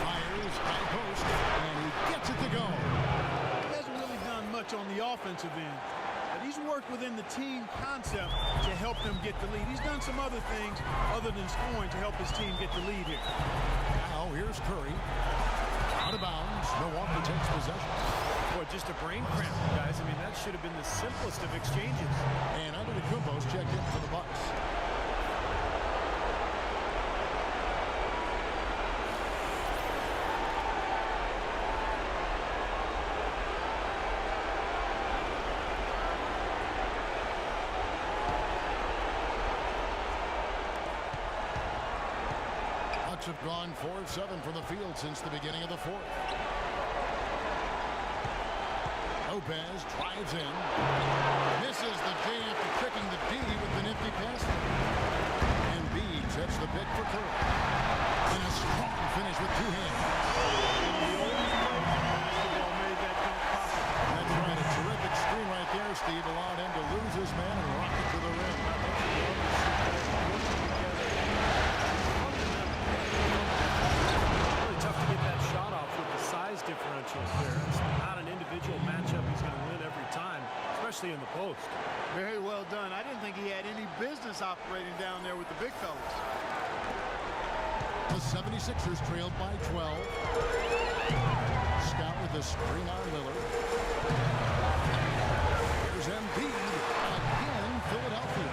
Fires, high post, and he gets it to go. On the offensive end, but he's worked within the team concept to help them get the lead. He's done some other things other than scoring to help his team get the lead here. Now here's Curry, out of bounds. Milwaukee takes possession. Boy, just a brain cramp, guys. I mean, that should have been the simplest of exchanges. And Antetokounmpo's checked in for the Bucks. Have gone 4 of 7 from the field since the beginning of the fourth. Lopez drives in, misses the J after tricking the D with the nifty pass. And B sets the pick for Curry. And a strong finish with two hands. Basketball made that dunk possible. That's right, a terrific screen right there, Steve. Allowed him to lose his man and rock it to the rim. Differentials there. It's not an individual matchup he's going to win every time, especially in the post. Very well done. I didn't think he had any business operating down there with the big fellas. The 76ers trailed by 12. Scott with the screen on Lillard. Here's Embiid. Again, Philadelphia.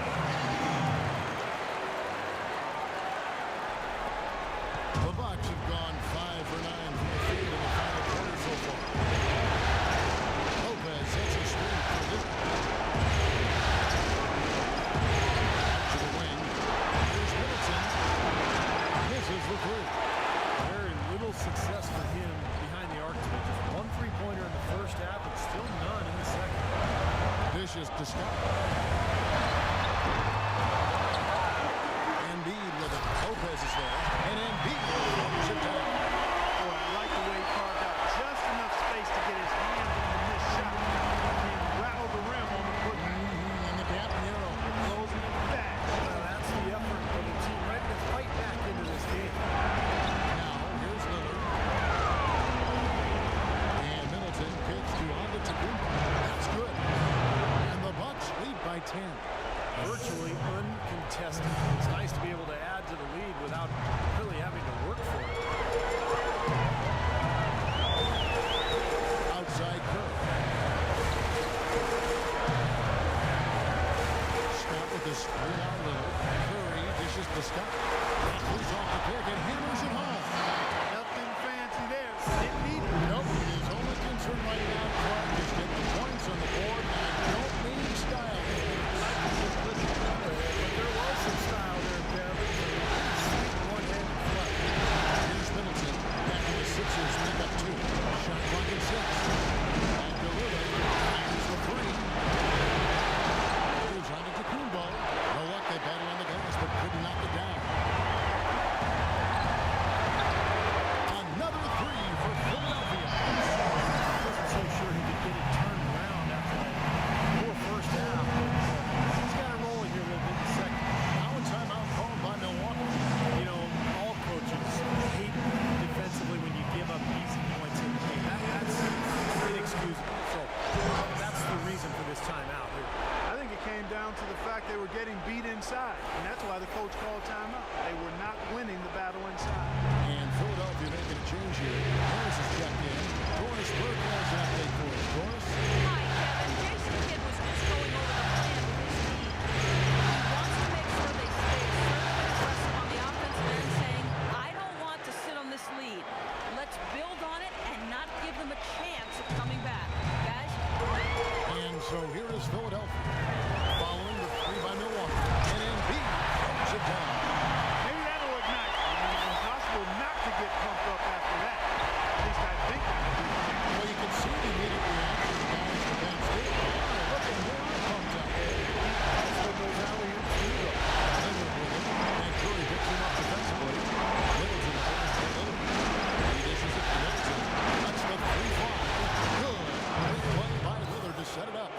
The Bucks have gone 5 for 9 from the field in the final quarter so far. Lopez hits a screen for Lillard. To the wing. Here's Middleton. Misses the three. Very little success for him behind the arc today. Just one three-pointer in the first half and still none in the second. Vicious to Scott. Embiid with it. Lopez is there. And Embiid throws it down. Boy, I like the way he carved out just enough space to get his hands on the missed shot and rattle the rim on the putback. And the gap narrow. Closing it fast. That's the effort for the team ready to fight back into this game. Now, here's Lillard. And Middleton kicks to Antetokounmpo. That's good. And the Bucks lead by 10. Virtually uncontested. It's nice to be able to add to the lead without really having to work for it. Outside Curry. Scott with the screen on Lillard. Curry dishes to Scott. He's off the pick and hammers it home. Nothing fancy there. Didn't need it. Nope. His only concern right now, Clark, is getting the points on the board. And I don't mean style. But there was some style there, Kevin. Sweet one-handed play. Here's Middleton. Back to the Sixers. Pick up 2. Shot clock at 6. And Lillard fires the three. Here's Antetokounmpo. No luck. They battle on the glass, but couldn't knock it down. Philadelphia. Following the three by Milwaukee. And Embiid throws it down. Maybe that'll ignite. I mean, it's impossible not to get pumped up after that. At least I think that. Well, you can see the immediate reaction of the guys to bench did. Look at him pumped up. That's what goes out of here too, though. Lillard with it. And Curry picks him up defensively. Middleton turns to Lillard. He dishes it to Middleton. That's the 3-5. Good. Big play by Lillard to set it up.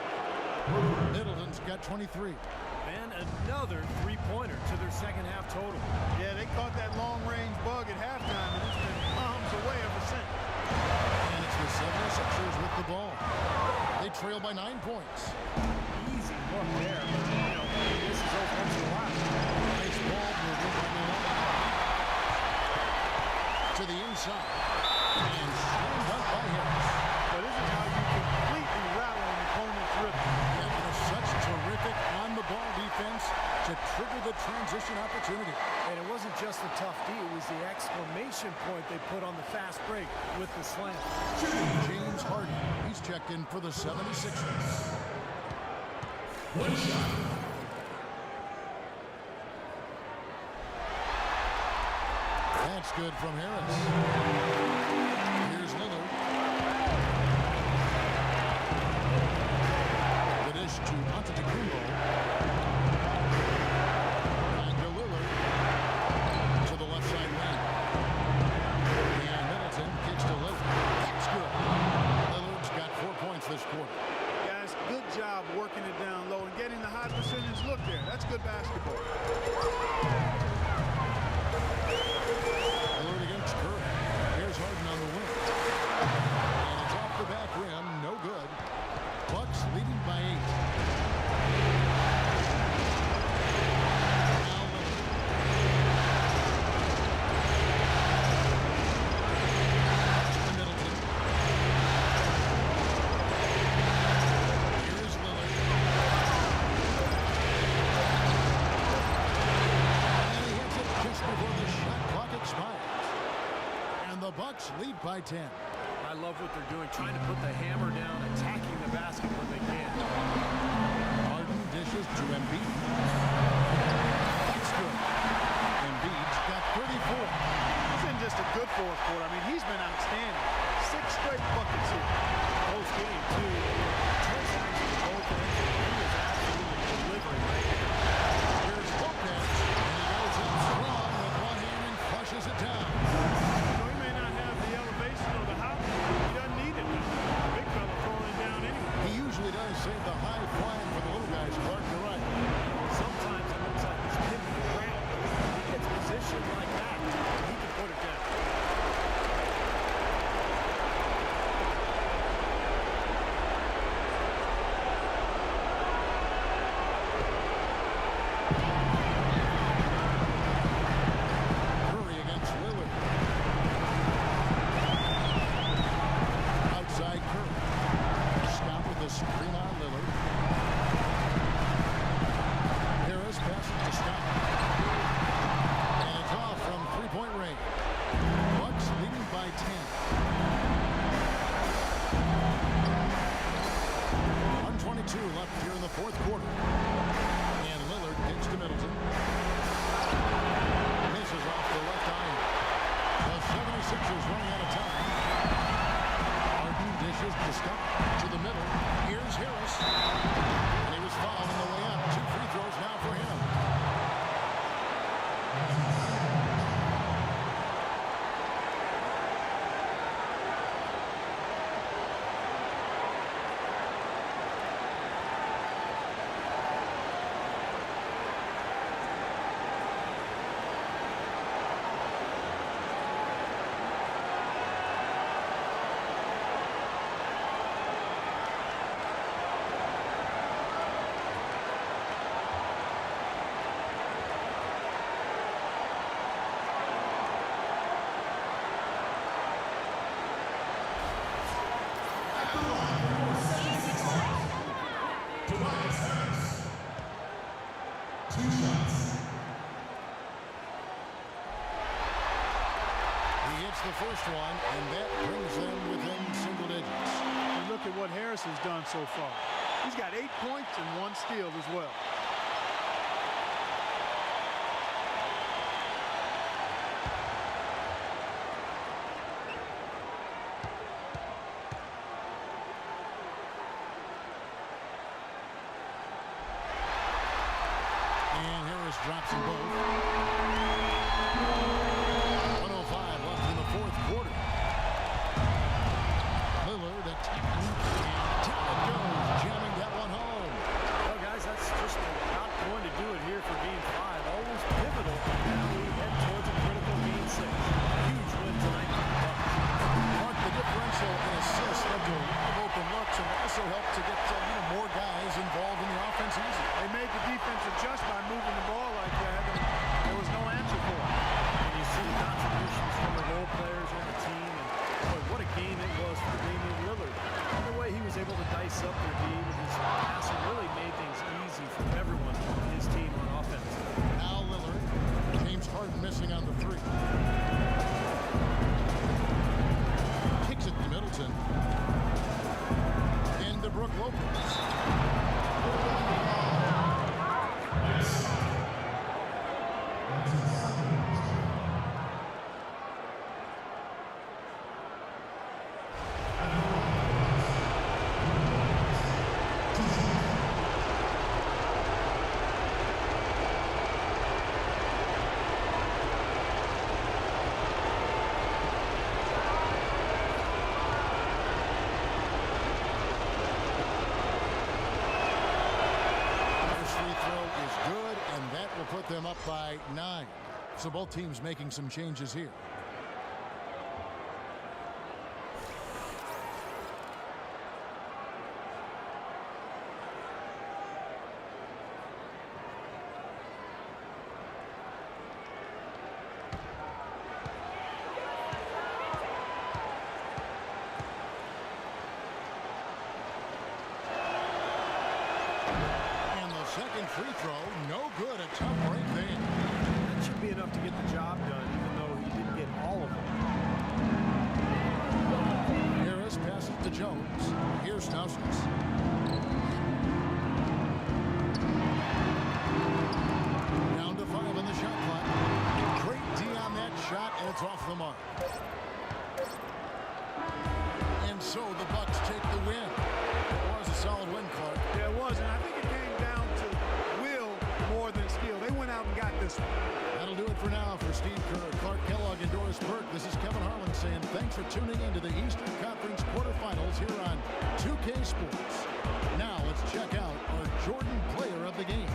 Middleton's got 23. And another three-pointer to their second half total. Yeah, they caught that long-range bug at halftime, and it's been bombs away ever since. And it's the 76ers with the ball. They trail by 9 points. Easy look there, but, this is over once in a while. Nice ball movement by Milwaukee. To the inside. And slam dunk by Harris. But this is how you completely rattle an opponent's rhythm. And with such terrific on-the-ball defense to trigger the transition opportunity. And it wasn't just the tough D, it was the exclamation point they put on the fast break with the slam. James Harden, he's checked in for the 76ers. One shot. That's good from Harris. Here's Lillard. The dish to Antetokounmpo. Back to Lillard. To the left side wing. And Middleton kicks to Lillard. That's good. Lillard's got 4 points this quarter. Guys, good job working it down low and getting the high percentage look there. That's good basketball. Lillard against Curry. Here's Harden on the wing. And it's off the back rim. No good. Bucks leading by 8. Now Lillard. To Middleton. Here's Lillard. And he hits it just before the shot clock expires. And the Bucks lead by 10. I love what they're doing, trying to put the hammer down, attacking the basket when they can. Harden dishes to Embiid. That's good. Embiid's got 34. He's been just a good fourth quarter. I mean, he's been outstanding. 6 straight buckets here. Post game, too. Transactions both ends. He is absolutely delivering right now. Here's Lopez. And he goes in strong with one hand and flushes it down. You know, he may not have the elevation or the hop. He doesn't need it. The big fella throwing it down anyway. He usually does save the high flying for the little guys. Clark, you're right. Sometimes it looks like he's pivoting around. He gets positioned like that, he can put it down. Curry against Lillard. Outside Curry. Stop with the screen on Lillard. Harris passes to Scott. And it's off from three-point range. Bucks leading by 10. 122 left here in the fourth quarter. And Lillard kicks to Middleton. Misses off the left iron. The 76ers running out of time. Harden dishes to Scott to the middle. Here's Harris. And he was fouled on the way up. 2 free throws now for him. He hits the first one, and that brings them within single digits. You look at what Harris has done so far. He's got 8 points and 1 steal as well. And Harris drops them both. 1:05 left in the fourth quarter. Lillard attacking, and down it goes, jamming that one home. Well, guys, that's just not going to do it here for Game 5. Always pivotal. Now we head towards a critical Game 6. Huge win tonight for the Bucks. Mark, the differential in assists led to a lot of open looks and also helped to get more guys involved in the offense easy. They made the defense adjust by moving the ball like that, and there was no answer for it. And you see the contributions from the role players on the team. And boy, what a game it was for Damian Lillard. And the way he was able to dice up their D with his passing really made things easy for everyone on his team on offense. Now Lillard. James Harden missing on the three. Kicks it to Middleton. Into Brook Lopez. Put them up by 9. So both teams making some changes here. Second free throw, no good. A tough break there. That should be enough to get the job done, even though he didn't get all of them. Harris passes to Jones. Here's Stauskas. Down to 5 on the shot clock. Great D on that shot, and it's off the mark. And so the Bucks take the win. It was a solid win, Clark. Yeah, it was, and I think it came down to will more than skill. They went out and got this one. That'll do it for now. For Steve Kerr, Clark Kellogg, and Doris Burke, this is Kevin Harlan saying thanks for tuning into the Eastern Conference quarterfinals here on 2K Sports. Now let's check out our Jordan player of the game.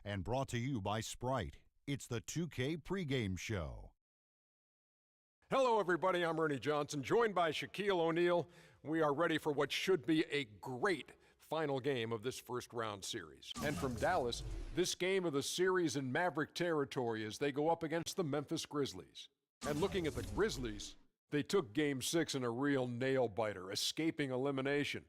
And brought to you by Sprite. It's the 2K pregame show. Hello, everybody. I'm Ernie Johnson, joined by Shaquille O'Neal. We are ready for what should be a great final game of this first-round series. And from Dallas, this game of the series in Maverick territory as they go up against the Memphis Grizzlies. And looking at the Grizzlies, they took Game 6 in a real nail-biter, escaping elimination.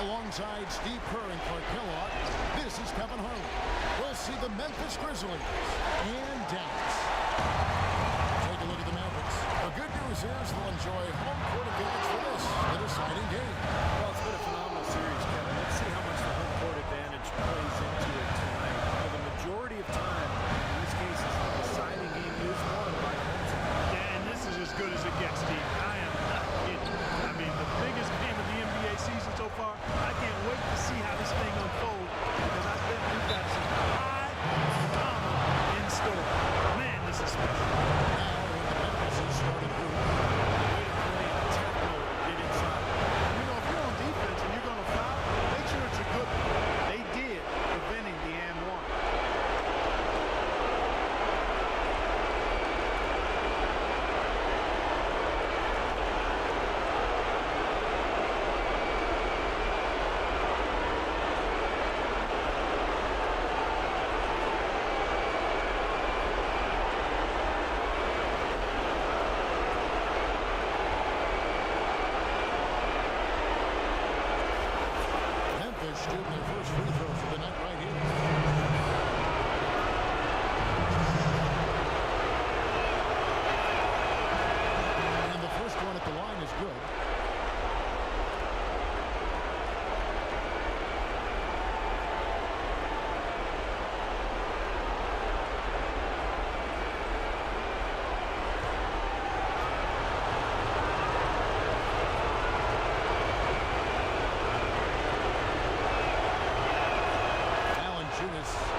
Alongside Steve Kerr and Clark Kellogg, this is Kevin Harlan. We'll see the Memphis Grizzlies and Dallas. Take a look at the Mavericks. The good news is they'll enjoy home court advantage for this, the deciding game. Well, it's been a phenomenal series, Kevin. Let's see how much the home court advantage plays into it tonight. The majority of time, in these cases, the deciding game is won by the home team. Yeah, and this is as good as it gets, Steve. I am not kidding. I mean, the biggest game of the NBA season so far. I can't wait to see how this thing unfolds because I think we've got some high drama in store. Man, this is special. Now, when the Memphis has started group, Way to play in attack mode and get inside. You know, if you're on defense and you're going to foul, make sure it's a good one. They did, preventing the and one. Memphis shooting their first free throw for the night right here. And the first one at the line is good.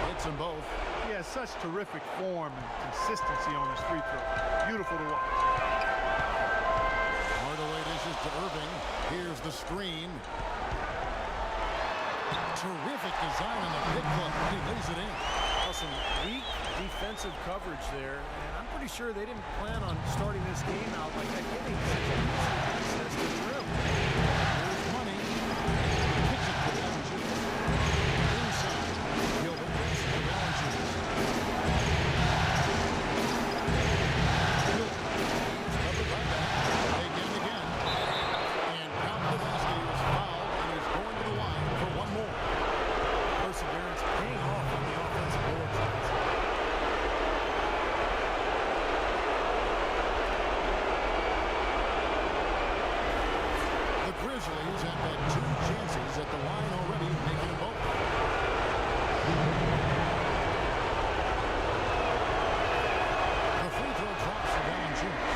Hits them both. He has such terrific form and consistency on his free throw. Beautiful to watch. Hardaway dishes to Irving. Here's the screen. Terrific design on the pick clock. He lays it in. Well, some weak defensive coverage there, and I'm pretty sure they didn't plan on starting this game out like that, getting such an easy access to the rim. There's money. Kicks it to Valanciunas. Inside. Gilbert gets to Valanciunas. Gilbert is covered by that. Again. And Kavanaugh is fouled and is going to the line for one more. Perseverance paying off on the offensive boards. The Grizzlies have had two chances at the line already, making them both. The free throw drops for Valanciunas.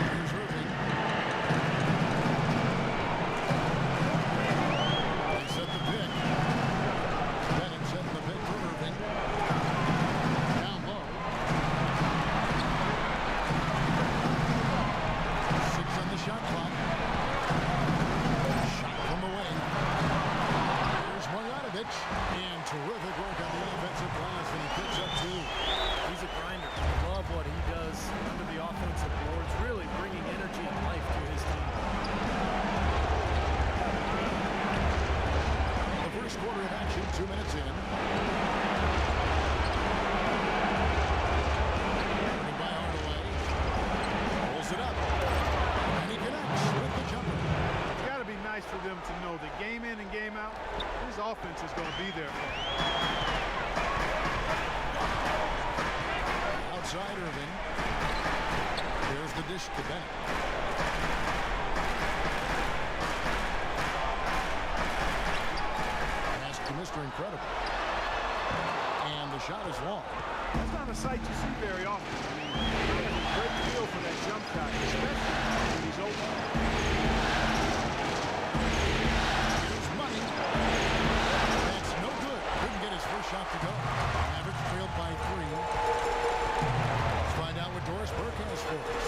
Here's Irving. They set the pick. Bennett setting the pick for Irving. Down low. 6 on the shot clock. Shot from the wing. Here's Marjanovic. offense is going to be there for him. Outside Irving. There's the dish to Bennett. Pass to Mr. Incredible. And the shot is long. That's not a sight you see very often. I mean, he has a great feel for that jump shot, especially when he's open. Here's Money. That's no good. Couldn't get his first shot to go. Mavericks trailed by 3. Let's find out what Doris Burke has for us.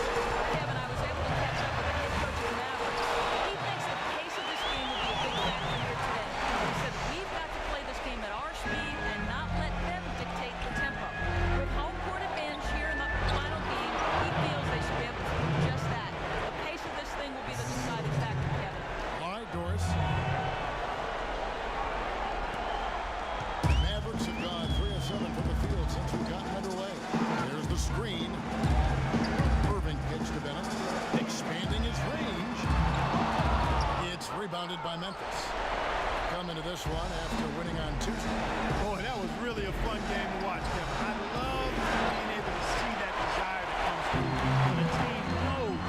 Kevin, I was able to catch up with the head coach of the Mavericks. He thinks the pace of this game will be a big factor here today. He said we've got to play this game at our speed and not let them dictate the tempo. With home court advantage here in the final game, he feels they should be able to do just that. The pace of this thing will be the deciding factor, Kevin. All right, Doris. Mavericks have gone 3 of 7 from the field since we've gotten underway. There's the screen. Irving pitch to Bennett. Expanding his range. It's rebounded by Memphis. Come into this one after winning on Tuesday. Boy, that was really a fun game to watch, Kevin. I love being able to see that desire that comes through when a team knows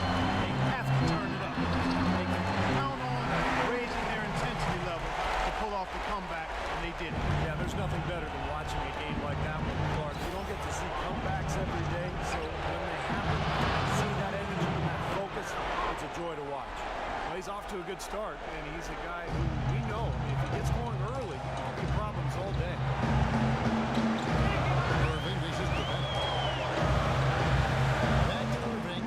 they have to turn it up. They can count on raising their intensity level to pull off the comeback, and they did it. Yeah, there's nothing better than watching a game like that one, Clark. You don't get to see comebacks every day, so when they happen, see that energy and that focus, it's a joy to watch. Well, he's off to a good start, and he's a guy who we know if he gets going early, there'll be problems all day. Irving reaches to Bennett. Back to Irving.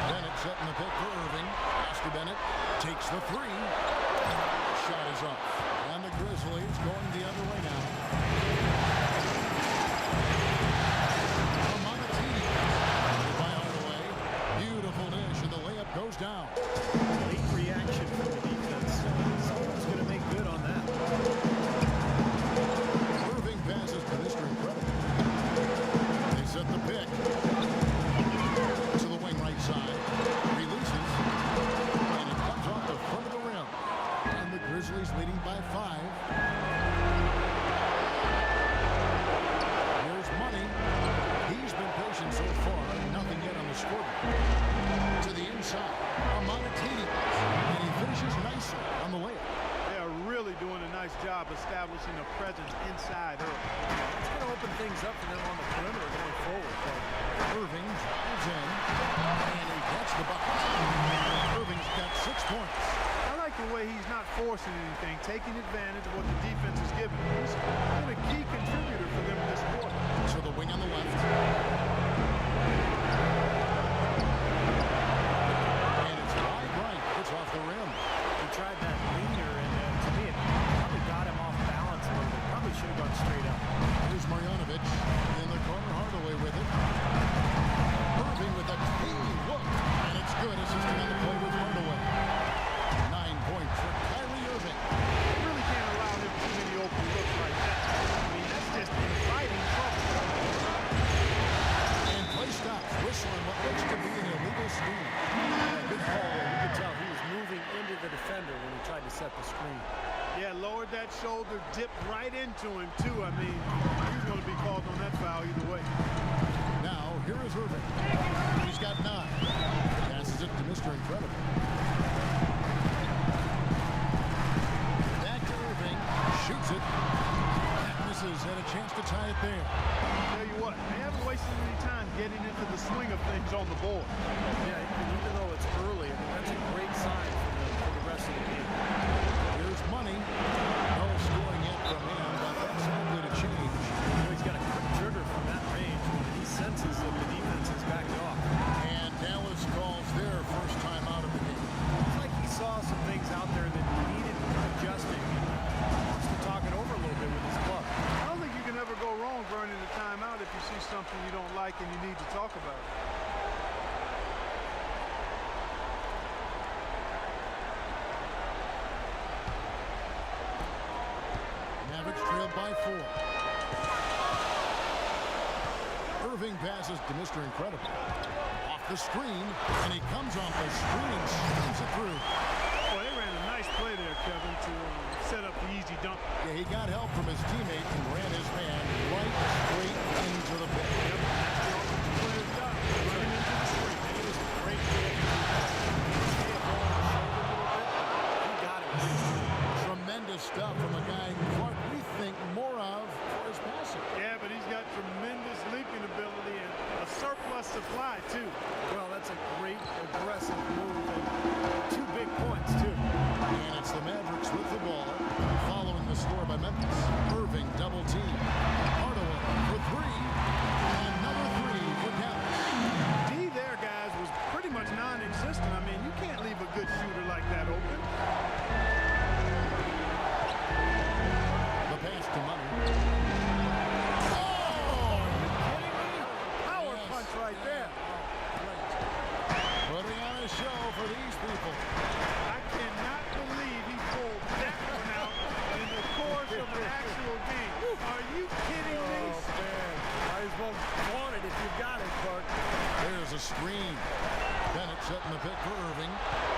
Bennett setting the pick for Irving. Pass to Bennett. Takes the 3. Shot is off. And the Grizzlies going the other way now. By Hardaway. Beautiful dish, and the layup goes down. Late reaction from the defense. Someone's going to make good on that. Irving passes to Mr. Incredible. They set the pick. To the wing right side. Releases. And it comes off the front of the rim. And the Grizzlies leading by 5. Here's Money. He's been patient so far. Nothing yet on the scoreboard. To the inside. Amonatini. And he finishes nicely on the layup. They are really doing a nice job establishing a presence inside early. It's going to open things up for them on the perimeter going forward. Irving drives in. And he gets the bucket. Irving's got 6 points. I like the way he's not forcing anything, taking advantage of what the defense is giving him. He's been a key contributor for them this quarter. To the wing on the left. And it's wide right. It's off the rim. He tried that leaner, and to me, it probably got him off balance a little bit. Probably should have gone straight up. Here's Marjanovic in the corner. Hardaway with it. Irving with a clean look. And it's good. Assisting on the play with Hardaway. 9 points for Kyrie Irving. They really can't allow him too many open looks like that. I mean, that's just inviting trouble. And play stops. Whistling what looks to be an illegal screen. Good call. You could tell he was moving into the defender when he tried to set the screen. Yeah, lowered that shoulder, dipped right into him, too. I mean, he's going to be called on that foul either way. Now, here is Irving. He's got 9. Passes it to Mr. Incredible. Back to Irving. Shoots it. That misses. Had a chance to tie it there. I'll tell you what, they haven't wasted any time getting into the swing of things on the board. Yeah, even though it's early, I mean, that's a great sign for the rest of the game. Here's Money. No scoring yet from him, but that's likely to change. He's got a quick trigger from that range when he senses that the defense is backed off. And Dallas calls their first time out of the game. It's like he saw some things out there that needed adjusting and wants to talk it over a little bit with his club. I don't think you can ever go wrong burning a timeout if you see something you don't like and you need to talk about it. Mavericks trailed by 4. Irving passes to Mr. Incredible. Off the screen, and he comes off the screen and slams it through. Boy, they ran a nice play there, Kevin, to set up the easy dunk. Yeah, he got help from his teammate and ran his man right straight into the pit. Yep, that's the offensive player's job. Running into the screen. It was a great play. Stay up on the shoulder a little bit. He got it. Tremendous stuff from a guy Clark we think more of for his passing. Yeah, but he's got tremendous leaping ability and a surplus supply, too. Well, that's a great aggressive move and 2 big points, too. And it's the Mavericks with the ball, following the score by Memphis. Irving double team. Hardaway for 3. Another 3 for Dallas. D there, guys, was pretty much non-existent. I mean, you can't leave a good shooter like that open. The pass to Money. Power punch right there. Putting on a show for these people. I cannot believe he pulled that one out in the course of an actual game. Are you kidding me? Oh, man. Might as well want it if you've got it, Clark. There's a screen. Bennett setting the pick for Irving.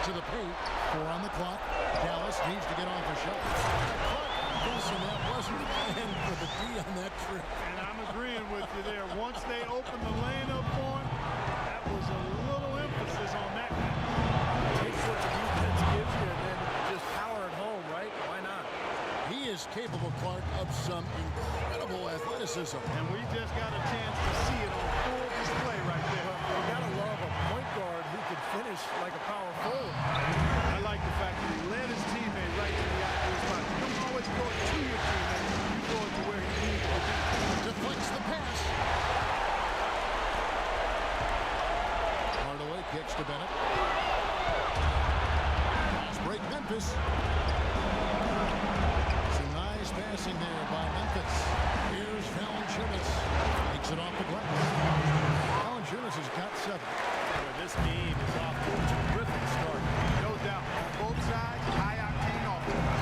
To the paint. 4 on the clock. Dallas needs to get off a shot. Guessing that wasn't planned for the D on that trip. And I'm agreeing with you there. Once they opened the lane up for him, that was a little emphasis on that. Take what the defense gives you and then just power it home, right? Why not? He is capable, Clark, of some incredible athleticism. And we just got a chance to see it on full display right there. You gotta love a point guard who could finish like a power forward. I like the fact that he led his teammate right to the ideal spot. You don't always go it to your teammate. You go it to where he needs to be. Deflects the pass. Hardaway kicks to Bennett. Fast break Memphis. Some nice passing there by Memphis. Here's Shai-Gilgeous. Takes it off the glass. Shai-Gilgeous has got 7. Boy, this game is off to a terrific start. No doubt. On both sides, high-octane offense.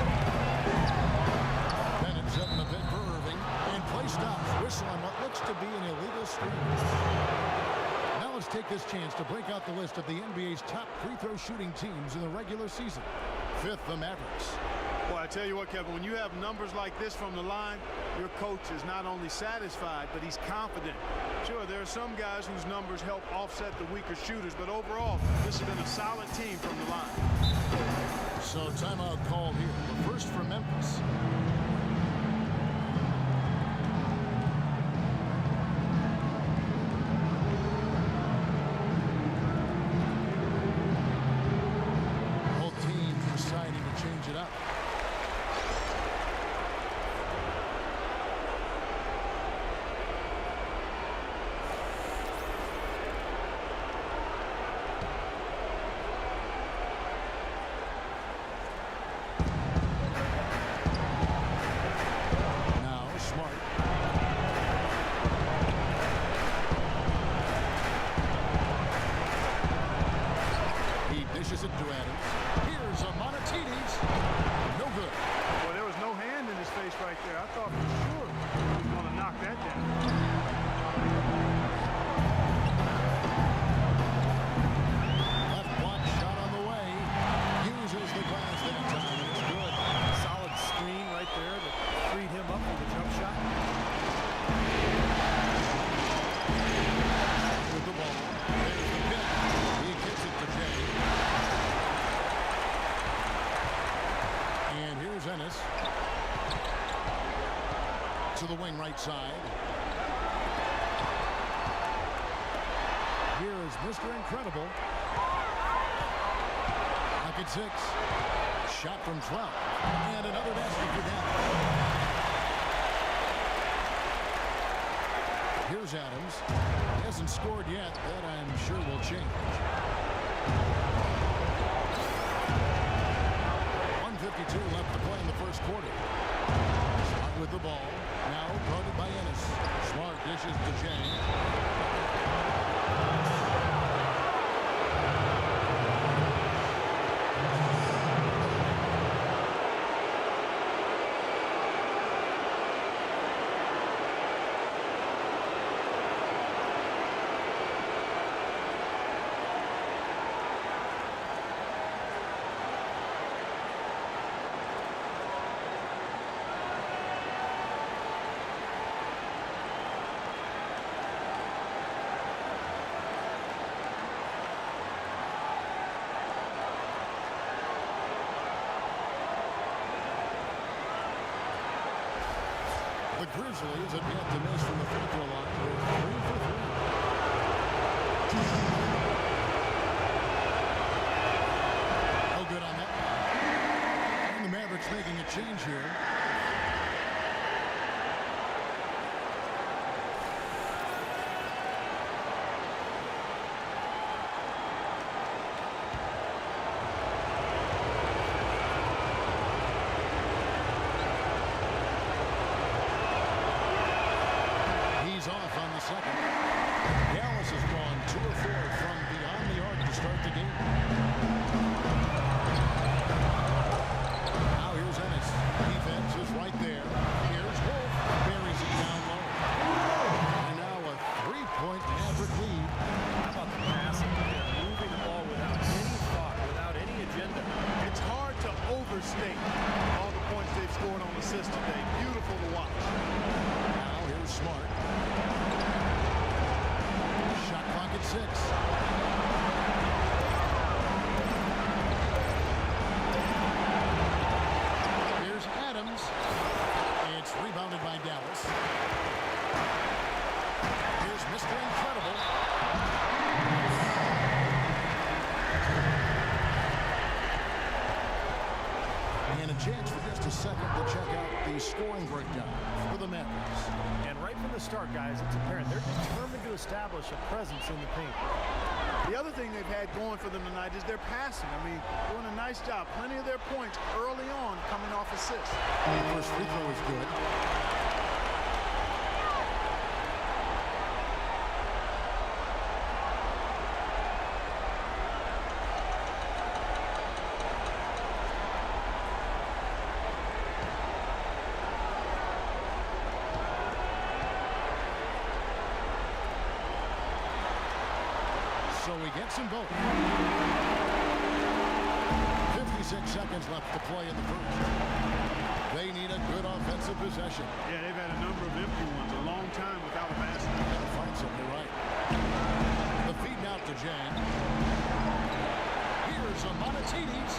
Bennett setting the pit for Irving. And play stops. Whistle on what looks to be an illegal screen. Now let's take this chance to break out the list of the NBA's top free throw shooting teams in the regular season. 5th, the Mavericks. Boy, I tell you what, Kevin, when you have numbers like this from the line, your coach is not only satisfied, but he's confident. Sure, there are some guys whose numbers help offset the weaker shooters, but overall, this has been a solid team from the line. So timeout called here. The first for Memphis. Both teams deciding to change it up. Dishes it to Adams. Here's a Monatides. No good. Boy, there was no hand in his face right there. I thought for sure he was going to knock that down. Left block shot on the way. Uses the glass that time, and it's good. Solid screen right there that freed him up for the jump shot. With the ball. There's the pick. He kicks it to Jay. And here's Ennis. To the wing right side. Here is Mr. Incredible. Pocket 6. Shot from 12. And another basket for Dallas. Here's Adams. He hasn't scored yet. That I'm sure will change. 1:52 left to play in the first quarter. Smart with the ball. Now guarded by Ennis. Smart dishes to Jay. Grizzlies have yet to miss from the free throw line with 3 for 3. No good on that. And the Mavericks making a change here. Off on the second. Dallas has gone 2 of 4 from beyond the arc to start the game. Now here's Ennis. Defense is right there. Here's Wolf. Buries it down low. And now a 3-point Maverick lead. How about the passing? They're moving the ball without any thought, without any agenda. It's hard to overstate all the points they've scored on assists today. Beautiful to watch. Now here's Smart. Shot clock at 6. Here's Adams. It's rebounded by Dallas. Here's Mr. Incredible. And a chance for just a second to check out the scoring breakdown for the Mavericks. And right from the start, guys, it's apparent they're determined to establish a presence in the paint. The other thing they've had going for them tonight is their passing. I mean, doing a nice job. Plenty of their points early on coming off assists. The first free throw is good. So he gets them both. 56 seconds left to play in the first. They need a good offensive possession. Yeah, they've had a number of empty ones. A long time without a basket. Gotta find something right. The feed out to Jang. Here's a Monatidis.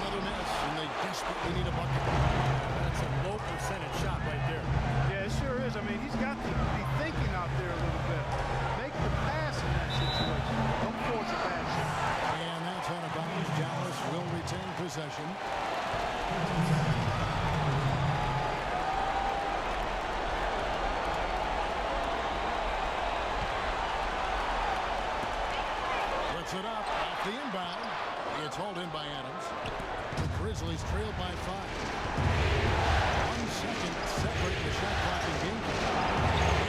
Another miss, and they desperately need a bucket. That's a low percentage shot right there. Yeah, it sure is. I mean, he's got to be thinking out there a little bit. Make the pass in that situation. Don't force a bad shot. And that's out of bounds. Dallas will retain possession. Puts it up off the inbound. It's hauled in by Adams. The Grizzlies trail by 5. 1 second separate the shot clock and game.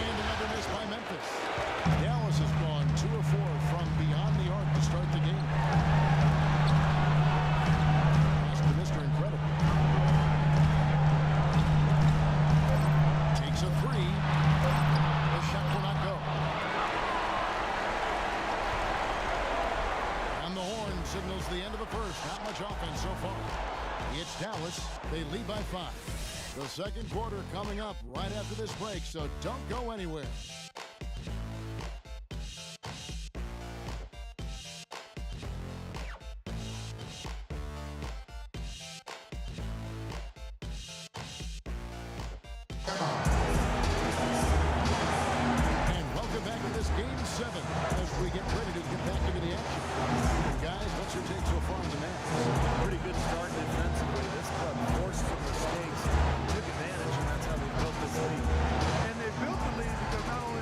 And another miss by Memphis. Dallas has gone 2 of 4 from beyond the arc to start the game. Pass to Mr. Incredible. Takes a 3. The shot will not go. And the horn signals the end of the first. Not much offense so far. It's Dallas. They lead by 5. The second quarter coming up right after this break, so don't go anywhere. And welcome back to this Game 7 as we get ready to get back into the action. Guys, what's your take so far on the match? Pretty good start defensively. This club forced some mistakes, took advantage, and that's how they built this lead. And they built the lead because not only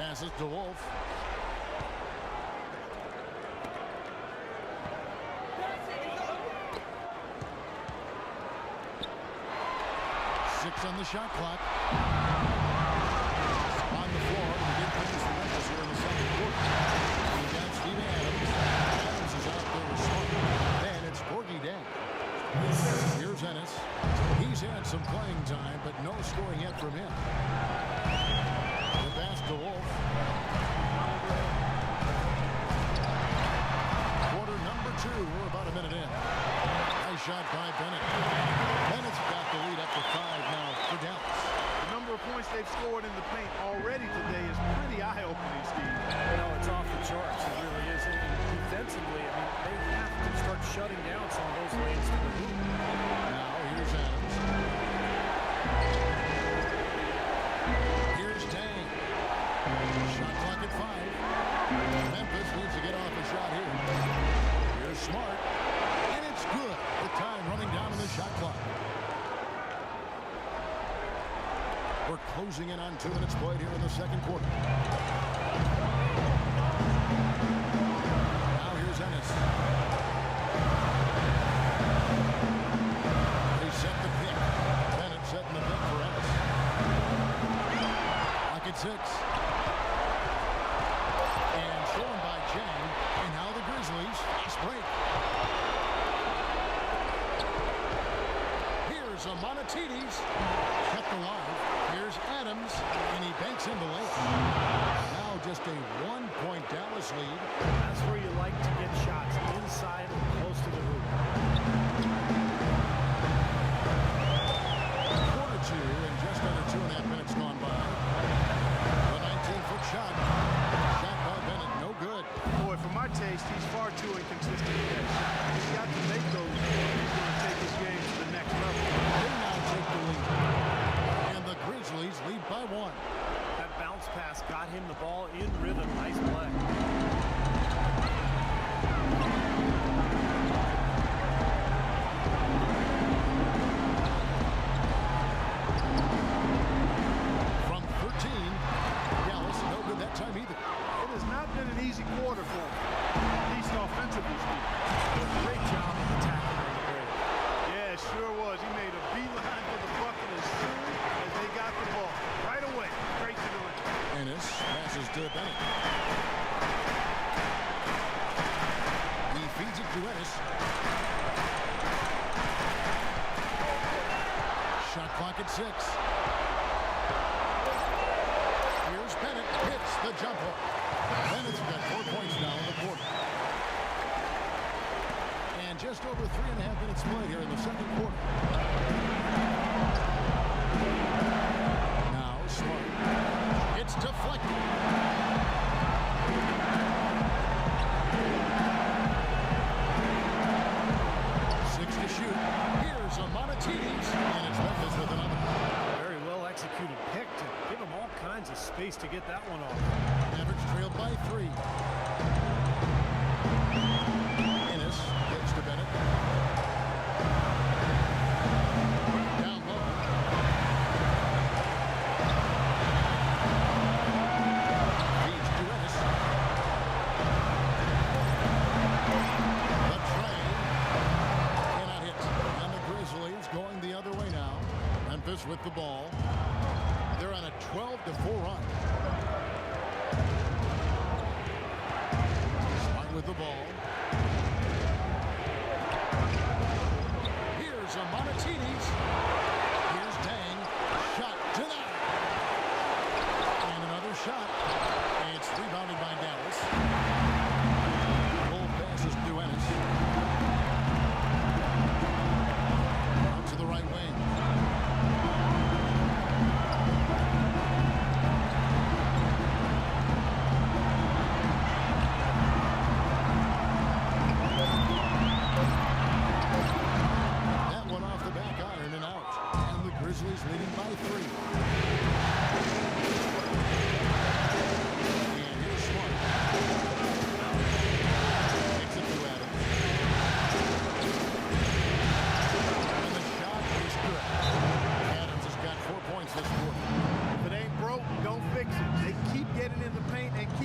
Passes to Wolf. On the shot clock. On the floor. We did things for Memphis here in the second quarter. We got Steve Adams. Adams is out there with Smart. And it's Porgy Day. Here's Ennis. He's had some playing time, but no scoring yet from him. The pass to Wolf. Quarter number 2. We're about a minute in. Nice shot by Bennett. Bennett's got the lead up to 5 now for Dallas. The number of points they've scored in the paint already today is pretty eye-opening, Steve. No, it's off the charts. It really is. And defensively, I mean, they have to start shutting down some of those lanes to the hoop. Now here's Adams. Here's Tang. Shot clock at 5. Memphis needs to get off a shot here. Here's Smart. And it's good. The time running down on the shot clock. We're closing in on 2 minutes played here in the second quarter. Now here's Ennis. They set the pick. Bennett setting the pick for Ennis. Lock at 6. And shown by Chang. And now the Grizzlies fast break. Here's Amonatides. Kept alive. Here's Adams, and he banks in the lane. Now just a 1-point Dallas lead. That's where you like to get shots, inside and close to the hoop. Quarter 2, and just under 2.5 minutes gone by. The 19-foot shot. Shot by Bennett, no good. Boy, for my taste, he's far too inconsistent with that shot. He's got to make those if he's going to take his game to the next level. They now take the lead. Grizzlies lead by 1. That bounce pass got him the ball in rhythm. Nice play. From 13, Dallas no good that time either. It has not been an easy quarter for him, at least offensively speaking. Great job of attacking on the break. Yeah, it sure was. He made a beeline for the bucket as soon as they got the ball. Right away, straight to the rim. Ennis passes to Bennett. He feeds it to Ennis. Shot clock at 6. Here's Bennett. Hits the jumper. Bennett's got 4 points now in the quarter. And just over 3.5 minutes played here in the second quarter. Now Smart. It's deflected. 6 to shoot. Here's Amonatides, and it's Memphis with another. Very well executed pick to give him all kinds of space to get that one off. Mavericks trailed by 3. Ennis gets to Bennett. Down low. Feeds to Ennis. The tray cannot hit. And the Grizzlies going the other way now. Memphis with the ball. They're on a 12-4 run. Smart with the ball. Here's Amonatides. Here's Dang. Shot denied. And another shot. It's rebounded by Dallas. Full passes to Ennis. Out to the right wing.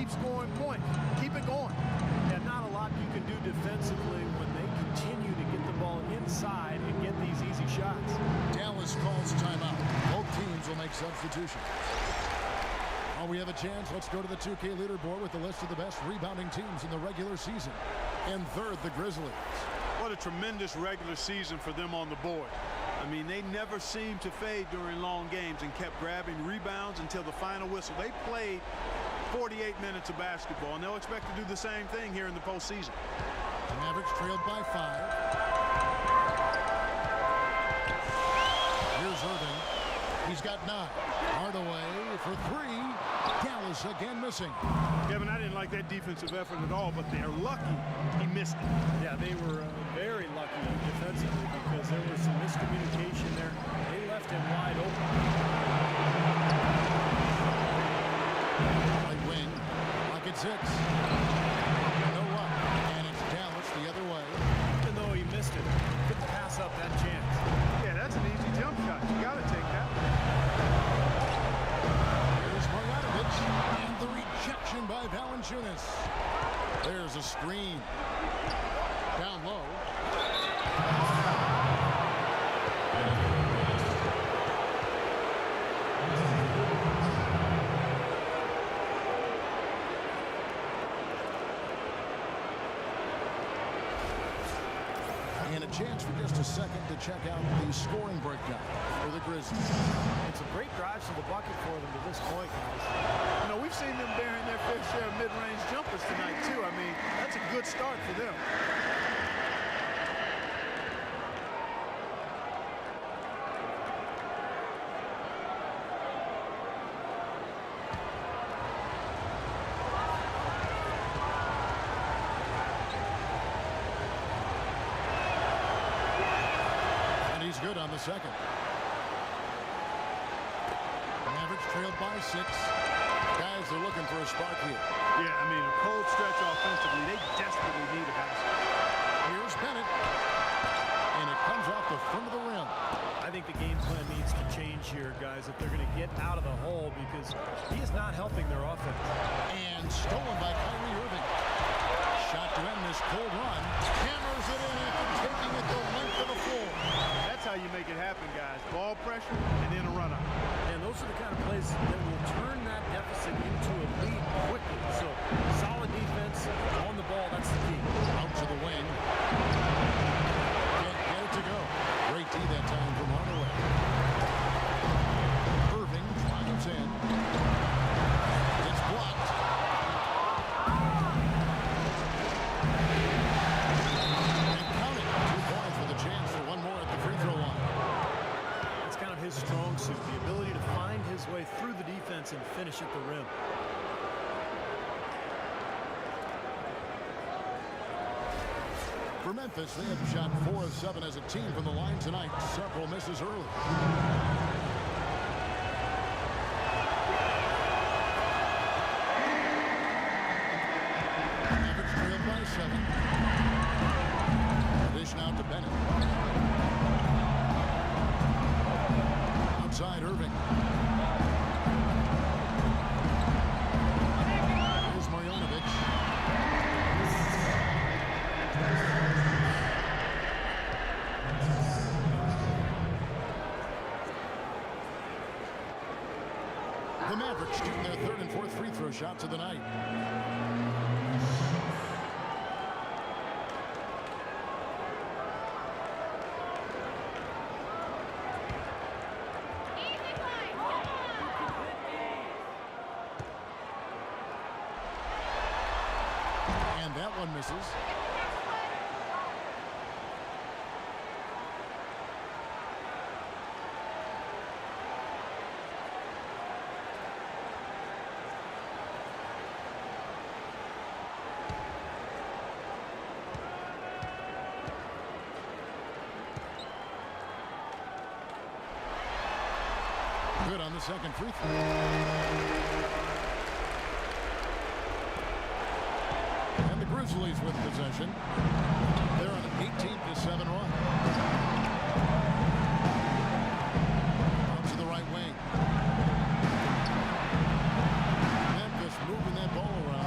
keep scoring points. Keep it going. Yeah, not a lot you can do defensively when they continue to get the ball inside and get these easy shots. Dallas calls timeout. Both teams will make substitutions. While we have a chance, let's go to the 2K leaderboard with the list of the best rebounding teams in the regular season. In third, the Grizzlies. What a tremendous regular season for them on the board. I mean, they never seemed to fade during long games and kept grabbing rebounds until the final whistle. They played 48 minutes of basketball, and they'll expect to do the same thing here in the postseason. The Mavericks trailed by 5. Here's Irving. He's got 9. Hardaway for 3. Dallas again missing. Kevin, I didn't like that defensive effort at all, but they're lucky he missed it. Yeah, they were very lucky defensively because there was some miscommunication there. They left him wide open. Right wing. Pocket 6. No luck. And it's Dallas the other way. Even though he missed it, couldn't pass up that chance. Yeah, that's an easy jump shot. You got to take that. Here's Marjanovic. And the rejection by Valanciunas. There's a screen. Down low. And a chance for just a second to check out the scoring breakdown for the Grizzlies. And some great drives to the bucket for them to this point, guys. You know, we've seen them bearing their fair share of mid-range jumpers tonight, too. I mean, that's a good start for them. Good on the second. Mavericks trailed by 6. Guys, they're looking for a spark here. Yeah, I mean, a cold stretch offensively. They desperately need a basket. Here's Bennett. And it comes off the front of the rim. I think the game plan needs to change here, guys, if they're going to get out of the hole because he is not helping their offense. And stolen by Kyrie Irving. Shot to end this cold run. Hammers it in after taking it the length of the floor. That's how you make it happen, guys. Ball pressure and then a run-up. And those are the kind of plays that will turn that deficit into a lead quickly. So solid defense on the ball, that's the key. Out to the wing. Can't get it to go. Great D that time from Hardaway. Irving drives in. It's blocked. And counting. 2 points with a chance for one more at the free throw line. That's kind of his strong suit, the ability to find his way through the defense and finish at the rim. For Memphis, they have shot 4 of 7 as a team from the line tonight. Several misses early. Mavericks trailed by 7. Dish now to Bennett. Outside Irving. Here's Marjanovic. The Mavericks shooting their 3rd and 4th free throw shots of the night. And that one misses. Good on the second free throw. And the Grizzlies with possession. They're on an 18-7 run. Out to the right wing. Memphis moving that ball around.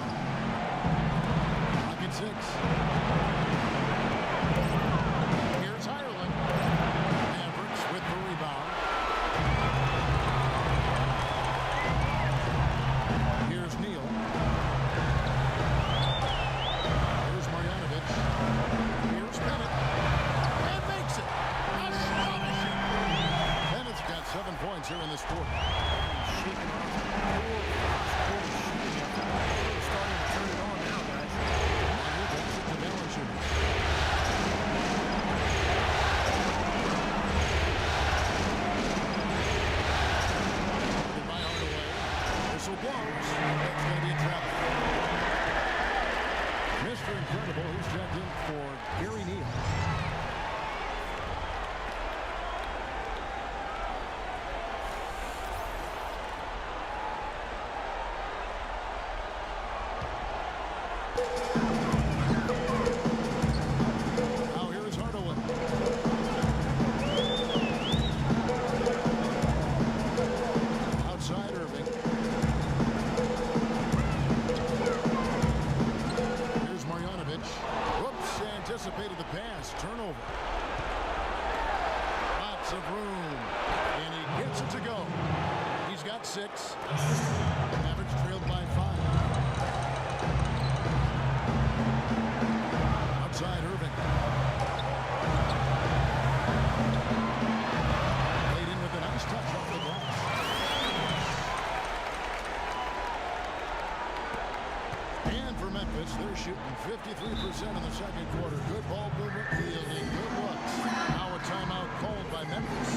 6. Mavericks trailed by 5. Outside Irving. Laid in with a nice touch off the glass. And for Memphis, they're shooting 53% in the second quarter. Good ball movement, yielding good looks. Now a timeout called by Memphis.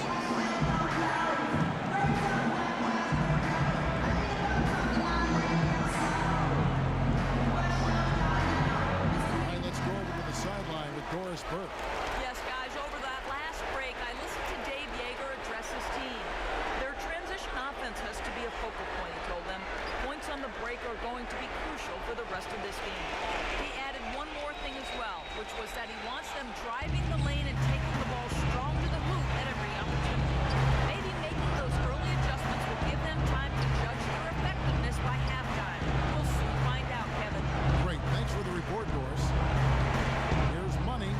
Sideline with Doris Burke. Yes, guys, over that last break, I listened to Dave Yeager address his team. Their transition offense has to be a focal point, he told them. Points on the break are going to be crucial for the rest of this game. He added one more thing as well, which was that he wants them driving the lane and taking the ball strong to the hoop at every opportunity. Maybe making those early adjustments will give them time to judge their effectiveness by halftime. We'll soon find out, Kevin. Great. Thanks for the report, Doris. Money,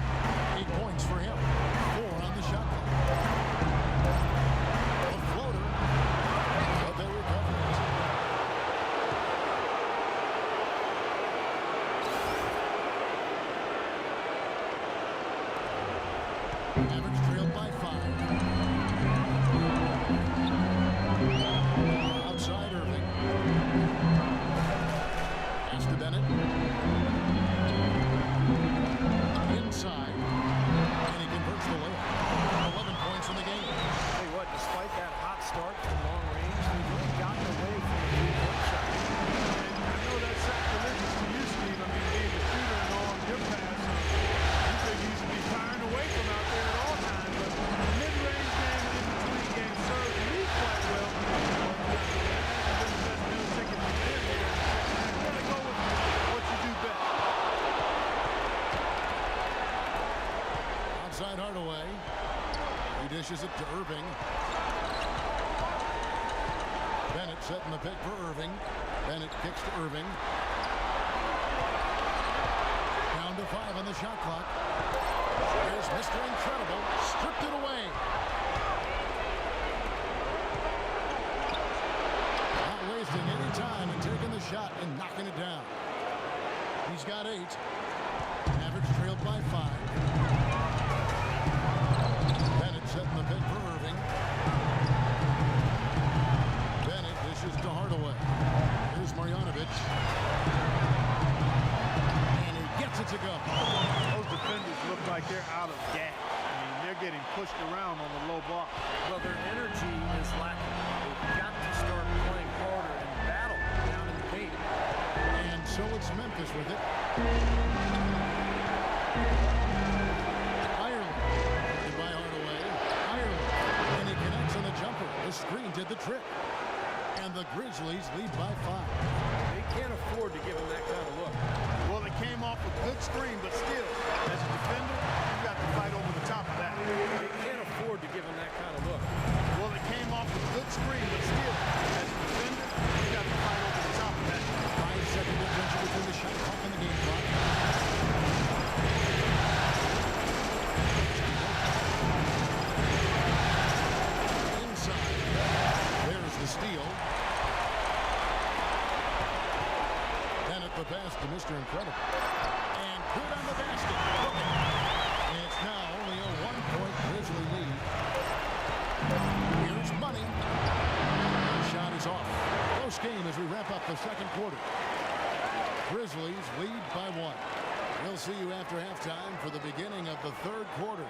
8 points for him. 4 on the shot clock. A floater, but they recover it. Mavericks trailed by 5. Outside Irving. Pass to Bennett. Inside, and he converts the layup. 11 points in the game. Tell you what, despite that hot start from long range, they've really gotten away from the three-point shot. And I know that's sacrilegious to you, Steve. I mean, being a shooter and all your pass, you think you should be firing away from out there at all times. But the mid-range game and in-between game serves you quite well. But that hasn't been the best meal ticket you've been here. You got to go with what you do best. Outside Hardaway. He dishes it to Irving. Bennett setting the pick for Irving. Bennett kicks to Irving. Down to 5 on the shot clock. Here's Mr. Incredible. Stripped it away. Not wasting any time and taking the shot and knocking it down. He's got 8. Mavericks trailed by 5. Setting the pick for Irving. Bennett dishes to Hardaway. Here's Marjanovic. And he gets it to go. Those defenders look like they're out of gas. I mean, they're getting pushed around on the low block. Well, their energy is lacking. They've got to start playing harder and battle down in the paint. And so it's Memphis with it. The screen did the trick. And the Grizzlies lead by 5. They can't afford to give him that kind of look. Well, it came off a good screen, but still, as a defender, you got to fight over the top of that. They can't afford to give him that kind of look. Well, it came off a good screen, but still, as a defender, you got to fight over the top of that. 5-second differential between the shot clock and the game clock. The steal. Bennett the pass to Mr. Incredible. And good on the basket. It's now only a 1-point Grizzly lead. Here's Money. The shot is off. Close game as we wrap up the second quarter. Grizzlies lead by 1. We'll see you after halftime for the beginning of the third quarter.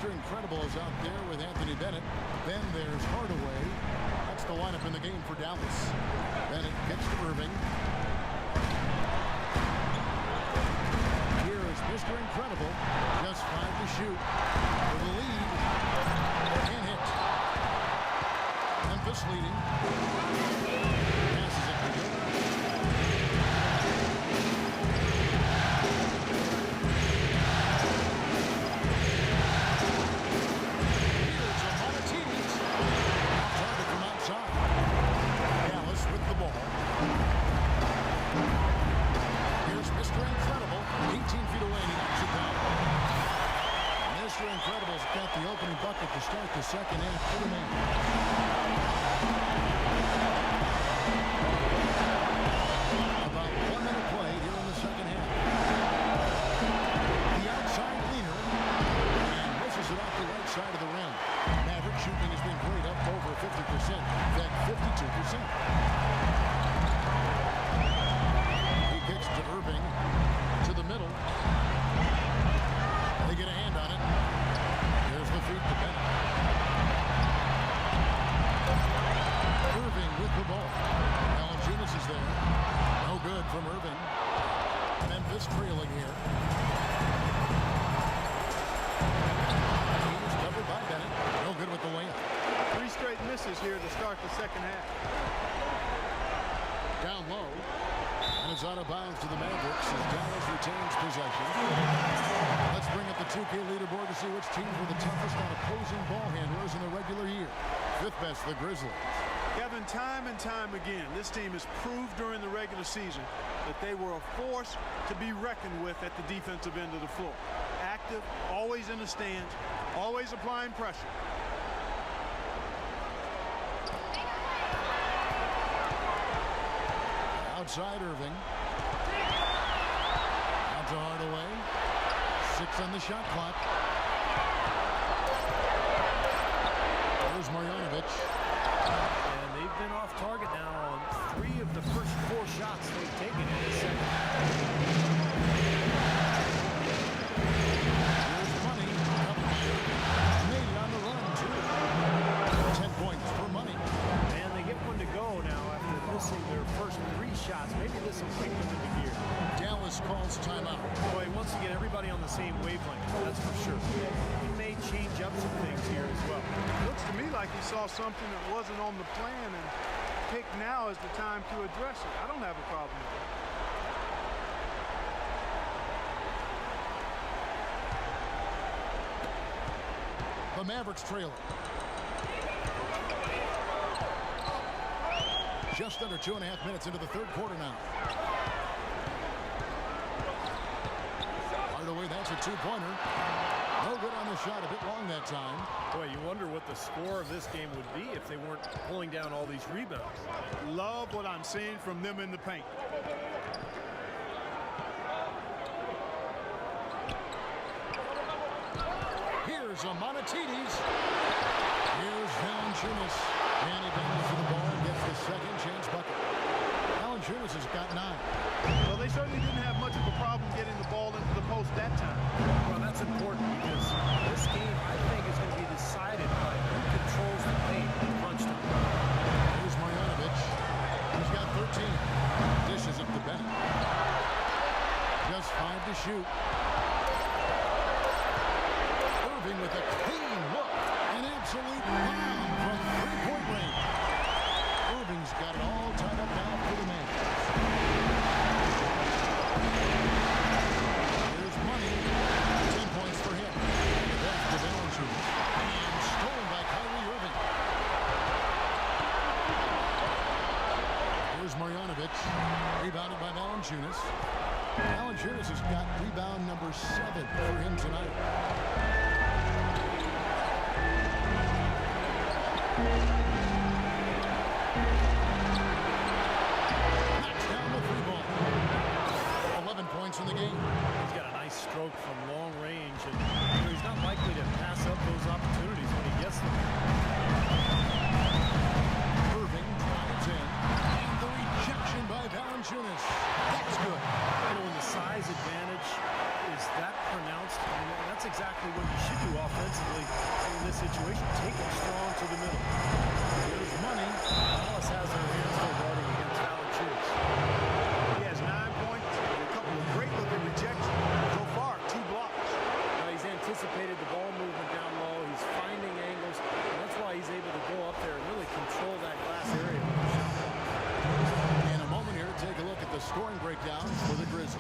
Mr. Incredible is out there with Anthony Bennett. Then there's Hardaway. That's the lineup in the game for Dallas. Bennett kicks to Irving. Here is Mr. Incredible. Just 5 to shoot. For the lead. And hit. Memphis leading. Passes it to Hill. Bucket to start the second half for the man. About 1 minute play here in the second half. The outside leaner and misses it off the right side of the rim. Maverick shooting has been great, up over 50%. In fact, 52%. He kicks to Irving to the middle. They get a hand on it. The feet to Bennett. Irving with the ball. Valanciunas is there. No good from Irving. Memphis trailing here. He's covered by Bennett. No good with the layup. 3 straight misses here to start the second half. Down low. And it's out of bounds to the Mavericks as Dallas retains possession. Let's bring up the 2K leaderboard to see which teams were the toughest on opposing ball handlers in the regular year. 5th best, the Grizzlies. Kevin, time and time again, this team has proved during the regular season that they were a force to be reckoned with at the defensive end of the floor. Active, always in the stands, always applying pressure. Outside Irving. Out to Hardaway. 6 on the shot clock. There's Marjanovic. And they've been off target now on 3 of the first 4 shots they've taken in the second. Here's Money. Made it on the run, too. 10 points for Money. And they get one to go now after missing their first 3 shots. Maybe this will kick them into gear. Dallas calls timeout. Boy, he wants to get everybody on the same wavelength, that's for sure. He may change up some things here as well. Looks to me like he saw something that wasn't on the plan and picked now is the time to address it. I don't have a problem with that. The Mavericks trailing. Just under 2.5 minutes into the third quarter now. Hardaway, that's a 2-pointer. No good on the shot, a bit long that time. Boy, you wonder what the score of this game would be if they weren't pulling down all these rebounds. Love what I'm seeing from them in the paint. Here's Amonatides. Here's Valanciunas. And he bounces to the ball and gets the second chance bucket. Valanciunas has got 9. Well, they certainly didn't have much of a problem getting the ball into the post that time. Well, that's important because this game, I think, is going to be decided by who controls the paint in crunch time. Here's Marjanovic. He's got 13. Dishes up to Bennett. Just 5 to shoot. Irving with a clean look. An absolute bomb from 3-point range. Irving's got it all tied up now for the man. Here's Money. 10 points for him. That's the Valanciunas. And stolen by Kyrie Irving. Here's Marjanovic. Rebounded by Valanciunas. Valanciunas has got rebound number 7 for him tonight. Knocks down the 3 ball. 11 points in the game. He's got a nice stroke from long range, and he's not likely to pass up those opportunities when he gets them. Irving drives in. And the rejection by Valanciunas. That's good. You know, when the size advantage is that pronounced, I mean, that's exactly should do offensively in this situation. Take it strong to the middle. Here's Money. Dallas has their hands full guarding against Valanciunas. He has 9 points and a couple of great-looking rejections. So far, 2 blocks. Now he's anticipated the ball movement down low. He's finding angles. And that's why he's able to go up there and really control that glass area with the shot clock. In a moment here, take a look at the scoring breakdowns for the Grizzlies.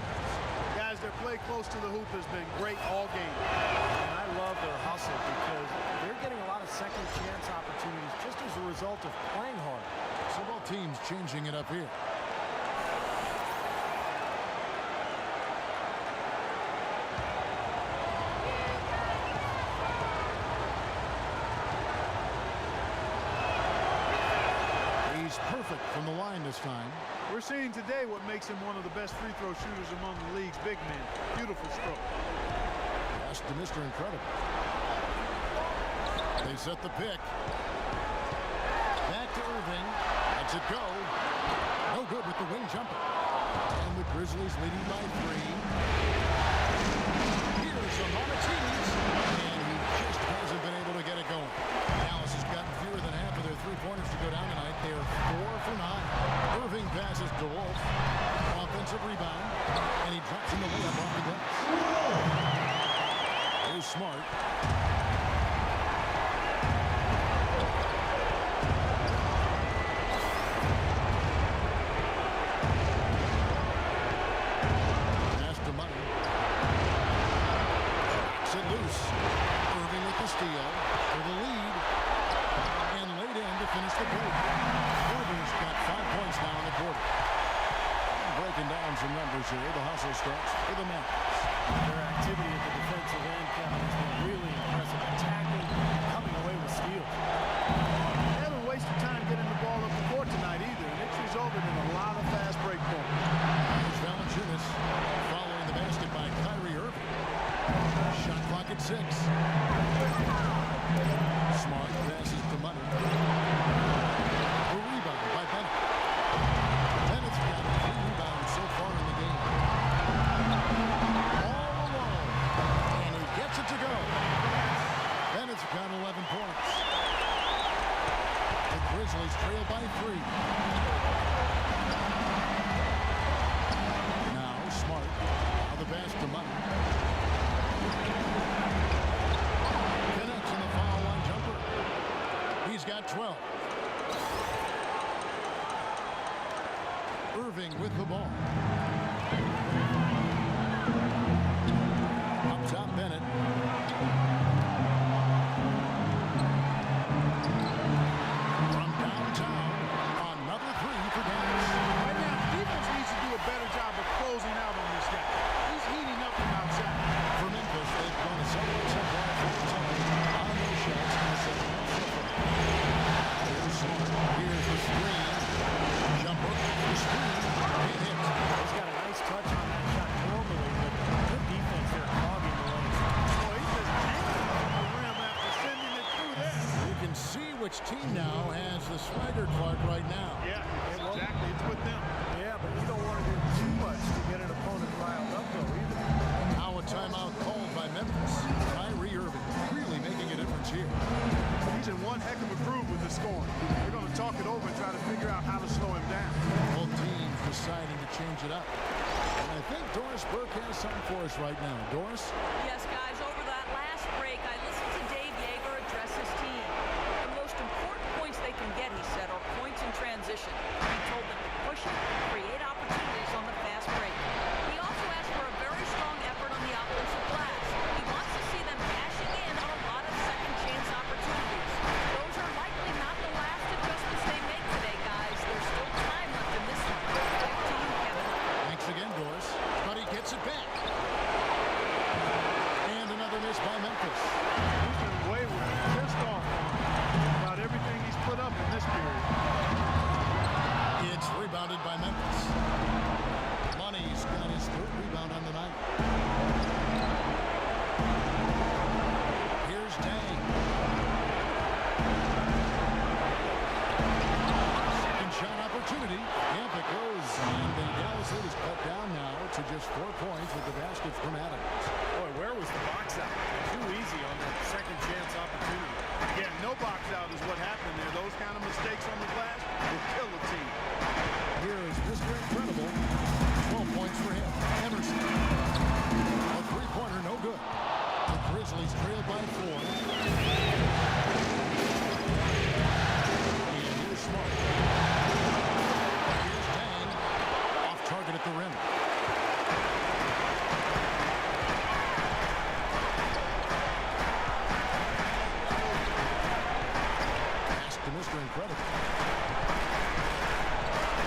Guys, their play close to the hoop has been great all game. And I love their hustle because they're getting a lot of second chance opportunities just as a result of playing hard. So both teams changing it up here. He's perfect from the line this time. We're seeing today what makes him one of the best free throw shooters among the league's big men. Beautiful stroke. Pass to Mr. Incredible. They set the pick. Back to Irving. Lets it go. No good with the wing jumper. And the Grizzlies leading by 3. Here's a Monticelli's. And he just hasn't been able to get it going. Dallas has gotten fewer than half of their three-pointers to go down tonight. They are 4 for 9. Irving passes to Wolf. Offensive rebound. And he drops in the layup off the glass. Here's Smart. Pass to Money. Knocks it loose. Irving with the steal for the lead. And laid in to finish the break. Irving's got 5 points now in the quarter. Breaking down some numbers here. The hustle starts for the Mavericks. Their activity at the defensive end, Kevin, has been really impressive. Attacking, coming away with steals. They haven't wasted time getting the ball up the court tonight either, and it's resulted in a lot of fast break points. Here's Valanciunas following the basket by Kyrie Irving. Shot clock at 6. Smart passes to Money. A rebound by Bennett. Bennett's got 3 rebounds so far in the game. All alone. And he gets it to go. Bennett's got 11 points. The Grizzlies trail by 3. Now Smart. Now the pass to Money. Connects in the foul line jumper. He's got 12. Irving with the ball. Up top, Bennett. From downtown, another 3 for Dallas. Right now, defense needs to do a better job of closing out on this guy. He's heating up from outside. For Memphis, they've gone a somewhat supply for the time on those shots in the second half. Here's Smart. Here's the screen. Jumper. The screen. It hits. He's got a nice touch on that shot normally, but good defense there, clogging the lanes. Oh, he just tanked it from the rim after sending it through there. You can see which team now has the swagger Clark right now. Yeah, exactly. It's with them. Yeah, but you don't want to do too much to get an opponent riled up, though, either. Now a timeout called by Memphis. Kyrie Irving really making a difference here. He's in one heck of a groove with the scoring. They're going to talk it over and try to figure out how to slow him down. Both teams deciding to change it up. And I think Doris Burke has something for us right now. Doris? Yes, guys, over that last break, I listened to Dave Yeager address his team. The most important points they can get, he said, are points in transition. He told them to push it, create opportunities on the fast break. He also asked for a very strong effort on the offensive glass. He wants to see them cashing in on a lot of second chance opportunities. Those are likely not the last adjustments they make today, guys. There's still time left in this one. Back to you, Kevin. Thanks again, Doris. But he gets it back. And another miss by Memphis. He's been wayward, pissed off about everything he's put up in this period. It's rebounded by Memphis. Money's got his 3rd rebound on the night. Here's Dang. Second shot opportunity. Yep, it goes. And the Dallas This lead is cut down now to just 4 points with the basket from Adams. Boy, where was the box out? Too easy on that second chance opportunity. Yeah, no box out is what happened there. Those kind of mistakes on the glass will kill a team. Here is Mr. Incredible. 12 points for him. Emerson. A three-pointer, no good. The Grizzlies trail by 4. And here's Smart. Here's Dang. Off target at the rim. Pass to Mr. Incredible.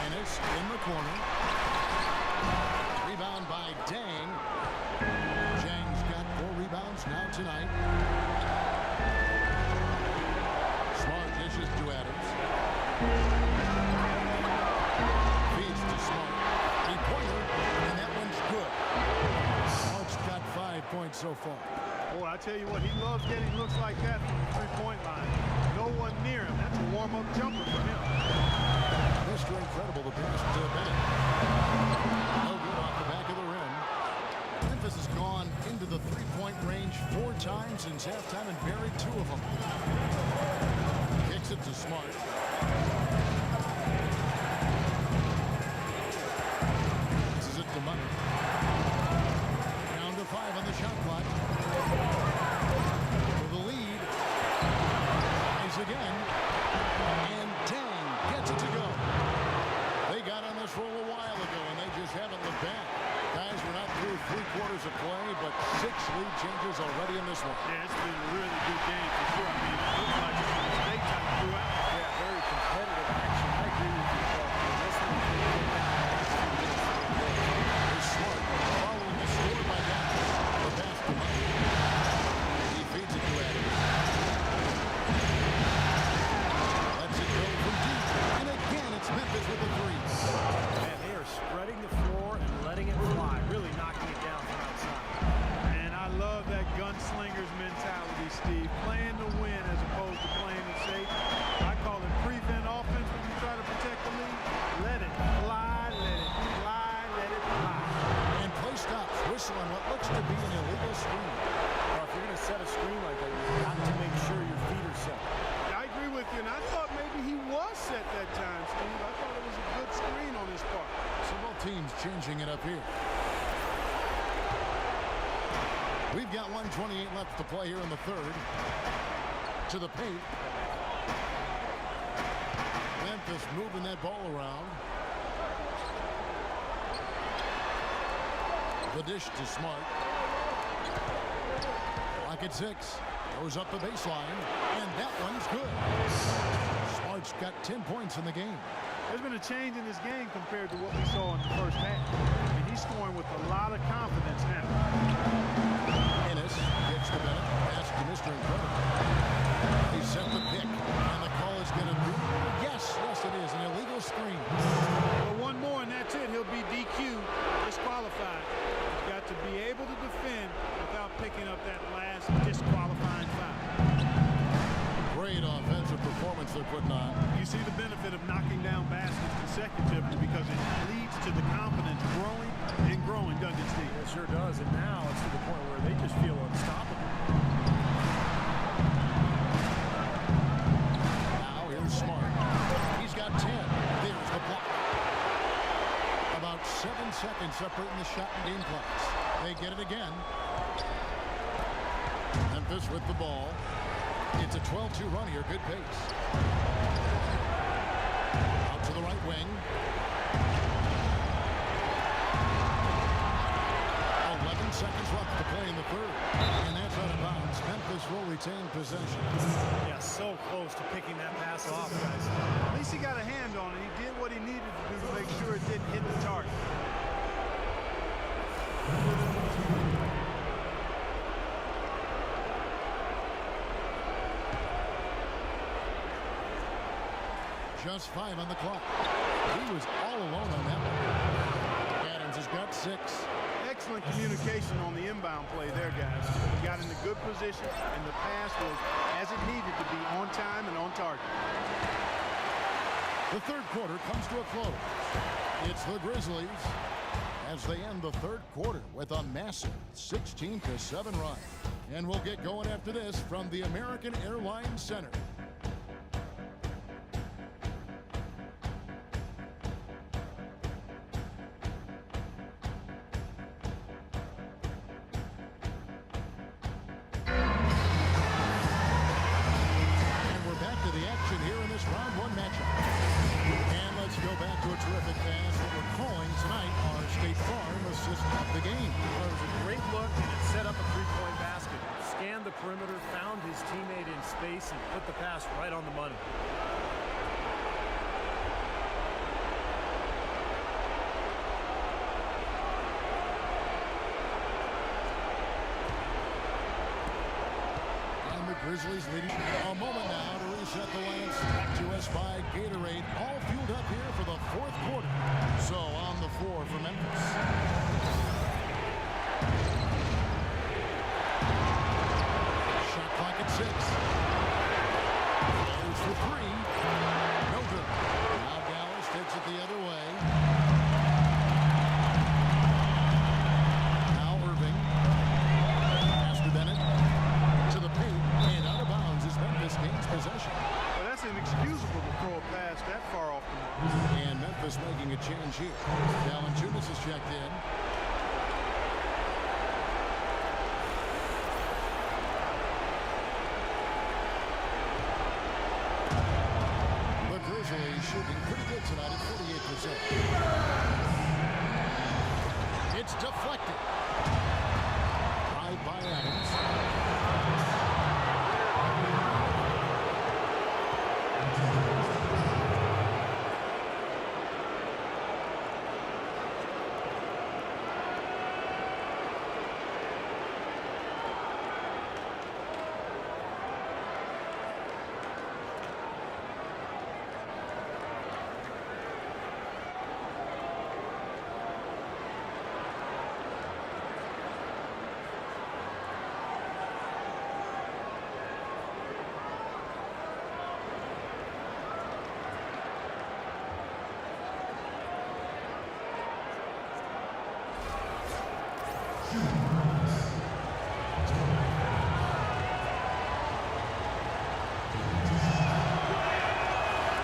Ennis in the corner. Rebound by Dang. Jang's got 4 rebounds now tonight. Smart dishes to Adams. Feeds to Smart. Three-pointer, and that one's good. Smart's got 5 points so far. Boy, I tell you what, he loves getting looks like that from the three-point line. No one near him. That's a warm-up jumper for him. Mr. Incredible, the pass to Bennett. No good off the back of the rim. Memphis has gone into the three-point range 4 times since halftime and buried 2 of them. Kicks it to Smart. This is it to Money. Down to 5 on the shot clock. For the lead. Rise again. And Dang gets it to go. They got on this roll a while ago, and they just haven't looked back. Guys, we're not through 3 quarters of play, but 6 lead changes already in this one. Yeah, it's been a really good game for sure. I mean, it looks like it's been a state time throughout. Yeah, very competitive action. I agree with you, Paul. This one Here's Smart following the score by Dallas. The pass to Money. He feeds it to Adams. Lets it go from deep. And again, it's Memphis with the 3. Man, they are spreading the floor and letting it fly, really knocking it down from outside. And I love that gunslinger's mentality, Steve. Playing to win as opposed to playing it safe. I call it prevent offense when you try to protect the lead. Let it fly, let it fly, let it fly. And play stops. Whistle on what looks to be an illegal screen. Well, if you're going to set a screen like that, you've got to make sure your feet are set. I agree with you, and I thought maybe he was set that time, Steve. I thought it was a good screen on his part. So both teams changing it up here. We've got 1:28 left to play here in the third. To the paint. Memphis moving that ball around. The dish to Smart. Clock at 6. Goes up the baseline. And that one's good. Smart's got 10 points in the game. There's been a change in this game compared to what we saw in the first half. I mean, he's scoring with a lot of confidence now. Ennis gets to Bennett. Pass to Mr. Incredible. He set the pick. And the call is going to be, yes, it is, an illegal screen. Well, one more and that's it. He'll be DQ, disqualified. He's got to be able to defend without picking up that last disqualifying foul. Great offensive performance they're putting on. You see the benefit of knocking down baskets consecutively because it leads to the confidence growing and growing, doesn't it, Steve? It sure does, and now it's to the point where they just feel unstoppable. Now here's Smart. He's got 10. There's the block. About 7 seconds separating the shot and game clocks. They get it again. Memphis with the ball. It's a 12-2 run here. Good pace. Out to the right wing. 11 seconds left to play in the third. And that's out of bounds. Memphis will retain possession. Yeah, so close to picking that pass off, guys. At least he got a hand on it. He did what he needed to do to make sure it didn't hit the target. Just 5 on the clock. He was all alone on that one. Adams has got 6. Excellent communication on the inbound play there, guys. He got in a good position, and the pass was as it needed to be, on time and on target. The third quarter comes to a close. It's the Grizzlies as they end the third quarter with a massive 16-7 run. And we'll get going after this from the American Airlines Center. And we're back to the action here in this round one matchup. And let's go back to a terrific pass that we're calling tonight our State Farm assist of the game. Well, it was a great look, and it set up a three-point basket. Scanned the perimeter, found his teammate in space, and put the pass right on the money. And the Grizzlies leading. A moment now to reset the lamps. Back to us by Gatorade. All fueled up here for the fourth quarter. So on the floor for Memphis. Shot clock at 6. Goes for 3. No good. Now Dallas takes it the other way. Now Irving. Pass to Bennett. To the paint. And out of bounds as Memphis gains possession. Well, that's inexcusable to throw a pass that far off the mark. And Memphis making a change here. Valanciunas is checked in. The Grizzlies shooting pretty good tonight at 48%. It's deflected. Drive by Adams.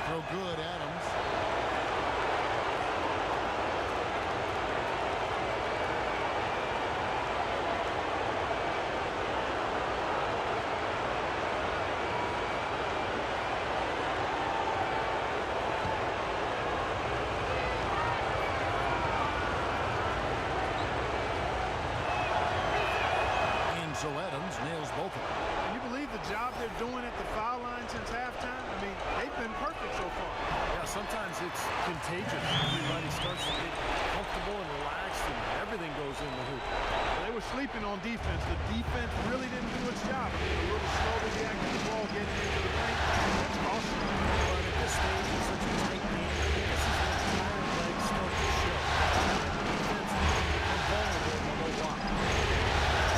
Throw good, Adams. And so Adams nails both of them. Can you believe the job they're doing at the foul line since halftime? I mean, they've been perfect so far. Yeah, sometimes it's contagious. Everybody starts to get comfortable and relaxed, and everything goes in the hoop. They were sleeping on defense. The defense really didn't do its job. A little slow to react to the ball getting into the paint. That's awesome. But at this stage, it's such a tight game. This is when tired legs start to show. The defense is vulnerable in the whole block.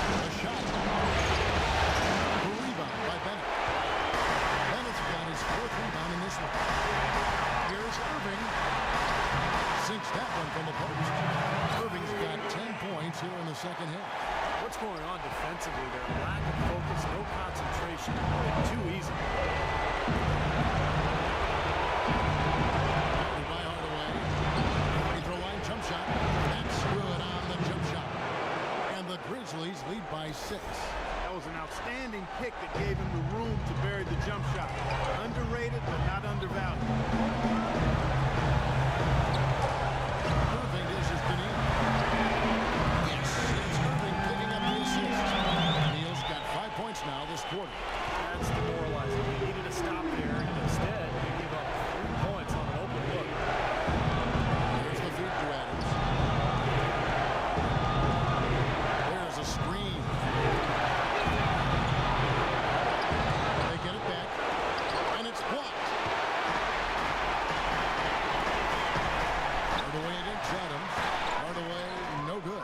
A shot. A rebound by Bennett. Bennett's got his fourth rebound in this one. Here's Irving. Sinks that one from the post. Irving's got 10 points here in the second half. What's going on defensively there? Lack of focus, no concentration. Too easy. By Hardaway. Free throw line jump shot. That's good on the jump shot. And the Grizzlies lead by 6. That was an outstanding pick that gave him the room to bury the jump shot. Underrated, but not undervalued. Irving dishes to Neal. Yes, it's Irving picking up the assist. Neal's got 5 points now this quarter. That's demoralizing. He needed a stop there, and instead, he gave up 3 points on an open look. Here's the feed to Adams. There's a screen. They get it back, and it's blocked. Hardaway against Adams. Hardaway, no good.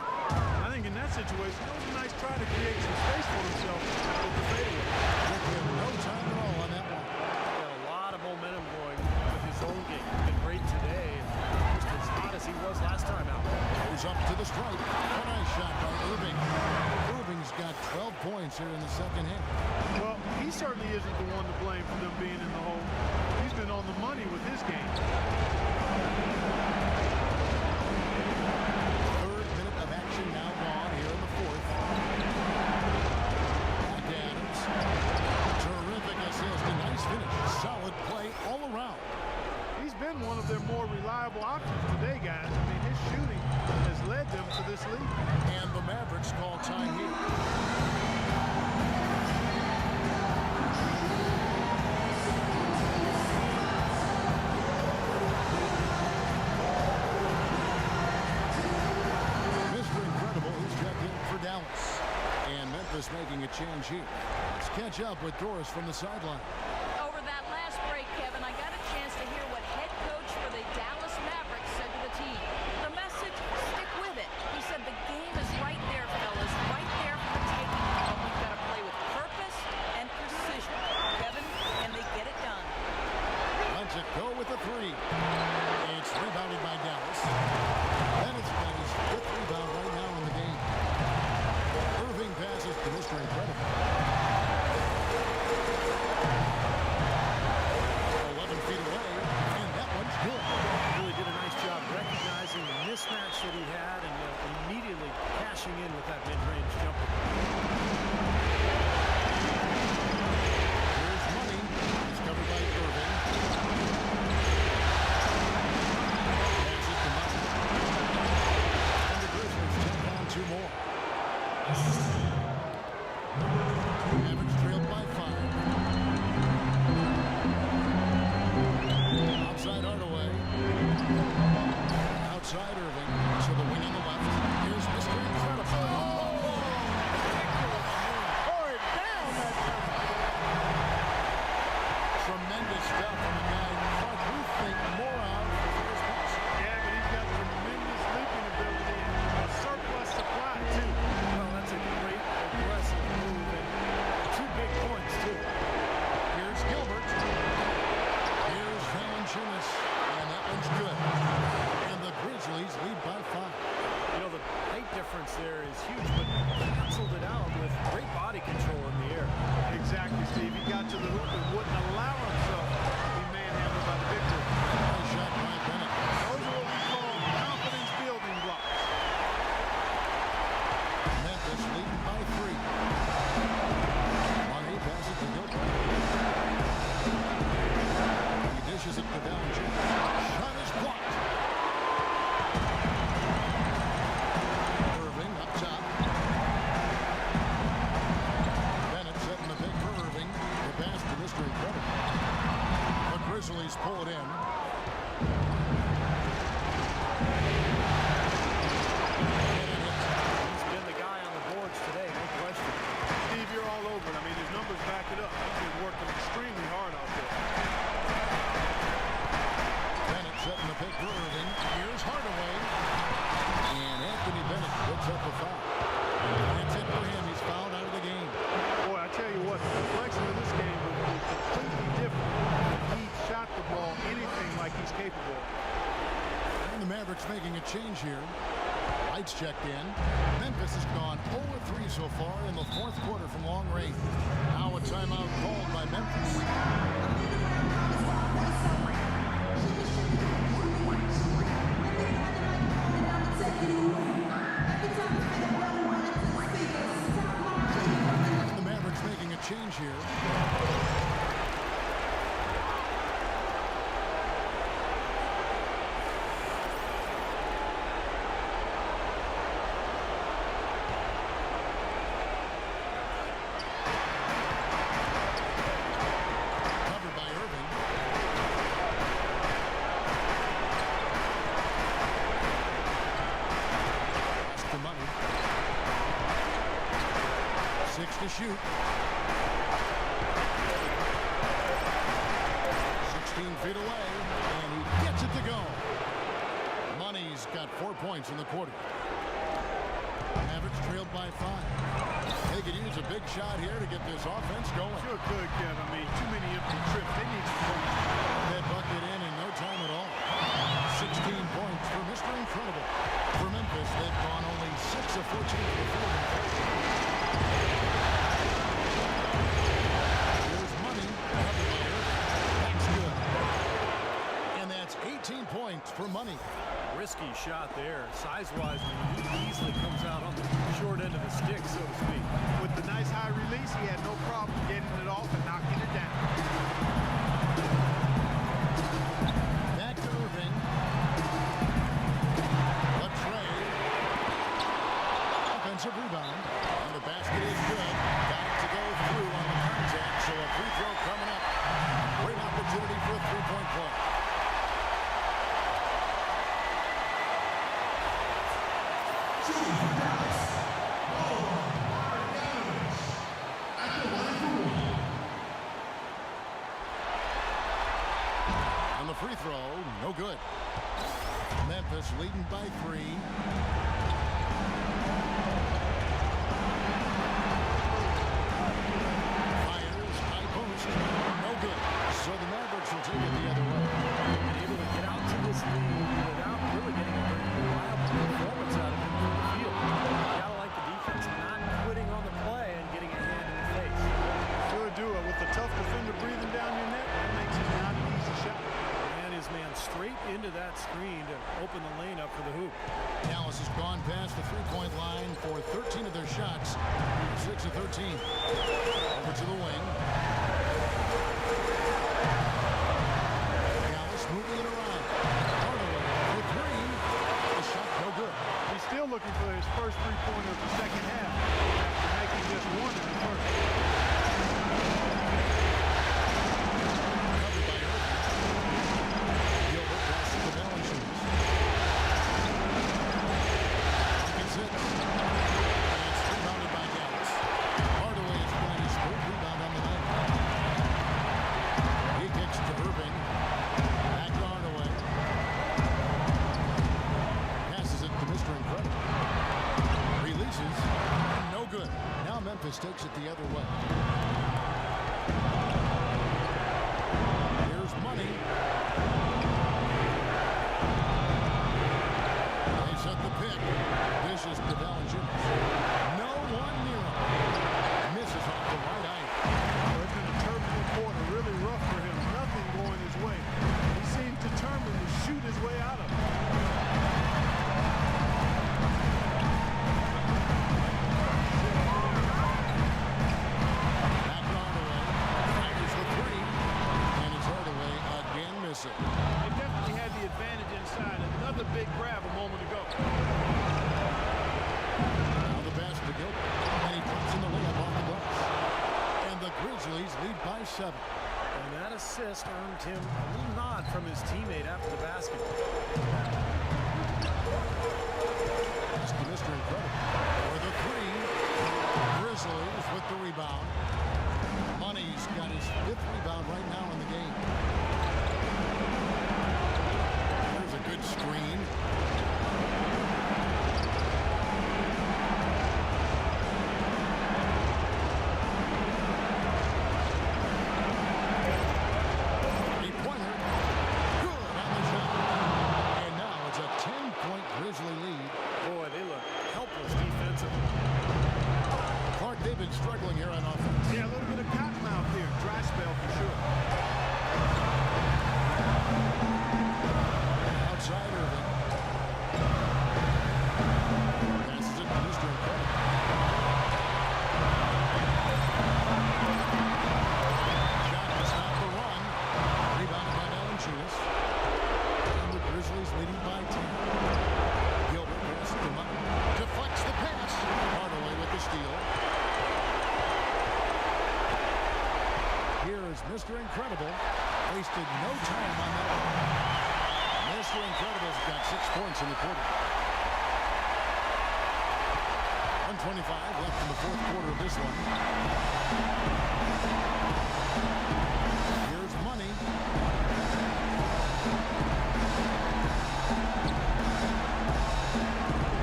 I think in that situation, it was a nice try to create some space for himself with the fadeaway. Took him no time at all on that one. Got a lot of momentum isn't the one to blame for them being in the hole. He's been on the money with his game. Third minute of action now gone here in the fourth. Back to Adams. Terrific assist. A nice finish. Solid play all around. He's been one of their more reliable options today, guys. I mean, his shooting has led them to this lead. And the Mavericks call time here. Mr. Incredible is checked in for Dallas. And Memphis making a change here. Let's catch up with Doris from the sideline. Over that last break, Kevin, I got a chance to hear what head coach for the Dallas Mavericks said to the team. The message, stick with it. He said the game is right there, fellas, right there for the taking. But we've got to play with purpose and precision. Kevin, can they get it done? Lets it go with the three. It's rebounded by Dallas. Bennett's got his fifth rebound right now in the game. Irving passes to Mr. Incredible. 11 feet away, and that one's good. Really did a nice job recognizing the mismatch that he had and immediately cashing in with that mid-range jumper. Here's Money. It's covered by Irving. Pass it to Money. And the Grizzlies take on two more. Mavericks trailed by 5. Outside Hardaway. Outside Irving. So the wing on the left. Here's Mr. Incredible. Pour it down that time. Tremendous stuff from a guy Clark we think more of for his pass. Yeah, but he's got tremendous leaping ability and a surplus supply, too. Well, that's a great aggressive move and 2 big points, too. Here's Gilbert. Here's Valanciunas. And that one's good. And the Grizzlies lead by 5. You know, the height difference there is huge, but canceled it out with great body control in the air. Exactly, Steve. He got to the hoop and wouldn't allow himself to be manhandled by the big boy. Nice shot by Bennett. Those are what we call confidence building blocks. Memphis leading by 3. Money passes to Gilbert. He dishes it to Valanciunas. Shot is blocked. Irving up top. Bennett setting the pick for Irving. The pass to Mr. Incredible. The Grizzlies pull it in. He's been the guy on the boards today, no question. Steve, you're all over it. I mean, his numbers back it up. He's been working extremely hard out there. Bennett setting the pick for Irving. Here's Hardaway. And Anthony Bennett puts up the foul. That's it for him. He's fouled out of the game. Boy, I tell you what, the complexion of this game was completely different if he shot the ball anything like he's capable of. And the Mavericks making a change here. Lights checked in. Memphis has gone 0-3 so far in the fourth quarter from long range. Now a timeout called by Memphis. The Mavericks making a change here. Covered by Irving. Pass to Money. 6 to shoot. 16 feet away, and he gets it to go. Money's got 4 points in the quarter. Mavericks trailed by 5. They could use a big shot here to get this offense going. Sure could, Kevin. I mean, too many empty trips. They need some points. That bucket in no time at all. 16 points for Mr. Incredible. For Memphis, they've gone only 6 of 14 before. Here's Money. point for Money. Risky shot there. Size-wise, he easily comes out on the short end of the stick, so to speak. With the nice high release, he had no problem getting it off and knocking it down. Back to Irving. A tray. Offensive rebound. And the basket is good. Got it to go through on the contact, so a free throw coming up. Great opportunity for a three-point play. On the free throw, no good. Memphis leading by 3. Fires, high post, no good. So the Mavericks will take it the other way. And able to get out to this lead without really getting a very reliable performance out of him from the field. You gotta like the defense not quitting on the play and getting a hand in the face. Sure do it. With a tough defender breathing down your neck, that makes it not an easy shot. And his man straight into that screen to open the lane up for the hoop. Dallas has gone past the three-point line for 13 of their shots. 6 of 13. Over to the wing. Dallas moving it around. Hardaway with 3. The shot no good. He's still looking for his first three-pointer of the second half after making just one in the first. Covered by Irving. Gilbert passes to Valanciunas. Gets it. And it's rebounded by Dallas. Hardaway is winning his third rebound on the night. He kicks to Irving. Back to Hardaway. Passes it to Mr. Incredible. Releases. No good. Now Memphis takes it the other way. Here's Money. They set the pick. Dishes to Valanciunas. No one near him. Misses off the right eye. It's been a turbulent quarter, really rough for him. Nothing going his way. He seems determined to shoot his way out of it. Back to Hardaway. Fires the 3. And it's Hardaway again missing. They definitely had the advantage inside. Another big grab a moment ago. Now the pass to Gilbert. And he drops in the layup off the glass. And the Grizzlies lead by 7. And that assist earned him a little nod from his teammate after the basket. Pass to Mr. Incredible. For the 3. Grizzlies with the rebound. Money's got his 5th rebound right now in the game. There's a good screen. Three-pointer. Good on the shot. And now it's a 10-point Grizzly lead. Boy, they look helpless defensively. Clark, they've been struggling here on offense. Yeah, a little bit of cottonmouth here. Dry spell for sure. Outside Irving. Passes it to Mr. Incredible. Shot to stop the run. Rebounded by Valanciunas. And the Grizzlies leading by 10. Gilbert passes to Money. Deflects the pass. Hardaway with the steal. Here is Mr. Incredible. Wasted no time on that one. Mr. Incredible's got 6 points in the quarter. 1:25 left in the fourth quarter of this one. Here's Money.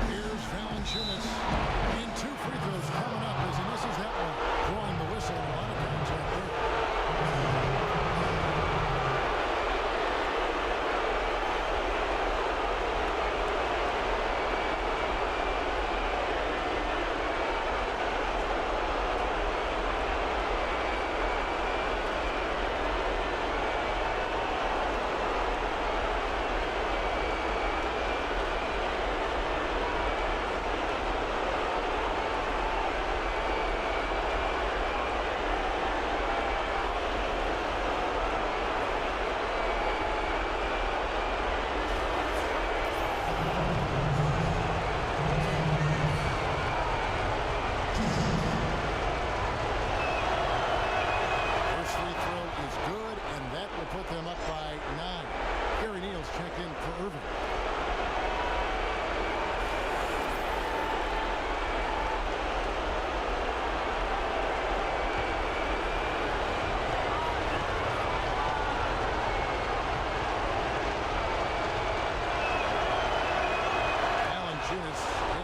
Here's Valanciunas. And 2 free throws coming up as he misses that one. Blowing the whistle a lot of times right there.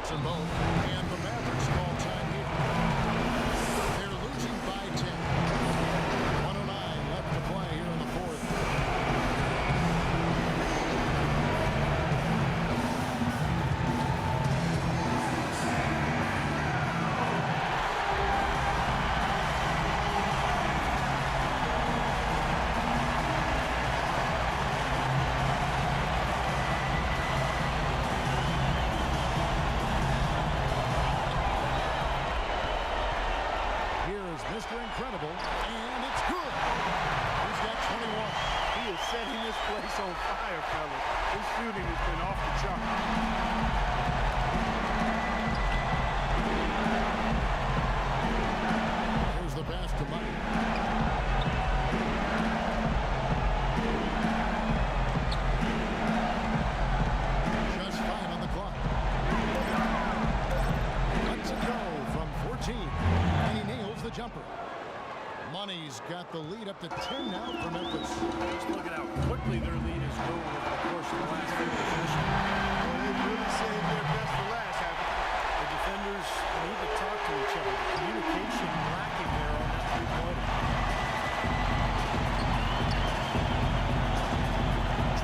hits them both, and the Mavericks call time here. They're losing by 10. 109 left to play here in the fourth. Mr. Incredible, and it's good. He's got 21. He is setting this place on fire, fellas. His shooting has been off the chart. Here's the pass to Mike. Just 5 on the clock. Let's go from 14. And he nails the jumper. Money's got the lead up to 10 now for Memphis. Just look at how quickly their lead has grown over the course of the last few possessions. Well, they've really saved their best for last, haven't they? The defenders need to talk to each other. The communication lacking there on that three-pointer.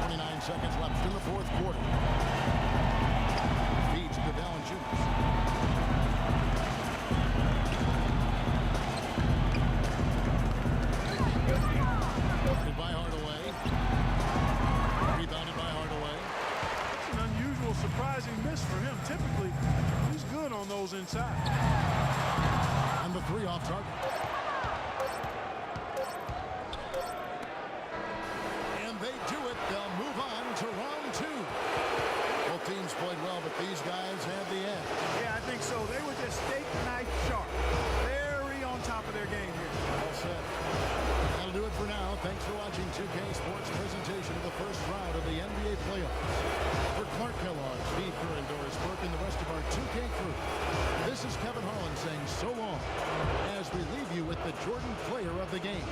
29 seconds left in the fourth quarter. Feeds to Valanciunas. By Hardaway. Rebounded by Hardaway. It's an unusual, surprising miss for him. Typically, he's good on those inside. And the three off target. And they do it. They'll move on to round two. Both teams played well, but these guys had the edge. Yeah, I think so. They were just steak knife sharp. Very on top of their game here. All set. That'll do it for now. Thanks for watching 2K Sports presentation of the first round of the NBA playoffs. For Clark Kellogg, Steve Kerr, and Doris Burke, and the rest of our 2K crew, this is Kevin Harlan saying so long as we leave you with the Jordan player of the game.